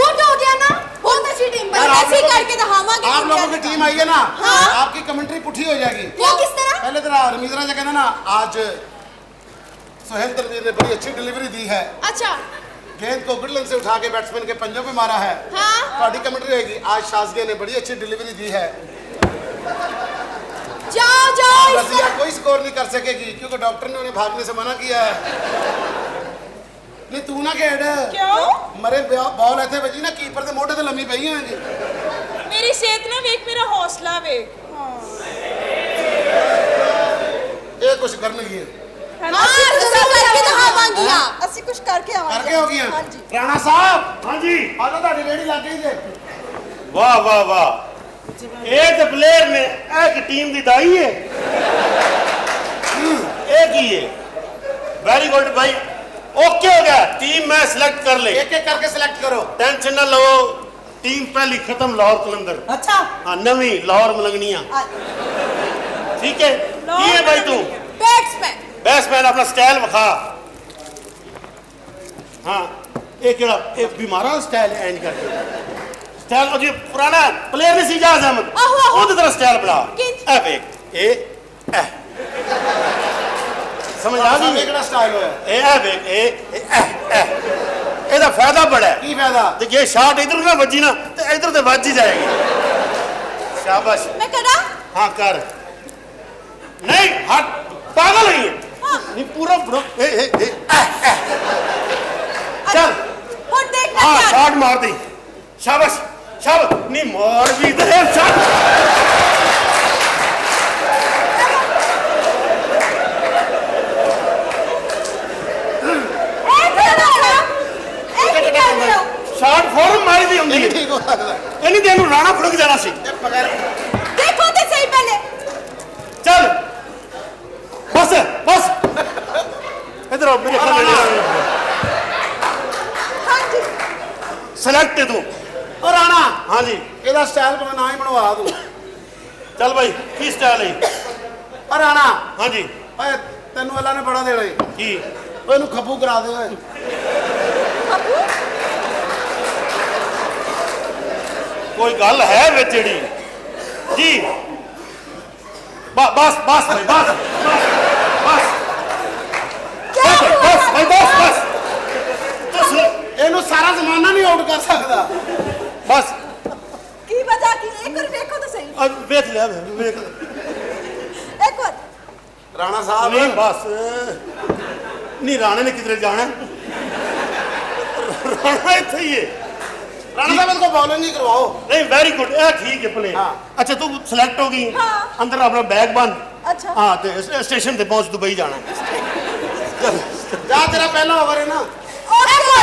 गुड हो गया ना बहुत अच्छी टीम बनी ऐसे ही करके दिखावांगे आप लोगों की टीम आई है ना हाँ। आपकी कमेंट्री पुठी हो जाएगी वो किस तरह पहले तरह रमीजरा जी कहना ना आज सोहेल तनवीर ने बड़ी अच्छी डिलीवरी दी है अच्छा गेंद को गुडलन से उठा के बैट्समैन के पंजों पे मारा है हाँ ਤੁਹਾਡੀ कमेंट्री होगी आज शाज़गे ने बड़ी अच्छी डिलीवरी दी है जाओ रज़िया कोई स्कोर नहीं कर सकेगी क्योंकि डॉक्टर ने उन्हें भागने से मना किया है नहीं तू ना खेड क्यों मरे बॉल इतने बजी ना कीपर के मोढे ते लम्मी पई होगी मेरी सेहत ना वेख मेरा हौसला वेख ये कुछ करने की है ਅਸੀਂ ਕੁਝ ਕਰਕੇ करके हो गया राणा साहब हाँ जी आ जाओ ਤੁਹਾਡੀ ਰੇੜੀ ਲੱਗ ਗਈ ਜੇ वाह वाह वाह एक प्लेयर ने एक टीम की दाई है एक ही है वेरी गुड भाई ओके हो गया टीम मैं सिलेक्ट कर ले एक एक करके सिलेक्ट करो टेंशन ना लो टीम पहली खत्म लाहौर कलंदर अच्छा हाँ नवी लाहौर मलंगनिया ठीक है की है भाई तू बैट्समैन बैट्समैन अपना स्टाइल विखा हाँ एक बीमारा स्टाइल एंड करके स्टाइल और जो पुराना प्लेयर नहीं सी इजाज अहमद आहो, आहो। ਉਹਦੀ ਤਰ੍ਹਾਂ ਸਟਾਈਲ ਬਣਾ किंज? ਇਹ ਵੇਖ ਇਹ ਸਮਝ ਆ ਇਹ ਗਈ ਕਿਹੜਾ ਸਟਾਈਲ ਹੋਇਆ ਇਹ ਵੇਖ ਇਹ ਇਹਦਾ ਫਾਇਦਾ ਬੜਾ ਹੈ ਕੀ ਫਾਇਦਾ ਤੇ ਜੇ ਸ਼ਾਟ ਇਧਰ ਨਾ ਵੱਜੀ ਨਾ ਤੇ ਇਧਰ ਤੇ ਵੱਜ ਹੀ ਜਾਏਗੀ शाबाश मैं करा हाँ कर नहीं हाथ पागल नहीं है नहीं पूरा पूरा चल और देखना हाँ क्या शॉट मार दी शाबाश शाबाश नहीं मार भी दे शॉट शॉट फौरन मारी दी होंगी ਇਹ ਠੀਕ ਹੋ ਸਕਦਾ इन्हीं दिन राणा फुड़क जाना सी ਇਹ बगैर देखो तो सही पहले चल बस बस इधर आओ मेरे हाँ जी ਹਾਂਜੀ ਇਹਦਾ ਸਟਾਈਲ ਭਾਵੇਂ ਨਾ ਹੀ ਬਣਵਾ ਦੂੰ ਚੱਲ ਬਾਈ ਕੀ ਸਟਾਈਲ ਹੈ ਪਰ ਰਾਣਾ ਹਾਂਜੀ ਓਏ ਤੈਨੂੰ ਅੱਲਾ ਨੇ ਬੜਾ ਦੇਣਾ ਈ। ਕੀ ਓਏ ਇਹਨੂੰ ਖੱਬੂ ਕਰਾ ਦੇ ਓਏ ਕੋਈ ਗੱਲ ਹੈ ਵਿੱਚ ਜਿਹੜੀ ਜੀ ਬਸ ਭਾਈ ਬਸ ਭਾਈ ਬਸ ਇਹਨੂੰ ਸਾਰਾ ਜ਼ਮਾਨਾ ਨਹੀਂ ਆਊਟ ਕਰ ਸਕਦਾ ਬਸ ਕੀ ਵਜ੍ਹਾ ਕੀ ਇੱਕ ਵਾਰ ਵੇਖੋ ਤਾਂ ਸਹੀ ਅੱਜ ਵੇਖ ਲਿਆ ਮੈਂ ਵੇਖ ਇੱਕ ਵਾਰ ਰਾਣਾ ਸਾਹਿਬ ਨਹੀਂ ਬਸ ਨਹੀਂ ਰਾਣੇ ਨੇ ਕਿਧਰੇ ਜਾਣਾ ਰਾਣਾ ਇੱਥੇ ਹੀ ਹੈ ਰਾਣਾ ਸਾਹਿਬ ਇਹਨੂੰ ਬੌਲਿੰਗ ਹੀ ਕਰਵਾਓ ਨਹੀਂ ਵੈਰੀ ਗੁੱਡ ਇਹ ਠੀਕ ਹੈ ਪਲੇ ਹਾਂ। ਅੱਛਾ ਤੂੰ ਸਿਲੈਕਟ ਹੋ ਗਈ ਹਾਂ। ਅੰਦਰ ਆਪਣਾ ਬੈਗ ਬੰਨ ਅੱਛਾ। ਹਾਂ ਤੇ ਸਟੇਸ਼ਨ ਤੇ ਪਹੁੰਚ ਦੁਬਈ ਜਾਣਾ ਜਾ ਤੇਰਾ ਪਹਿਲਾ ਓਵਰ ਹੈ ਨਾ ओके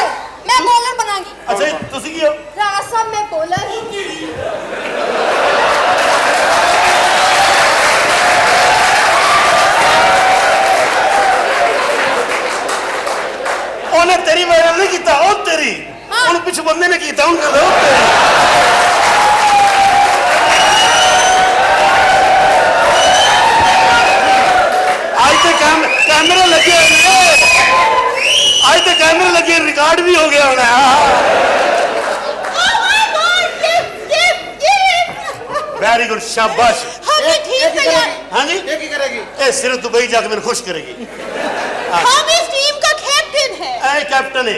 मैं बॉलर बनाऊंगी ਅੱਛਾ ਜੀ, ਤੁਸੀਂ ਕੀ ਹੋ राणा साहब मैं बॉलर ਉਹਨੇ ਤੇਰੀ ਵਾਇਰਲ ਨਹੀਂ ਕੀਤਾ ਉਹ ਤੇਰੀ ਉਹਨੂੰ ਪਿੱਛੇ ਬੰਦੇ ਨੇ ਕੀਤਾ ਹੁਣ ਕਹਿੰਦਾ ਉਹ ਤੇਰੀ ਅੱਜ ਤੇ ਕੈਮਰੇ ਲੱਗੇ ਹੋਏ ਨੇ ਅੱਜ ਤੇ ਕੈਮਰੇ ਲੱਗੇ ਰਿਕਾਰਡ ਵੀ ਹੋ ਗਿਆ ਹੋਣਾ ਵੈਰੀ ਗੁੱਡ ਸ਼ਾਬਾਸ਼ हमें ठीक है यार ਹਾਂਜੀ ਇਹ ਕੀ ਕਰੇਗੀ ਇਹ ਸਿਰਫ ਦੁਬਈ ਜਾ ਕੇ ਮੈਨੂੰ ਖੁਸ਼ ਕਰੇਗੀ हम इस टीम का कैप्टन है ਐ ਕੈਪਟਨ ਹੈ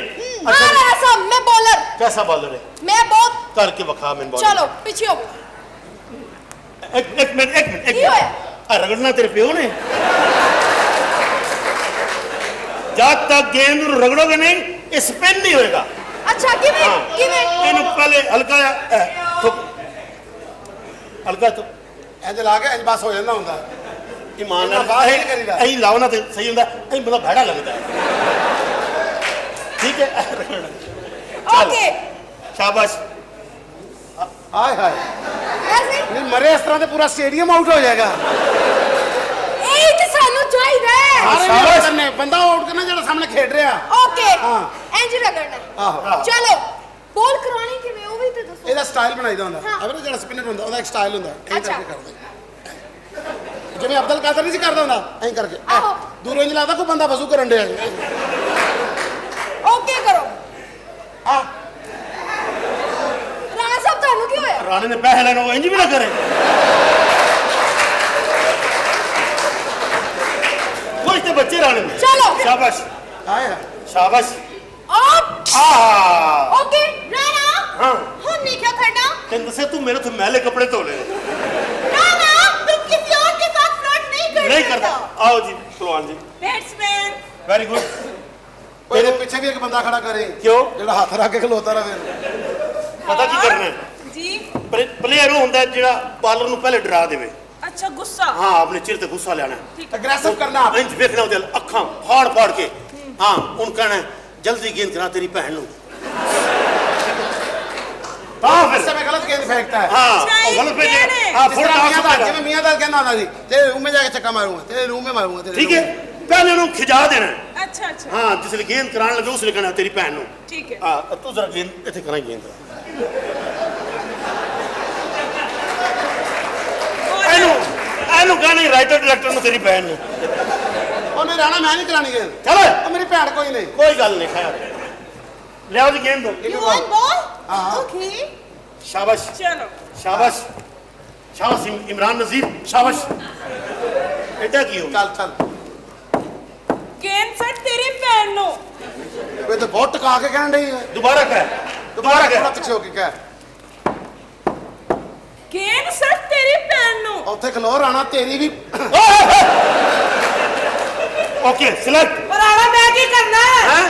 हाँ राणा साहब मैं बॉलर कैसा बॉलर है मैं बहुत करके बखा मैं बॉलर चलो पीछे हो एक मिनट की होया? रगड़ना तेरे प्यो ने जब तक गेंद नूं रगड़ोगे नहीं ये स्पिन नहीं होएगा अच्छा किवें हाँ। किवें इन्हू पहले हल्का हल्का तो ਇੰਜ ਲਾ ਕੇ ਇੰਜ ਬਸ ਹੋ ਜਾਂਦਾ ਹੁੰਦਾ ईमान इन्ना बाहर नहीं करीदा। ऐ लाओ ना तो सही होंदा ऐ बड़ा भैड़ा लगदा है ठीक है चल ओके शाबाश ਹਾਏ ਹਾਏ ऐसे ਨਹੀਂ ਮਰੇ ਇਸ ਤਰ੍ਹਾਂ ਤੇ ਪੂਰਾ ਸਟੇਡੀਅਮ ਆਊਟ ਹੋ ਜਾਏਗਾ ए ते सानू चाहिदा है ਸਾਰੇ शाबाश। ਆਊਟ ਕਰਨੇ ਬੰਦਾ ਆਊਟ ਕਰਨਾ ਜਿਹੜਾ ਸਾਹਮਣੇ ਖੇਡ ਰਿਹਾ ओके हाँ। इंज रगड़ना ਆਹੋ चलो बॉल करानी किवें ओ भी ते दसो ਇਹਦਾ ਸਟਾਈਲ ਬਣਾਈਦਾ ਹੁੰਦਾ ਹਾਂ। ਅਬਰ ਜਿਹੜਾ ਸਪਿਨਰ ਹੁੰਦਾ ਉਹਦਾ ਇੱਕ ਸਟਾਈਲ ਹੁੰਦਾ ਐਂ ਅੱਛਾ। ਕਰਕੇ ਕਰਦੇ ਜਿਵੇਂ ਅਬਦੁਲ ਕਾਦਰ ਨਹੀਂ ਸੀ ਕਰਦਾ ਹੁੰਦਾ ਐਂ ਕਰਕੇ ਆਹੋ। ਦੂਰੋਂ ਇੰਜ ਲੱਗਦਾ ਕੋਈ ਬੰਦਾ ਵਜ਼ੂ ਕਰਨ ਡਿਆ ओके करो ਆ राणा साहब तानू की होया राणे ने पैसे लेना वो इंज भी ना करे कुछ तो बच्चे राणे में चलो। शाबाश ਹਾਏ ਹਾਏ शाबाश आप आ ओके राणा हाँ हम नहीं क्या करना तेन दसे तू मेरे तो मैले कपड़े धो ले राणा तुम किसी और के साथ फ्लर्ट नहीं कर नहीं करता आओ जी पहलवान जी ਬੈਟਸਮੈਨ वेरी गुड ਤੇਰੇ ਪਿੱਛੇ ਵੀ ਇੱਕ ਬੰਦਾ ਖੜਾ ਕਰੇ क्यों ਜਿਹੜਾ ਹੱਥ ਰੱਖ ਕੇ ਖਲੋਤਾ ਰਹੇ पता की करना है ਜੀ प्लेयर वो होंगे जिहड़ा बॉलर ਨੂੰ ਪਹਿਲੇ ਡਰਾ ਦੇਵੇ ਅੱਛਾ ਗੁੱਸਾ हाँ अपने चिर ते गुस्सा लेना ਅਗਰੈਸਿਵ ਕਰਨਾ इंज देखना ਉਹਦੇ ਅੱਖਾਂ ਫਾੜ ਫਾੜ ਕੇ हाँ उन कहना जल्दी गेंद करा तेरी बहन ਨੂੰ ਤਾਂ ਫਿਰ ਸੇ ਗਲਤ ਗੇਂਦ ਫੇंकता है हाँ अच्छा, वो गलत पे ये कहने। हाँ जिस फुट तरह डाल मियां दा सकता जिਵੇਂ ਮੀਆਂ ਦਾ ਕਹਿੰਦਾ ਹੁੰਦਾ ਸੀ ਤੇਰੇ रूम में जाके चक्का मारूंगा तेरे रूम में मारूंगा तेरे ठीक है पहले उन्होंने खिजा देना है। ਅੱਛਾ ਅੱਛਾ हाँ जिसले गेंद कराने लगे उसले कहना तेरी भैन ਨੂੰ ਠੀਕ ਹੈ हाँ तू जरा गेंद इतने करा गेंद ਇਹਨੂੰ ਇਹਨੂੰ कहना राइटर डायरेक्टर ਨੂੰ तेरी भैन ਨੂੰ ਉਹਨੇ ਰਹਿਣਾ ਮੈਂ ਨਹੀਂ ਕਰਾਣੀ ਗੇਂਦ चलो ਉਹ ਮੇਰੀ ਭੈਣ ਕੋਈ ਨਹੀਂ कोई गल नहीं खैर लियाओ जी गेंद दो यू वांट बॉल हाँ। ओके शाबाश ਚਲੋ शाबाश शाबाश इमरान नजीर शाबाश बेटा की हो ਚੱਲ ਚੱਲ ਗੇਂਦ ਸੱਟ ਤੇਰੀ ਭੈਣ ਨੂੰ ਇਹ ਤਾਂ ਬਹੁਤ ਟਕਾ ਕੇ ਕਹਿਣ ਡਈ ਹੈ दोबारा कह दोबारा ਥੋੜਾ कह ਪਿੱਛੇ ਹੋ ਕੇ ਕਹਿ ਗੇਂਦ ਸੱਟ ਤੇਰੀ ਭੈਣ ਨੂੰ ਉੱਥੇ ਖਲੋ ਰਾਣਾ ਤੇਰੀ ਵੀ ओके सिलेक्ट ਪਰ ਆਲਾ ਮੈਂ ਕੀ ਕਰਨਾ ਹੈ हैं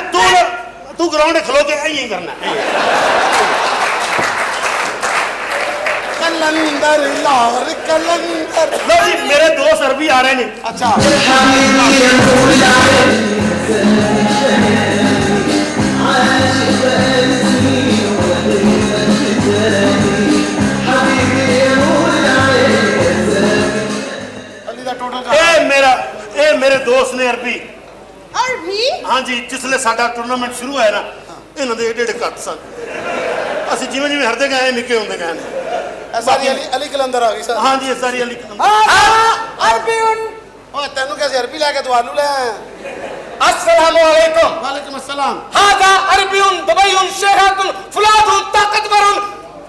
तू ग्राउंड खलो के यही करना है ਕਲੰਦਰ ਲਾਹੌਰ ਕਲੰਦਰ लो जी मेरे दोस्त अरबी आ रहे हैं ਅੱਛਾ ਅਲੀ ਦਾ ਟੋਟਲ ए मेरे दोस्त ने अरबी और भी हाँ जी जिसले साडा टूर्नामेंट शुरू होया ना इन्हों के एडे एडे कद सन ਅਸੀਂ ਜਿਵੇਂ ਜਿਵੇਂ ਹਰਦੇ ਗਏ ਨਿੱਕੇ ਹੁੰਦੇ ਗਏ ਨੇ ਇਹ ਸਾਰੀ ਅਲੀ ਕਲੰਦਰ ਆ ਗਈ ਸਰ ਹਾਂਜੀ ਇਹ ਸਾਰੀ ਅਲੀ ਅਰਬੀਉਨ ਓਏ ਤੈਨੂੰ ਕਿਹਾ ਅਰਬੀ ਲੈ ਕੇ ਤੂੰ ਆਲੂ ਲੈ ਆਇਆ अस्सलामु अलैकुम वालेकुम अस्सलाम हाजा अरबियुन दुबईयुन शहरतुन फुलादुन ताकतवरुन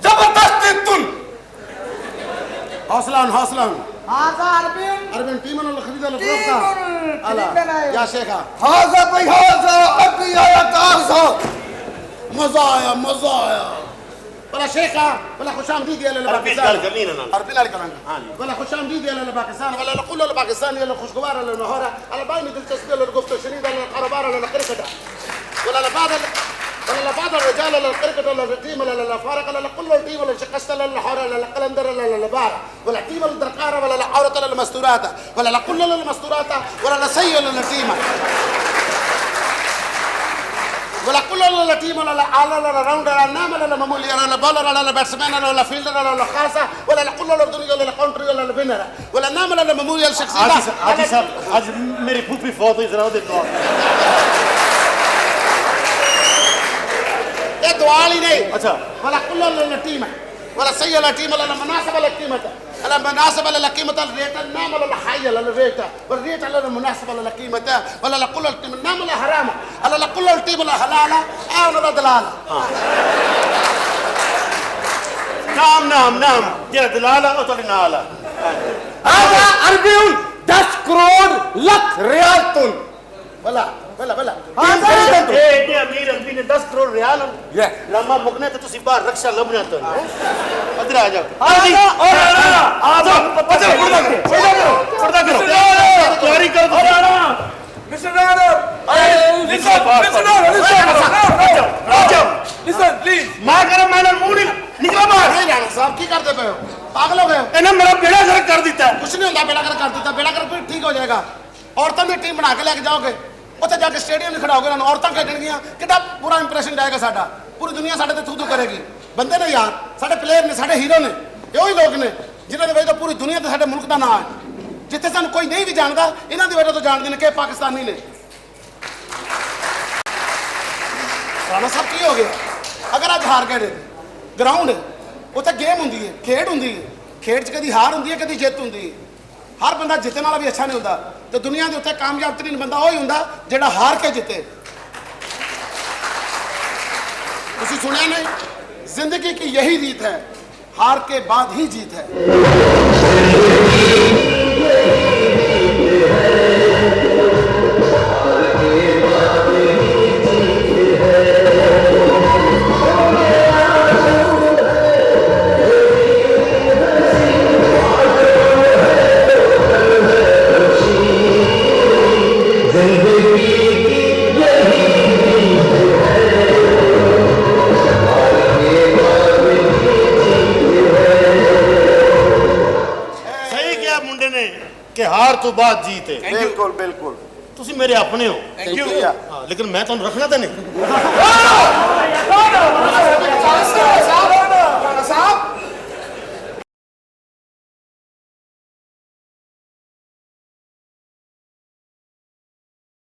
जबरदस्तुन हौसला हाजा अरबियन अरबन टीमन वला खरीदा लो प्रोफता अला या शेखा हाजा भाई हाजा अभी आया कागजा मजा आया वला शेखा वला खुशामदीद या अरबी पाकिस्तान गल करनी ना अरबी लाल कलांगा हां जी वला खुशामदीद या पाकिस्तान वला नقول له पाकिस्तान या खुशगवार ولا نهاره على باين دلچسپي ولا گفت شنيد ولا قربار ولا كركटा ولا بعض الرجال ولا الكركٹ ولا التيم ولا الفارق ولا كل التيم ولا شقست ولا الحوره ولا القلندر ولا البار ولا التيم ولا الدرقاره ولا العوره ولا المستورات ولا كل المستورات ولا السي ولا التيم ولا كل التيم ولا العال ولا راوند ولا نام ولا ممولي ولا بولر ولا باتسمان ولا فيلدر ولا خاصه ولا كل الاردني ولا الكونتري ولا الفينر ولا نام ولا ممولي الشخصيه हाजी साहब आज मेरी फूफी फौत हुई जरा दे दो ये दुआल ही नहीं अच्छा ولا كل التيم ولا سي ولا تيم ولا مناسب ولا قيمه ولا مناسب ولا قيمه الريت النام ولا الحي ولا الريت والريت ولا المناسب ولا قيمه ولا كل التيم النام ولا حرام ولا كل التيم ولا حلال او ولا دلال नाम जेड़ा दलाला ओ तोड़े नाल हाजा अरबियुन 10 करोड़ लाख रियालतुन वला ए इतने अमीर आदमी ने 10 करोड़ रियाल लम्मा मुकने तो तुसी बाहर रक्षा लबना तो इधर आ जाओ हाजी आ जाओ पर्दा करो तैयारी कर दो मिस्टर राणा लिसन प्लीज मां करे मैंने मुंह निकला बाहर नहीं राणा साहब की करते पे हो पागल हो गए हो इन्हें मेरा बेड़ा गर्क कर दिता कुछ नहीं होता बेड़ा कर देता बेड़ा कर फिर ठीक हो जाएगा औरतों की टीम बना के लेके जाओगे ਉੱਥੇ ਜਾ ਕੇ ਸਟੇਡੀਅਮ 'ਚ ਖੜਾਓਗੇ ਉਹਨਾਂ ਨੂੰ ਔਰਤਾਂ ਖੇਡਣਗੀਆਂ ਕਿੰਨਾ ਪੂਰਾ ਇੰਪ੍ਰੈਸ਼ਨ ਜਾਏਗਾ ਸਾਡਾ ਪੂਰੀ ਦੁਨੀਆ ਸਾਡੇ ਤੇ ਥੂ ਕਰੇਗੀ ਬੰਦੇ ਨੇ ਯਾਰ ਸਾਡੇ ਪਲੇਅਰ ਨੇ ਸਾਡੇ ਹੀਰੋ ਨੇ ਇਹੋ ਹੀ ਲੋਕ ਨੇ ਜਿਨ੍ਹਾਂ ਦੀ ਵਜ੍ਹਾ ਤੋਂ ਪੂਰੀ ਦੁਨੀਆ ਤੇ ਸਾਡੇ ਮੁਲਕ ਦਾ ਨਾਮ ਹੈ ਜਿੱਥੇ ਸਾਨੂੰ ਕੋਈ ਨਹੀਂ ਵੀ ਜਾਣਦਾ ਇਹਨਾਂ ਦੀ ਵਜ੍ਹਾ ਤੋਂ ਜਾਣਦੇ ਨੇ ਕਿ ਪਾਕਿਸਤਾਨੀ ਨੇ ਰਾਣਾ ਸਾਹਿਬ ਕੀ ਹੋ ਗਿਆ ਅਗਰ ਅੱਜ ਹਾਰ ਗਏ ਗਰਾਊਂਡ ਉੱਥੇ ਗੇਮ ਹੁੰਦੀ ਹੈ ਖੇਡ ਹੁੰਦੀ ਹੈ ਖੇਡ 'ਚ ਕਦੀ ਹਾਰ ਹੁੰਦੀ ਹੈ ਕਦੀ ਜਿੱਤ ਹੁੰਦੀ ਹੈ ਹਰ ਬੰਦਾ ਜਿੱਤਣ ਵਾਲਾ ਵੀ ਅੱਛਾ ਨਹੀਂ ਹੁੰਦਾ ਤੇ ਦੁਨੀਆ ਦੇ ਉੱਤੇ ਕਾਮਯਾਬ ਤਰੀਨ ਬੰਦਾ ਉਹ ਹੀ ਹੁੰਦਾ ਜਿਹੜਾ ਹਾਰ ਕੇ ਜਿੱਤੇ ਤੁਸੀਂ ਸੁਣਿਆ ਨਹੀਂ ਜ਼ਿੰਦਗੀ की यही रीत है हार के बाद ही जीत है कि हार तो बाद जीत है बिल्कुल तुसी मेरे अपने हो थैंक यू हाँ लेकिन मैं तुम रखना तो नहीं